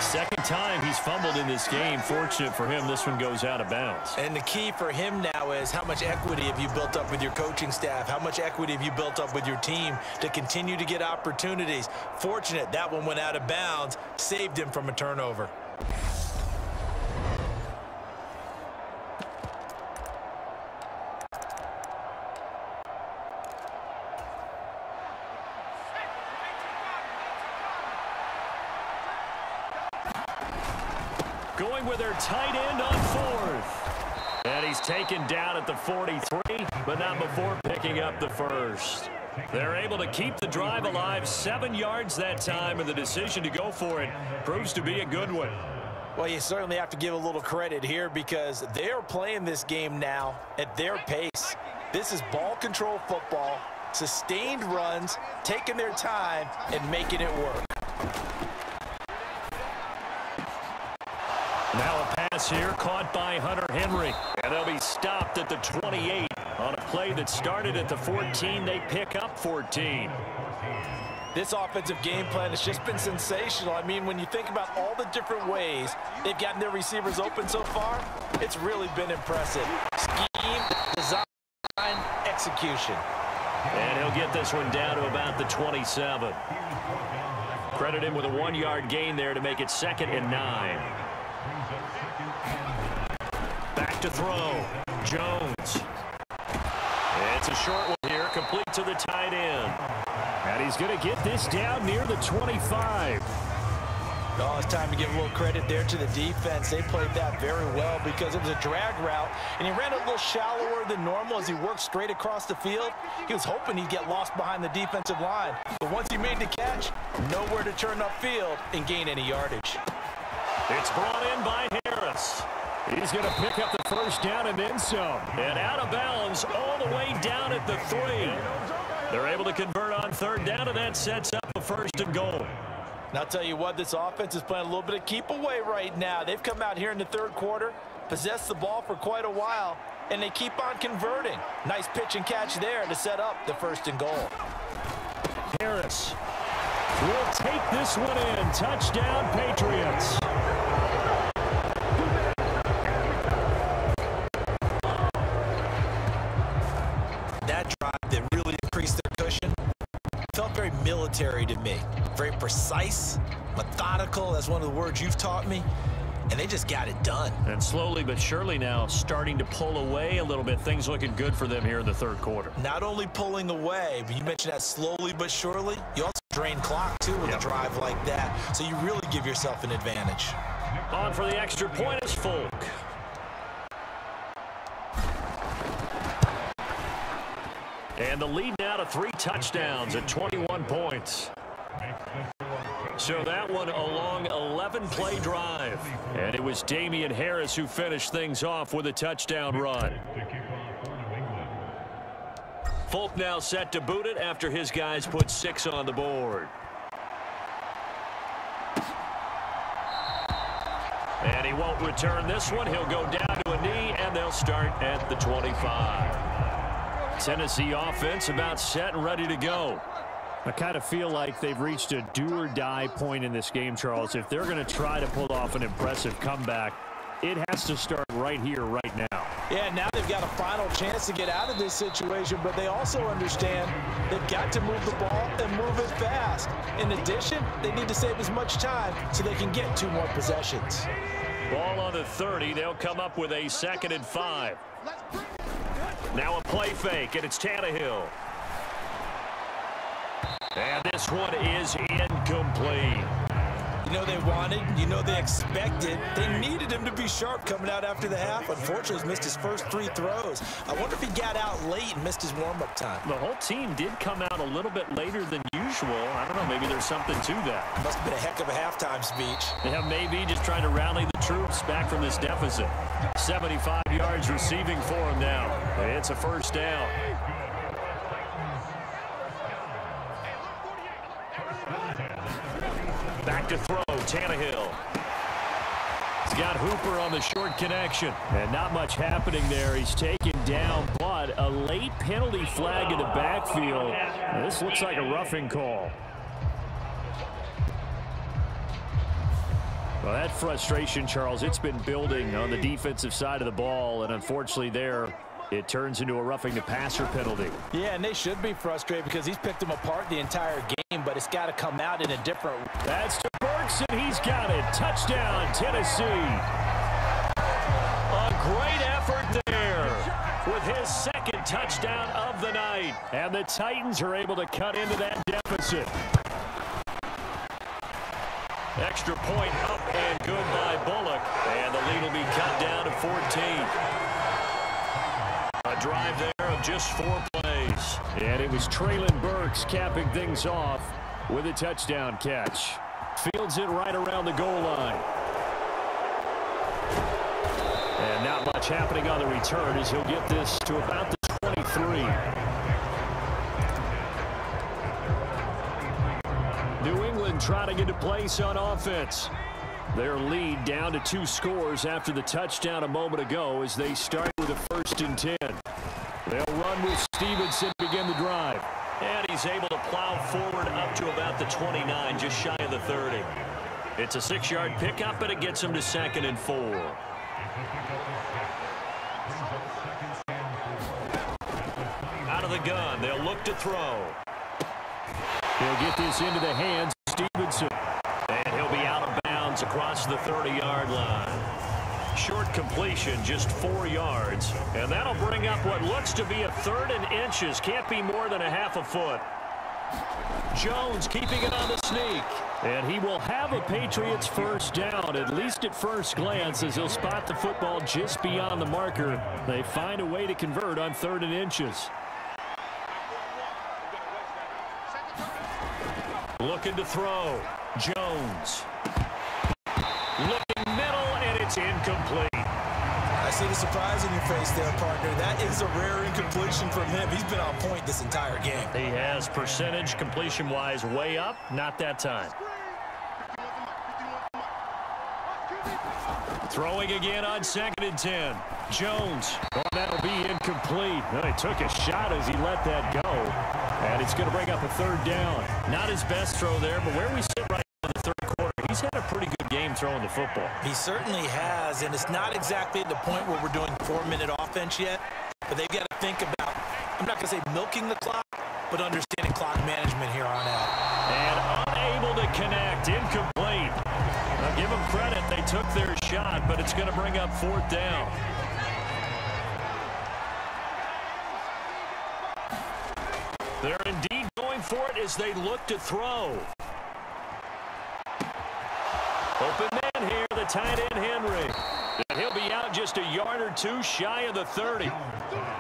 C: 2nd time he's fumbled in this game. Fortunate for him, this one goes out of bounds.
A: And the key for him now is how much equity have you built up with your coaching staff? How much equity have you built up with your team to continue to get opportunities? Fortunate that one went out of bounds, saved him from a turnover.
C: Going with their tight end on 4th. And he's taken down at the 43, but not before picking up the 1st. They're able to keep the drive alive, 7 yards that time, and the decision to go for it proves to be a good one.
D: Well, you certainly have to give a little credit here because they're playing this game now at their pace. This is ball control football, sustained runs, taking their time, and making it work.
C: Now a pass here caught by Hunter Henry. And they'll be stopped at the 28 on a play that started at the 14. They pick up 14.
D: This offensive game plan has just been sensational. I mean, when you think about all the different ways they've gotten their receivers open so far, it's really been impressive. Scheme, design, execution.
C: And he'll get this one down to about the 27. Credit him with a 1-yard gain there to make it 2nd and 9. Back to throw. Jones. It's a short one here, complete to the tight end. And he's going to get this down near the 25.
D: Oh, it's time to give a little credit there to the defense. They played that very well because it was a drag route, and he ran a little shallower than normal as he worked straight across the field. He was hoping he'd get lost behind the defensive line, but once he made the catch, nowhere to turn upfield and gain any yardage.
C: It's brought in by Harris. He's going to pick up the first down and then some. And out of bounds all the way down at the 3. They're able to convert on third down, and that sets up a first and goal.
D: And I'll tell you what, this offense is playing a little bit of keep away right now. They've come out here in the third quarter, possessed the ball for quite a while, and they keep on converting. Nice pitch and catch there to set up the first and goal.
C: Harris will take this one in. Touchdown, Patriots.
A: That drive that really increased their cushion felt very military to me. Very precise, methodical. That's one of the words you've taught me. And they just got it done.
C: And slowly but surely now starting to pull away a little bit. Things looking good for them here in the third quarter.
A: Not only pulling away, but you mentioned that slowly but surely. You also drain clock, too, with a drive like that. So you really give yourself an advantage.
C: On for the extra point is Folk. And the lead now to 3 touchdowns at 21 points. So that one a long 11-play drive. And it was Damian Harris who finished things off with a touchdown run. Folk now set to boot it after his guys put 6 on the board. And he won't return this one. He'll go down to a knee, and they'll start at the 25. Tennessee offense about set and ready to go. I kind of feel like they've reached a do-or-die point in this game, Charles. If they're going to try to pull off an impressive comeback, it has to start right here, right now.
D: Yeah, now they've got a final chance to get out of this situation, but they also understand they've got to move the ball and move it fast. In addition, they need to save as much time so they can get 2 more possessions.
C: Ball on the 30. They'll come up with a 2nd and 5. Now a play fake, and it's Tannehill. And this one is incomplete.
A: You know they wanted, you know they expected. They needed him to be sharp coming out after the half. Unfortunately, he's missed his first 3 throws. I wonder if he got out late and missed his warm-up time.
C: The whole team did come out a little bit later than usual. I don't know, maybe there's something to that.
A: Must have been a heck of a halftime speech.
C: Yeah, maybe just trying to rally the troops back from this deficit. 75 yards receiving for him now. It's a first down. Back to throw, Tannehill. He's got Hooper on the short connection. And not much happening there. He's taken down, but a late penalty flag in the backfield. Now, this looks like a roughing call. Well, that frustration, Charles, it's been building on the defensive side of the ball, and unfortunately there, it turns into a roughing the passer penalty.
D: Yeah, and they should be frustrated because he's picked them apart the entire game, but it's got to come out in a different way.
C: That's to Burks, and he's got it. Touchdown, Tennessee. A great effort there with his 2nd touchdown of the night. And the Titans are able to cut into that deficit. Extra point up and good by Bullock. And the lead will be cut down to 14. A drive there of just 4 plays. And it was Treylon Burks capping things off with a touchdown catch. Fields it right around the goal line. And not much happening on the return as he'll get this to about the 23. New England trying to get a place on offense. Their lead down to 2 scores after the touchdown a moment ago as they start with a 1st and 10. They'll run with Stevenson to begin the drive. And he's able to plow forward up to about the 29, just shy of the 30. It's a 6-yard pickup, but it gets him to 2nd and 4. Out of the gun, they'll look to throw. He'll get this into the hands of Stevenson. And he'll be out of bounds across the 30-yard line. Short completion, just 4 yards. And that'll bring up what looks to be a 3rd and inches. Can't be more than a half a foot. Jones keeping it on the sneak. And he will have a Patriots first down, at least at first glance, as he'll spot the football just beyond the marker. They find a way to convert on 3rd and inches. Looking to throw. Jones. Looking middle, and it's incomplete.
A: I see the surprise in your face there, partner. That is a rare incompletion from him. He's been on point this entire game.
C: He has percentage completion-wise way up. Not that time. Throwing again on 2nd and 10. Jones. Oh, that'll be incomplete. Well, he took a shot as he let that go. And it's going to bring up a 3rd down. Not his best throw there, but where we sit right now in the 3rd quarter, he's had a pretty good game throwing the football.
A: He certainly has, and it's not exactly at the point where we're doing 4-minute offense yet, but they've got to think about, I'm not going to say milking the clock, but understanding clock management here on out.
C: And unable to connect. Incomplete. Now give them credit. They took their shot, but it's going to bring up 4th down. They're indeed going for it as they look to throw. Open man here, the tight end Henry. And he'll be out just a yard or two shy of the 30.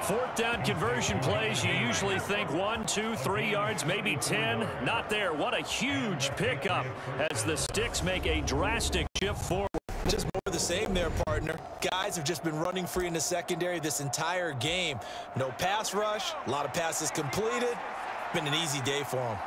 C: 4th down conversion plays, you usually think 1, 2, 3 yards, maybe 10. Not there. What a huge pickup as the Sticks make a drastic shift forward.
A: Just more of the same there, partner. Guys have just been running free in the secondary this entire game. No pass rush, a lot of passes completed. Been an easy day for them.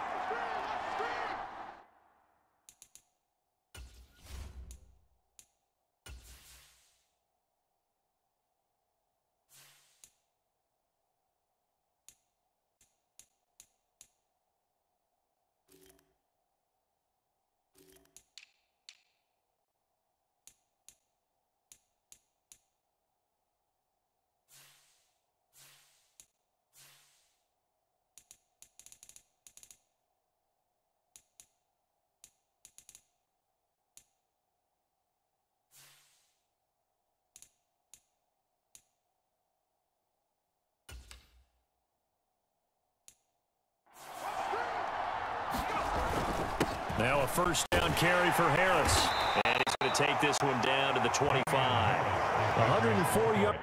C: Now a 1st down carry for Harris. And he's going to take this one down to the 25. 104 yards.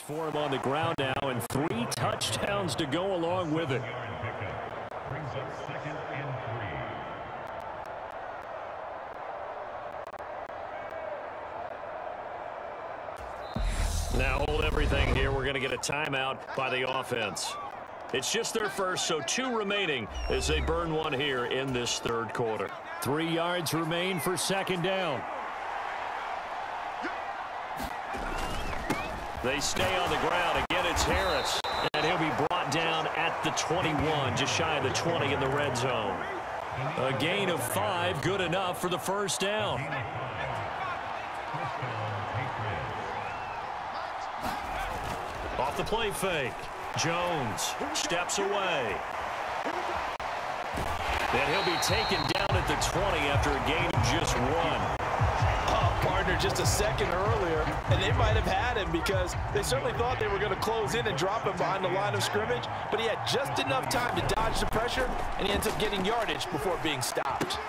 C: For him on the ground now, and 3 touchdowns to go along with it.
B: Brings up 2nd and 3.
C: Now hold everything here. We're going to get a timeout by the offense. It's just their first, so 2 remaining as they burn one here in this 3rd quarter. 3 yards remain for 2nd down. They stay on the ground. Again, it's Harris. And he'll be brought down at the 21, just shy of the 20 in the red zone. A gain of 5, good enough for the 1st down. Off the play fake. Jones steps away. Then he'll be taken down at the 20 after a gain of just 1.
D: Partner just a second earlier, and they might have had him because they certainly thought they were going to close in and drop him behind the line of scrimmage, but he had just enough time to dodge the pressure, and he ends up getting yardage before being stopped.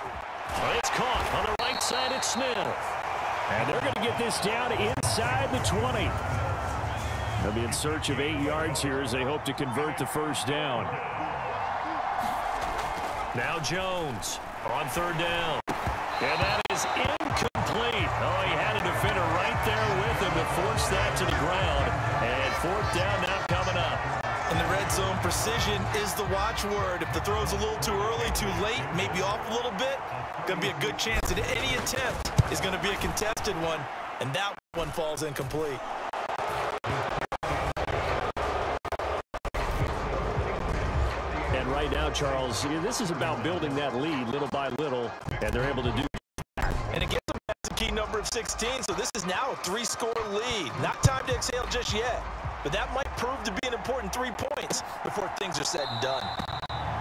C: Well, it's caught on the right side at Smith. And they're going to get this down inside the 20. They'll be in search of 8 yards here as they hope to convert the 1st down. Now Jones on 3rd down. And that is incomplete. Oh, he had a defender right there with him to force that to the ground. And 4th down now coming up.
A: In the red zone, precision is the watchword. If the throw's a little too early, too late, maybe off a little bit, going to be a good chance that any attempt is going to be a contested one, and that one falls incomplete.
C: And right now, Charles, this is about building that lead little by little, and they're able to do that.
A: And it gets them back to key number of 16, so this is now a 3-score lead. Not time to exhale just yet, but that might prove to be an important 3 points before things are said and done.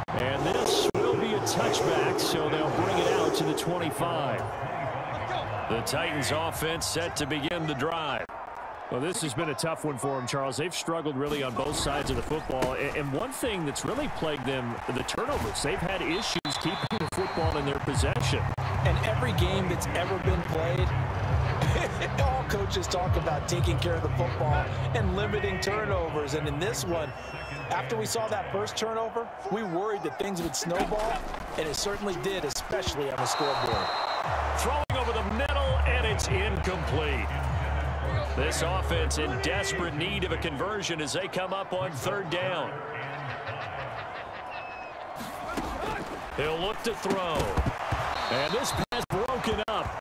C: And this will be a touchback, so they'll bring it out to the 25. The Titans offense set to begin the drive. Well, this has been a tough one for them, Charles. They've struggled really on both sides of the football. And one thing that's really plagued them, the turnovers. They've had issues keeping the football in their possession.
D: And every game that's ever been played, all coaches talk about taking care of the football and limiting turnovers. And in this one, after we saw that first turnover, we worried that things would snowball, and it certainly did, especially on the scoreboard.
C: Throwing over the middle, and it's incomplete. This offense in desperate need of a conversion as they come up on third down. He'll look to throw. And this pass broken up.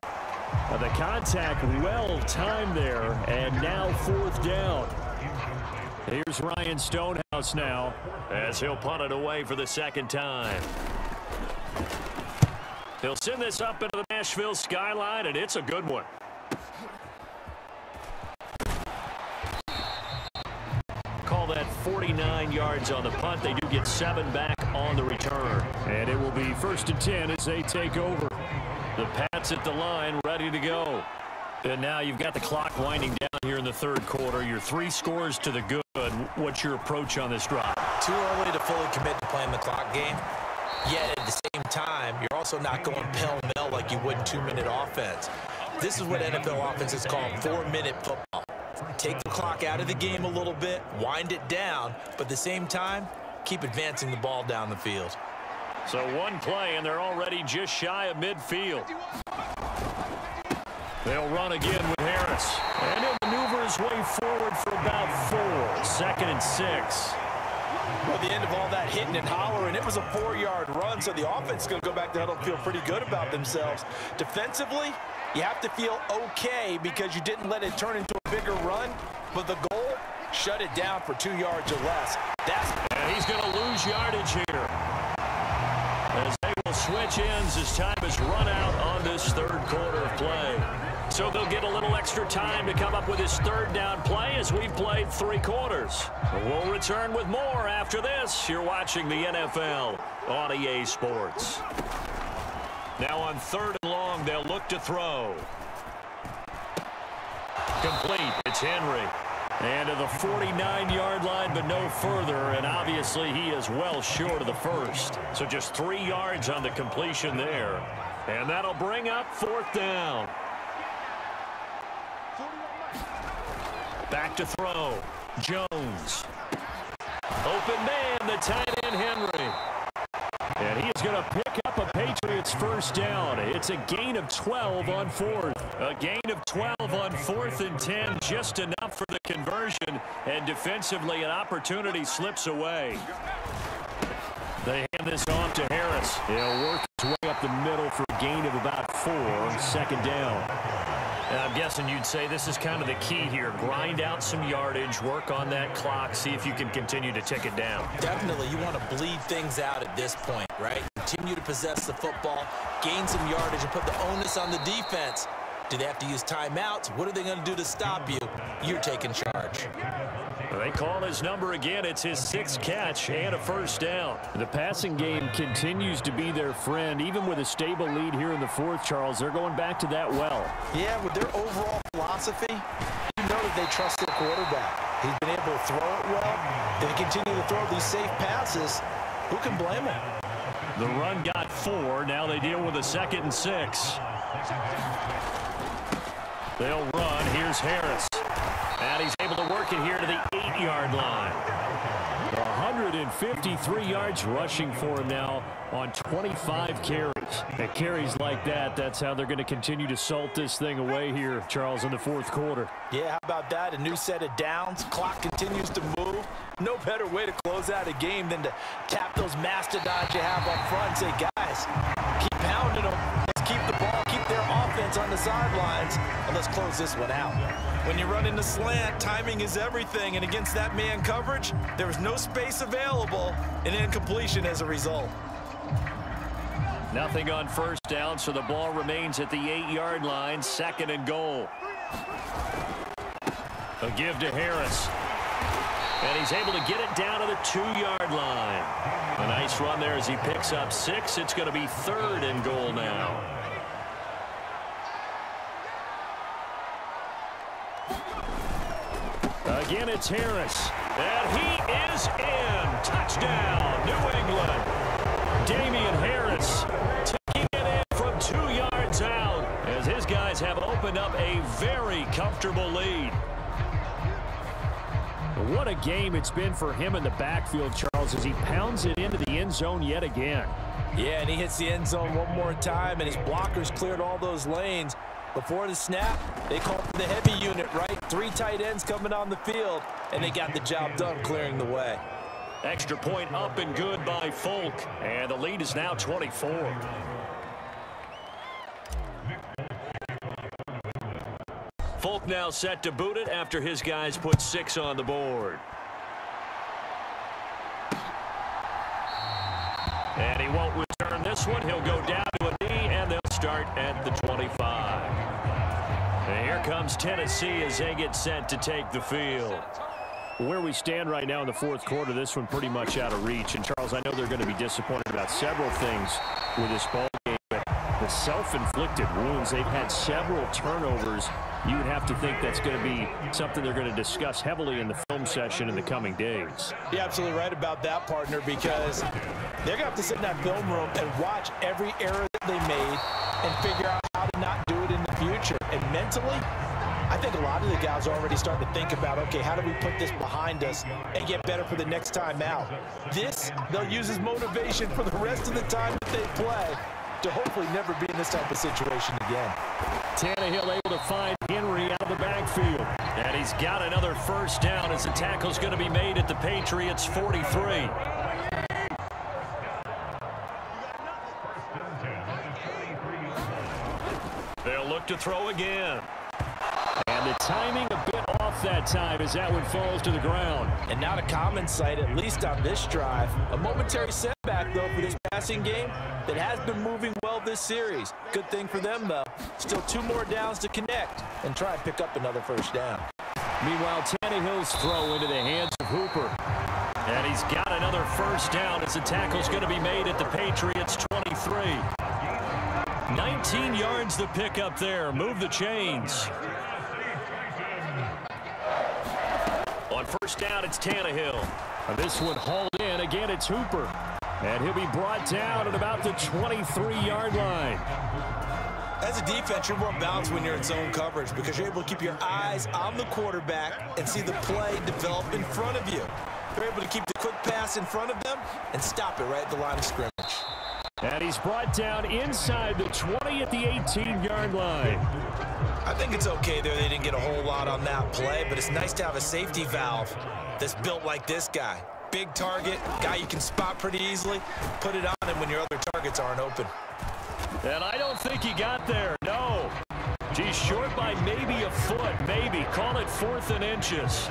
C: The contact well timed there, and now fourth down. Here's Ryan Stonehouse now as he'll punt it away for the second time. He'll send this up into the Nashville skyline, and it's a good one. Call that 49 yards on the punt. They do get 7 back on the return. And it will be 1st and 10 as they take over. The Pats at the line, ready to go. And now you've got the clock winding down here in the third quarter. You're 3 scores to the good. What's your approach on this drive?
A: Too early to fully commit to playing the clock game. Yet at the same time, you're also not going pell-mell like you would in 2-minute offense. This is what NFL offenses call 4-minute football. Take the clock out of the game a little bit, wind it down, but at the same time, keep advancing the ball down the field.
C: So one play, and they're already just shy of midfield. They'll run again with Harris. And he'll maneuver his way forward for about 4. 2nd and 6.
D: Well, the end of all that hitting and hollering, it was a 4-yard run, so the offense is going to go back to huddle and feel pretty good about themselves. Defensively, you have to feel okay because you didn't let it turn into a bigger run, but the goal, shut it down for 2 yards or less.
C: And he's going to lose yardage here as they will switch ends as time is run out on this third quarter of play. So they'll get a little extra time to come up with his third down play as we've played 3 quarters. We'll return with more after this. You're watching the NFL on EA Sports. Now on 3rd and long, they'll look to throw. Complete. It's Henry. And to the 49-yard line, but no further. And obviously, he is well short of the first. So just 3 yards on the completion there. And that'll bring up 4th down. Back to throw. Jones. Open man, the tight end, Henry. And he is going to pick up a Patriots first down. It's a gain of 12 on 4th. A gain of 12 on 4th and 10, just enough for the conversion. And defensively, an opportunity slips away. They hand this off to Harris. He'll work his way up the middle for a gain of about 4 on 2nd down. And I'm guessing you'd say this is kind of the key here. Grind out some yardage, work on that clock, see if you can continue to tick it down.
A: Definitely, you want to bleed things out at this point, right? Continue to possess the football, gain some yardage, and put the onus on the defense. Do they have to use timeouts? What are they going to do to stop you? You're taking charge.
C: They call his number again. It's his 6th catch and a first down. The passing game continues to be their friend. Even with a stable lead here in the 4th, Charles, they're going back to that well.
D: Yeah, with their overall philosophy, you know that they trust their quarterback. He's been able to throw it well. They continue to throw these safe passes. Who can blame them?
C: The run got 4. Now they deal with a 2nd and 6. They'll run. Here's Harris. And he's able to work it here to the 8-yard line. 153 yards rushing for him now on 25 carries. And carries like that, that's how they're going to continue to salt this thing away here, Charles, in the 4th quarter.
D: Yeah, how about that? A new set of downs. Clock continues to move. No better way to close out a game than to tap those mastodons you have up front and say, guys, keep pounding them. Let's keep the ball, keep their offense on the sidelines, and let's close this one out. When you run in the slant, timing is everything, and against that man coverage, there was no space available, and incompletion as a result.
C: Nothing on first down, so the ball remains at the 8-yard line, 2nd and goal. A give to Harris. And he's able to get it down to the 2-yard line. A nice Nice run there as he picks up 6. It's going to be 3rd and goal now. Again, it's Harris. And he is in. Touchdown, New England. Damian Harris taking it in from 2 yards out as his guys have opened up a very comfortable lead. What a game it's been for him in the backfield, Charles, as he pounds it into the end zone yet again.
D: Yeah, and he hits the end zone one more time, and his blockers cleared all those lanes. Before the snap, they called for the heavy unit, right? 3 tight ends coming on the field, and they got the job done clearing the way.
C: Extra point up and good by Folk, and the lead is now 24. Folk now set to boot it after his guys put 6 on the board. And he won't return this one. He'll go down to a knee, and they'll start at the 25. And here comes Tennessee as they get set to take the field. Where we stand right now in the 4th quarter, this one pretty much out of reach. And, Charles, I know they're going to be disappointed about several things with this ball game, but the self-inflicted wounds, they've had several turnovers. You would have to think that's going to be something they're going to discuss heavily in the film session in the coming days.
D: You're absolutely right about that, partner, because they're going to have to sit in that film room and watch every error that they made and figure out how to not do it in the future. And mentally, I think a lot of the guys are already starting to think about, okay, how do we put this behind us and get better for the next time out? This, they'll use as motivation for the rest of the time that they play to hopefully never be in this type of situation again.
C: Tannehill able to find Henry out of the backfield. And he's got another 1st down as the tackle's going to be made at the Patriots' 43. They'll look to throw again. And the timing a bit off that time as that one falls to the ground.
D: And not a common sight, at least on this drive. A momentary setback, though, for this passing game that has been moving well this series. Good thing for them, though. Still 2 more downs to connect and try and pick up another 1st down.
C: Meanwhile, Tannehill's throw into the hands of Hooper. And he's got another 1st down as the tackle's going to be made at the Patriots' 23. 19 yards the pick up there. Move the chains. On 1st down, it's Tannehill. This one hauled in. Again, it's Hooper. And he'll be brought down at about the 23-yard line.
D: As a defense, you're more balanced when you're in zone coverage because you're able to keep your eyes on the quarterback and see the play develop in front of you. You're able to keep the quick pass in front of them and stop it right at the line of scrimmage.
C: And he's brought down inside the 20 at the 18-yard line.
D: I think it's okay there. They didn't get a whole lot on that play, but it's nice to have a safety valve that's built like this guy. Big target, guy you can spot pretty easily. Put it on him when your other targets aren't open.
C: And I don't think he got there, no. He's short by maybe a foot, maybe. Call it 4th and inches.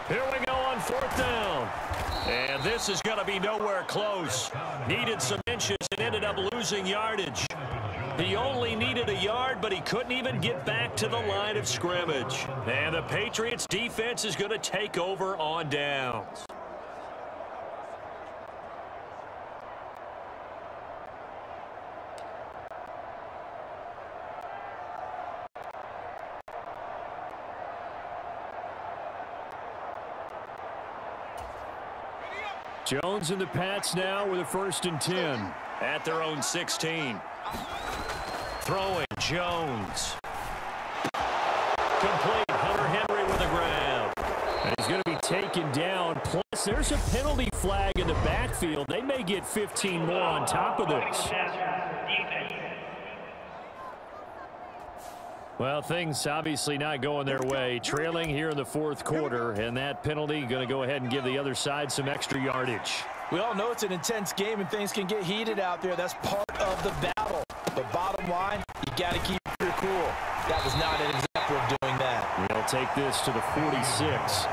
C: Here we go on 4th down. And this is going to be nowhere close. Needed some inches and ended up losing yardage. He only needed a yard, but he couldn't even get back to the line of scrimmage. And the Patriots defense is going to take over on downs. Jones and the Pats now with a 1st and 10 at their own 16. Throwing Jones. Complete. Hunter Henry with a grab. And he's going to be taken down. Plus, there's a penalty flag in the backfield. They may get 15 more on top of this. Well, things obviously not going their way. Trailing here in the 4th quarter, and that penalty going to go ahead and give the other side some extra yardage.
D: We all know it's an intense game and things can get heated out there. That's part of the battle. But bottom line, you got to keep your cool. That was not an example of doing that.
C: We'll take this to the 46.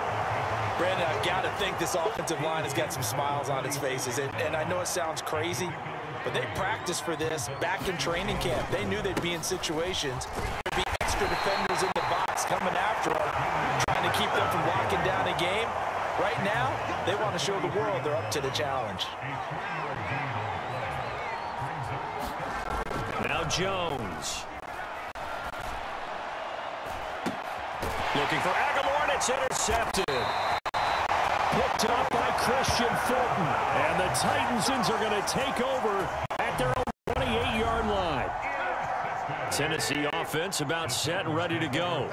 D: Brandon, I've got to think this offensive line has got some smiles on its faces. And I know it sounds crazy, But they practiced for this back in training camp. They knew they'd be in situations. There'd be extra defenders in the box coming after them, trying to keep them from locking down a game. Right now, they want to show the world they're up to the challenge.
C: Now Jones. Looking for Aguilar, and it's intercepted. Picked up by Christian Fulton. And the Titans are going to take over at their own 28-yard line. Tennessee offense about set and ready to go.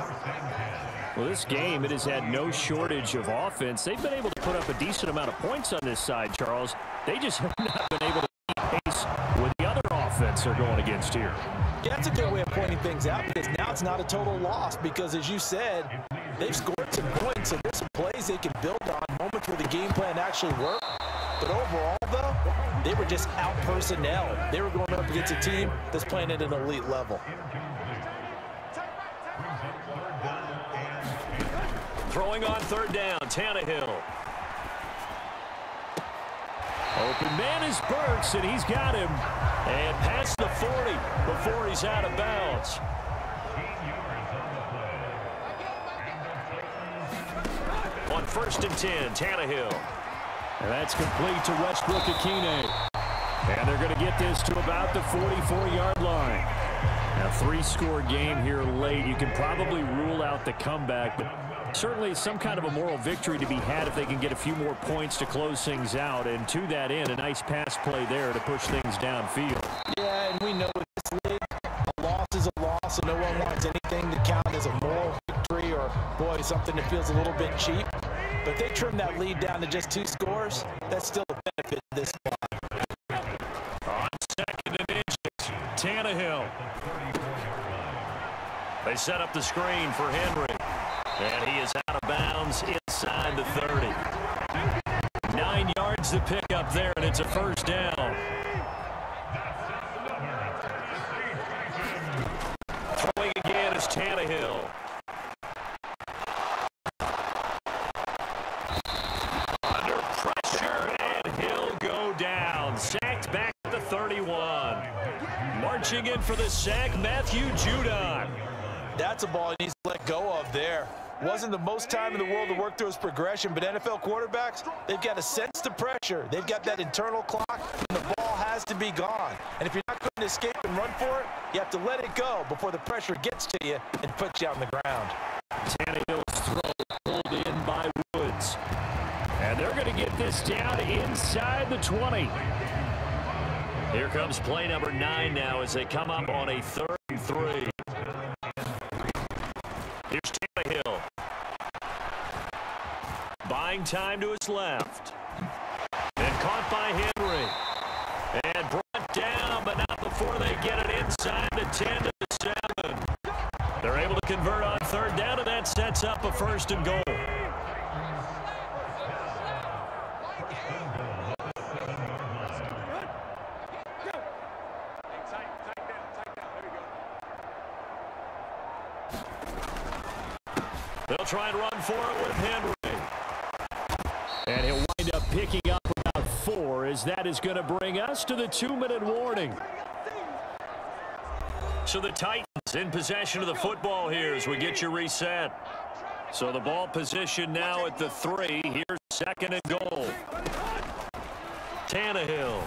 C: Well, this game, it has had no shortage of offense. They've been able to put up a decent amount of points on this side, Charles. They just have not been able to keep pace with the other offense they're going against here.
D: Yeah, that's a good way of pointing things out, because now it's not a total loss, because as you said, they've scored some points, so there's some plays they can build on, moments where the game plan actually worked. But overall, though, they were just out personnel. They were going up against a team that's playing at an elite level.
C: Throwing on third down, Tannehill. Open man is Burks, and he's got him. And past the 40 before he's out of bounds. On 1st and 10, Tannehill. And that's complete to Westbrook-Ikhine. And they're going to get this to about the 44-yard line. Now, 3-score game here late. You can probably rule out the comeback, but certainly some kind of a moral victory to be had if they can get a few more points to close things out. And to that end, a nice pass play there to push things downfield.
D: Yeah, and we know with this league, a loss is a loss, and no one wants anything to count as a moral victory or, boy, something that feels a little bit cheap. But if they trim that lead down to just 2 scores, that's still a benefit to this spot.
C: On 2nd and inches, Tannehill. They set up the screen for Henry. And he is out of bounds inside the 30. 9 yards to pick up there, and it's a first down. Throwing again is Tannehill. Under pressure, and he'll go down. Sacked back at the 31. Marching in for the sack, Matthew Judon.
D: That's a ball he needs to let go of there. Wasn't the most time in the world to work through his progression, but NFL quarterbacks, they've got to sense the pressure. They've got that internal clock, and the ball has to be gone. And if you're not going to escape and run for it, you have to let it go before the pressure gets to you and puts you on the ground.
C: Tannehill's throw pulled in by Woods. And they're going to get this down inside the 20. Here comes play number 9 now as they come up on a 3rd and 3. Here's Tannehill. Buying time to his left. And caught by Henry. And brought down, but not before they get it inside the 10 to the 7. They're able to convert on 3rd down, and that sets up a 1st and goal. They'll try and run for it with Henry. And he'll wind up picking up about 4 as that is going to bring us to the 2-minute warning. So the Titans in possession of the football here as we get you reset. So the ball position now at the 3. Here's 2nd and goal. Tannehill.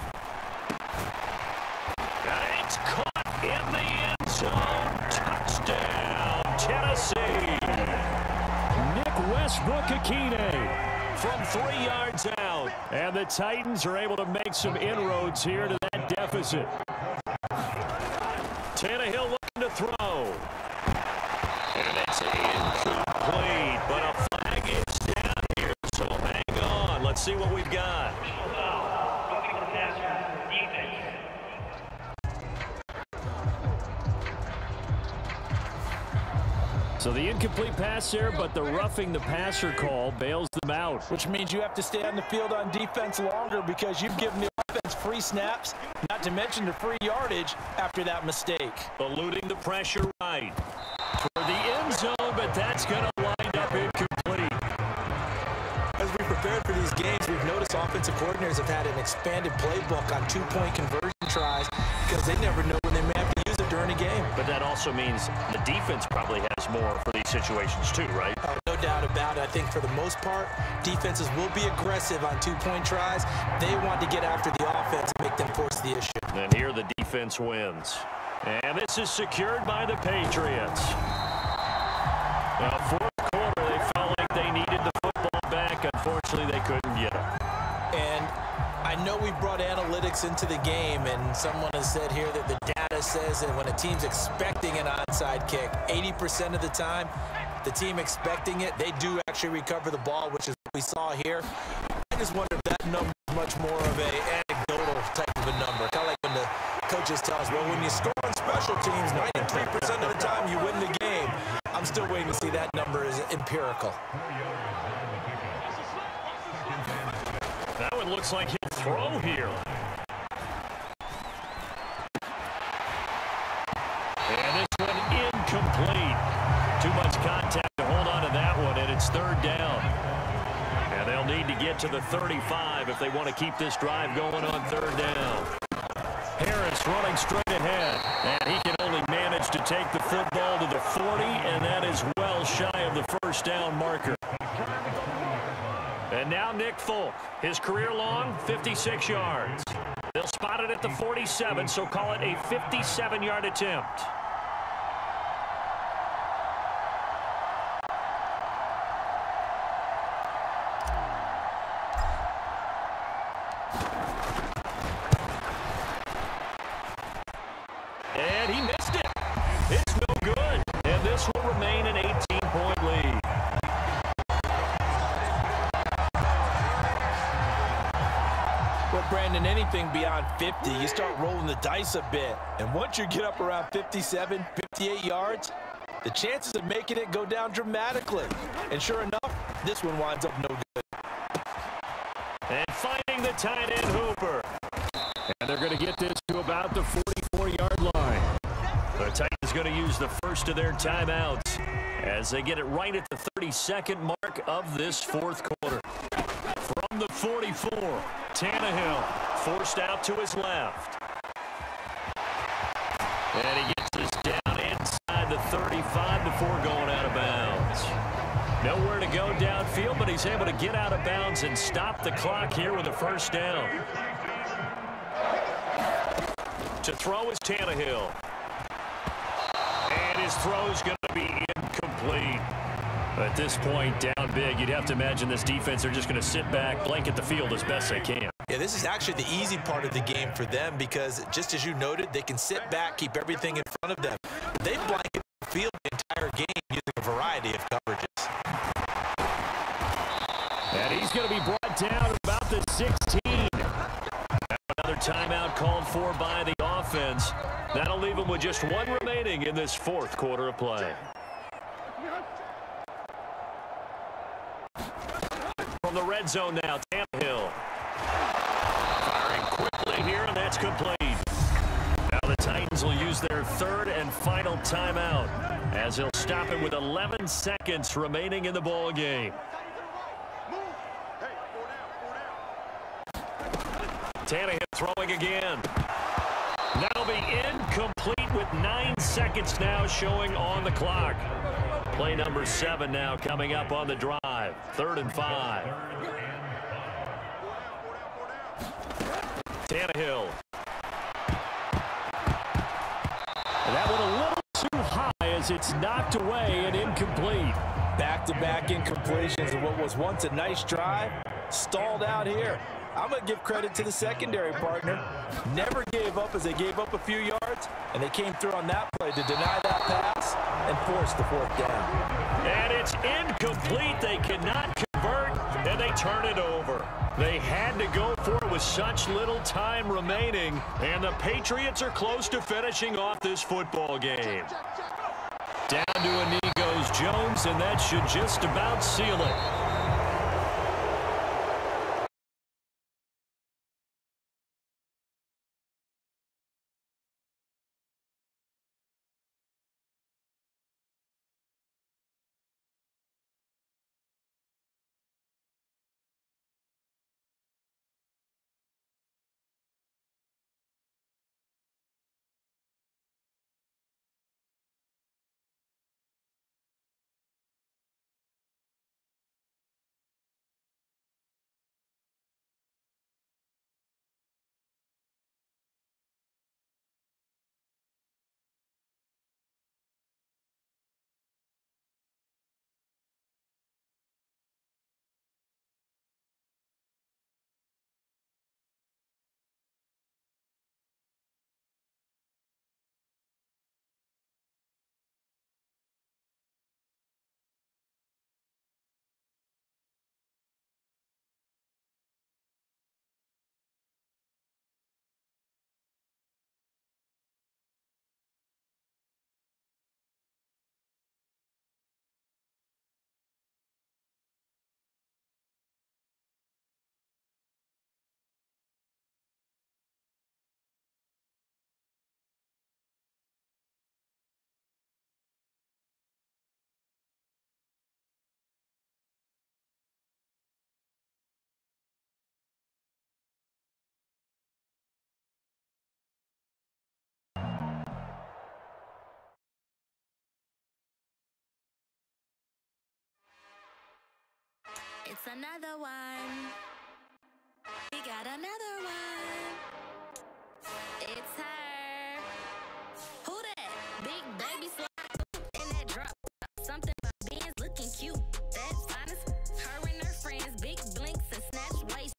C: And it's caught in the end zone. Touchdown, Tennessee. Westbrook-Ikhine from 3 yards out. And the Titans are able to make some inroads here to that deficit. Tannehill looking to throw. And it's incomplete, but a flag is down here, so hang on. Let's see what we've got. So the incomplete pass there, but the roughing the passer call bails them out.
D: Which means you have to stay on the field on defense longer because you've given the offense free snaps, not to mention the free yardage after that mistake.
C: Eluding the pressure right toward the end zone, but that's going to wind up incomplete.
A: As we prepared for these games, we've noticed offensive coordinators have had an expanded playbook on 2-point conversion tries because they never know when they may have to use it during a game.
C: But that also means the defense probably has more for these situations too, right?
A: Oh, no doubt about it. I think for the most part, defenses will be aggressive on two-point tries. They want to get after the offense and make them force the issue.
C: And here the defense wins. And this is secured by the Patriots. Now, fourth quarter, they felt like they needed the football back. Unfortunately, they couldn't get it.
A: And I know we brought analytics into the game, and someone has said here that the data says that when a team's expecting an onside kick, 80% of the time, the team expecting it, they do actually recover the ball, which is what we saw here. I just wonder if that number is much more of an anecdotal type of a number. Kind of like when the coaches tell us, well, when you score on special teams, 93% of the time you win the game. I'm still waiting to see that number is empirical.
C: That one looks like he'll throw here. And this one incomplete. Too much contact to hold on to that one, and it's third down. And they'll need to get to the 35 if they want to keep this drive going on third down. Harris running straight ahead, and he can only manage to take the football to the 40, and that is well shy of the first down marker. And now Nick Folk, his career-long 56 yards. They'll spot it at the 47, so call it a 57-yard attempt. And he missed it. It's no good. And this will remain an 18-point lead.
D: Well, Brandon, anything beyond 50, you start rolling the dice a bit. And once you get up around 57, 58 yards, the chances of making it go down dramatically. And sure enough, this one winds up no good.
C: And finding the tight end Hooper. And they're going to get this to about the 44-yard line. The Titans going to use the first of their timeouts as they get it right at the 32nd mark of this fourth quarter. From the 44, Tannehill forced out to his left. And he gets this down inside the 35 before going out of bounds. Nowhere to go downfield, but he's able to get out of bounds and stop the clock here with a first down. To throw is Tannehill. And his throw's going to be incomplete. At this point, down big, you'd have to imagine this defense, they're just going to sit back, blanket the field as best they can.
A: Yeah, this is actually the easy part of the game for them because, just as you noted, they can sit back, keep everything in front of them. They blanket the field the entire game using a variety of coverages.
C: And he's going to be brought down at about the 16. Another timeout called for by the offense. That'll leave them with just one remaining in this fourth quarter of play. From the red zone now, Tannehill. Firing quickly here, and that's complete. Now the Titans will use their third and final timeout as they'll stop it with 11 seconds remaining in the ball game. Tannehill throwing again. That'll be incomplete with 9 seconds now showing on the clock. Play number 7 now coming up on the drive. 3rd and 5. Tannehill. And that one a little too high as it's knocked away and incomplete.
D: Back-to-back incompletions of what was once a nice drive, stalled out here. I'm going to give credit to the secondary partner. Never gave up as they gave up a few yards, and they came through on that play to deny that pass and force the fourth down.
C: And it's incomplete. They cannot convert, and they turn it over. They had to go for it with such little time remaining, and the Patriots are close to finishing off this football game. Down to a knee goes Jones, and that should just about seal it.
G: It's another one. We got another one. It's her. Who that? Big baby slut.